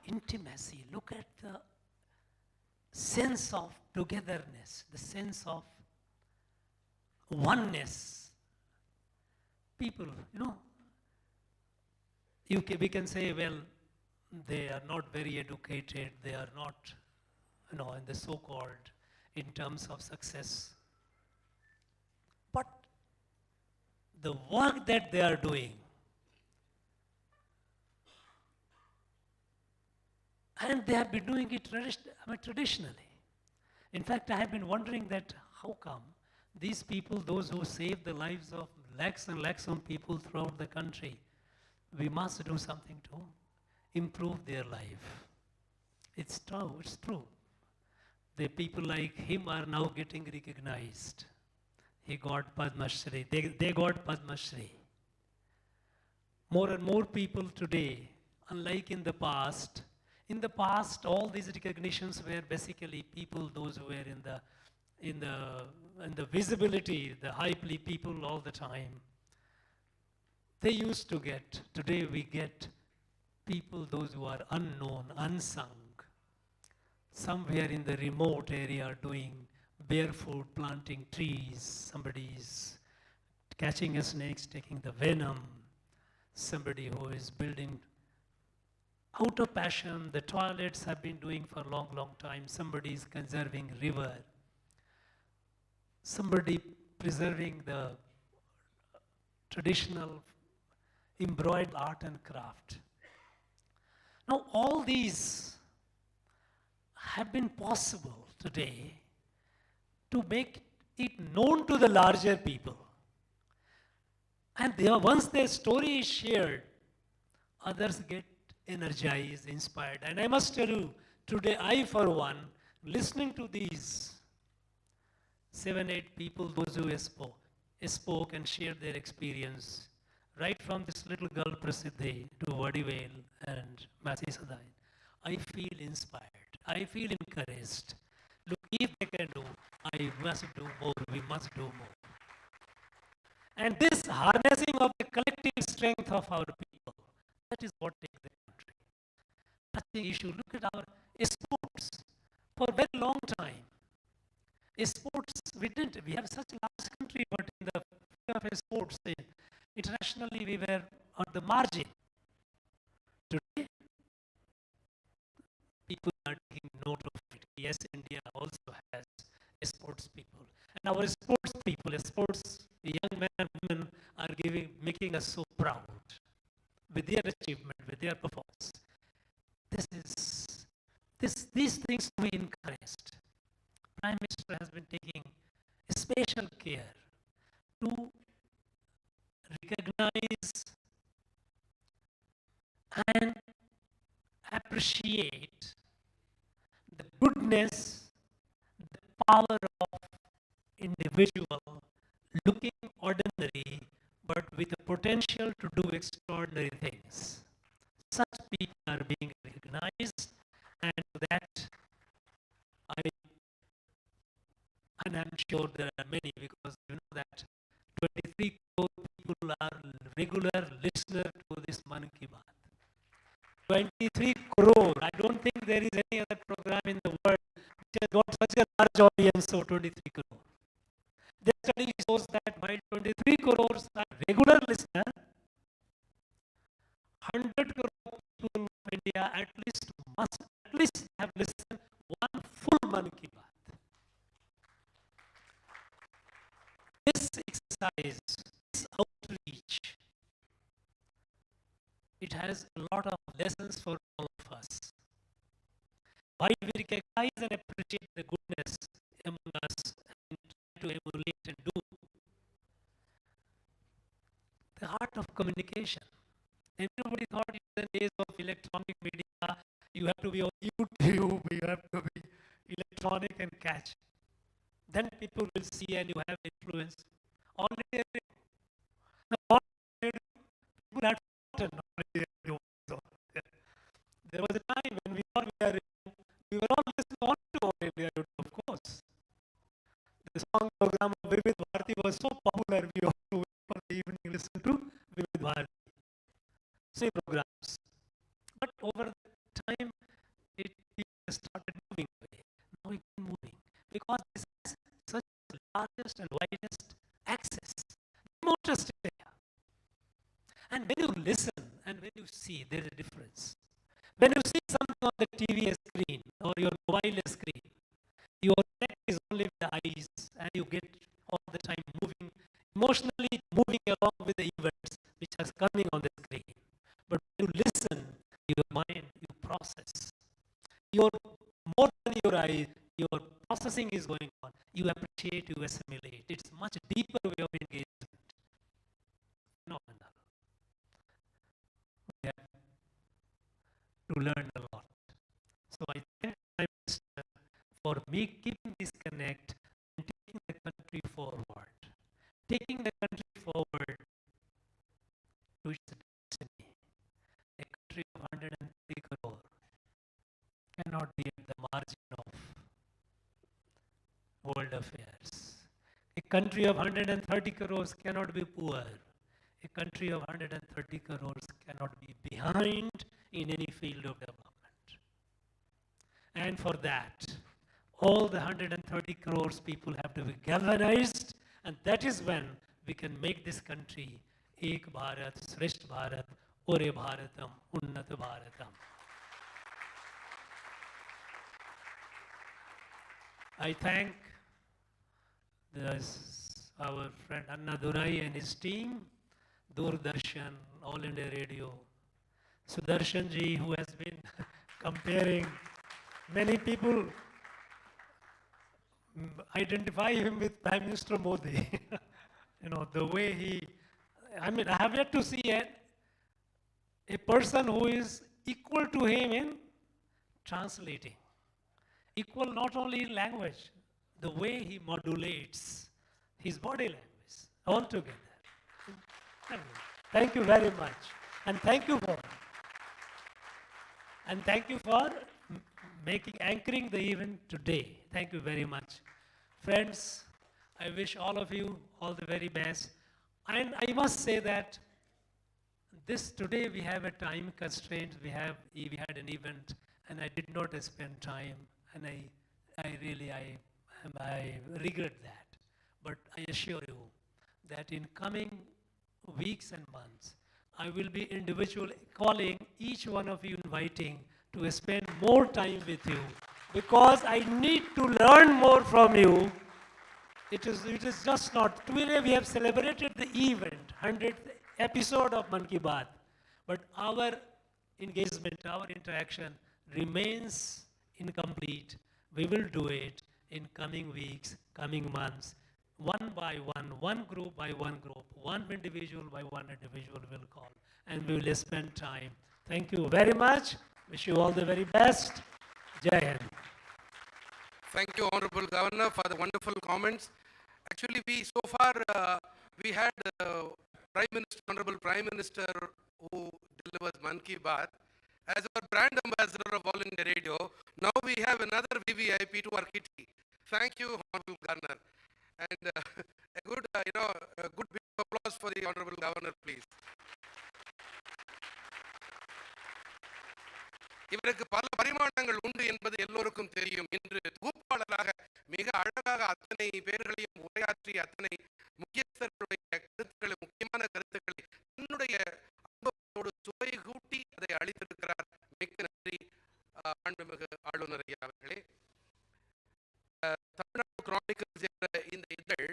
intimacy, look at the sense of togetherness, the sense of oneness. People, we can say, well, they are not very educated, they are not, in the so-called, in terms of success. But the work that they are doing, and they have been doing it traditionally. In fact, I have been wondering that how come these people, those who save the lives of lakhs and lakhs of people throughout the country, we must do something to improve their life. It's true. The people like him are now getting recognized. He got Padma Shri. They got Padma Shri. More and more people today, unlike in the past, all these recognitions were basically people, those who were in the visibility, the high people all the time. They used to get, today we get people, those who are unknown, unsung, somewhere in the remote area doing barefoot, planting trees, somebody's catching a snake, taking the venom, somebody who is building out of passion, the toilets have been doing for a long, long time, somebody is conserving river, somebody preserving the traditional embroidered art and craft. Now, all these have been possible today to make it known to the larger people. And once their story is shared, others get energized, inspired. And I must tell you, today I, for one, listening to these 7-8 people, those who spoke and shared their experience, right from this little girl Prasiddhi to Vadivel and Masi Sadai, I feel inspired. I feel encouraged. Look, if they can do, I must do more. We must do more. And this harnessing of the collective strength of our people, that is what takes the country. issue. Look at our sports. For a very long time, sports, we have such a large country, but in the field of sports, internationally we were on the margin. Today, people are taking note of it. Yes, India also has sports people. And our sports people, sports young men and women are making us so proud with their achievement, with their performance. These things to be encouraged. Prime Minister has been taking special care to recognize and appreciate the goodness, the power of individual looking ordinary but with the potential to do extraordinary things. Such people are being recognized, and that I'm sure there are many, because you know that 23 crore people are regular listener to this Maan Ki Baat. 23 crore. I don't think there is any other program in the world which has got such a large audience of 23 crore. The study shows that while 23 crores are regular listeners, 100 crore people of India must at least have listened one full Maan Ki Baat. This exercise, this outreach, it has a lot of lessons for all of us. While we recognize and appreciate the goodness among us and try to emulate and do, the art of communication. Everybody thought in the days of electronic media, you have to be on YouTube, you have to be electronic and catch. Then people will see and you have influence. Already, people had forgotten already. There was a time when we were all listening to all India, of course. The song program of Vivid Bharati was so popular, we all wait for the evening listen to Vivid Bharati. Same programs. But over time, it started moving away. Now it's moving. Because this has such the largest and widest access. Remotest area. And when you listen and when you see, there is a difference. When you see something on the TV screen or your mobile screen, your neck is only with the eyes and you get all the time moving, emotionally moving along with the events which are coming on the screen. But when you listen, your mind, you process. More than your eyes, your processing is going on. You appreciate, you assimilate. It's a much deeper way of engagement. Phenomenal. We have to learn a lot. So I thank Prime Minister for me keeping this connect and taking the country forward. Taking the country forward to its destiny. A country of 103 crore cannot be at the margin of world affairs. A country of 130 crores cannot be poor. A country of 130 crores cannot be behind in any field of development. And for that, all the 130 crores people have to be galvanized, and that is when we can make this country Ek Bharat, Shreshth Bharat, Ore Bharatam, Unnat Bharatam. I thank our friend Annadurai and his team, Doordarshan, All India Radio, Sudarshan ji, who has been comparing. Many people identify him with Prime Minister Modi. You know, the way I have yet to see a person who is equal to him in translating. Equal not only in language, the way he modulates his body language altogether. Thank you very much. And thank you for anchoring the event today. Thank you very much. Friends, I wish all of you all the very best. And I must say that this today we have a time constraint. We had an event, and I did not spend time, and I really regret that. But I assure you that in coming weeks and months, I will be individually calling each one of you, inviting to spend more time with you, because I need to learn more from you. It is just not, today we have celebrated the event, 100th episode of Mann Ki Baat, but our engagement, our interaction remains incomplete. We will do it in coming weeks, coming months, one by one group by one group, one individual by one individual will call, and we will spend time. Thank you very much. Wish you all the very best. Jai Hind. Thank you, Honorable Governor, for the wonderful comments. Actually, we had Honorable Prime Minister who delivers Mann Ki Baat as our brand ambassador of All India Radio. Now we have another VVIP to our kitty. Thank you, Honorable Governor. And a good bit of applause for the Honorable Governor, please. இவருக்கு பல பரிமாணங்கள் உண்டு என்பது எல்லோருக்கும் தெரியும். இன்று தொகுப்பாளராக மிக அழகாக அத்தனை பேர்களையும் உரையாற்றி அத்தனை முக்கியஸ்தர்களுடைய கருத்துக்களை, முக்கியமான கருத்துக்களை தன்னுடைய அனுபவத்தோடு சுவை கூட்டி அதை அளித்திருக்கிறார். மிக்க நன்றி மாண்புமிகு ஆளுநர் ஐயா அவர்களே. தமிழ்நாடு கிரானிக்கல்ஸ் என்ற இந்த இதழ்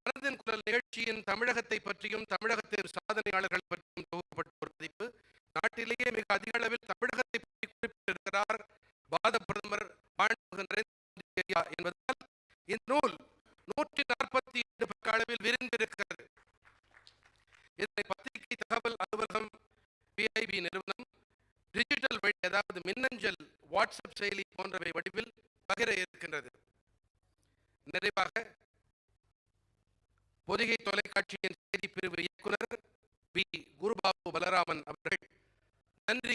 மனதின் குரல் நிகழ்ச்சியின் தமிழகத்தை பற்றியும் தமிழகத்தின் சாதனையாளர்களை பற்றியும் தொகுக்கப்பட்ட ஒரு பதிப்பு. நாட்டிலேயே மிக அதிக அளவில் தமிழகத்தை பற்றி குறிப்பிட்டிருக்கிறார் பாரத பிரதமர் மாண்புமிகு நரேந்திர மோடி ஐயா என்பதால் இந்த நூல் 147 பக்க அளவில் விரிந்திருக்கிறது. இதனை பத்திரிகை தகவல் அலுவலகம் PIB நிறுவனம் டிஜிட்டல் வழி, அதாவது மின்னஞ்சல், வாட்ஸ்அப் செயலி போன்றவை வடிவில் பகிர இருக்கின்றது. நிறைவாக பொதிகை தொலைக்காட்சியின் செய்தி பிரிவு இயக்குனர் குருபாபு பலராமன் அவர்கள் நன்றி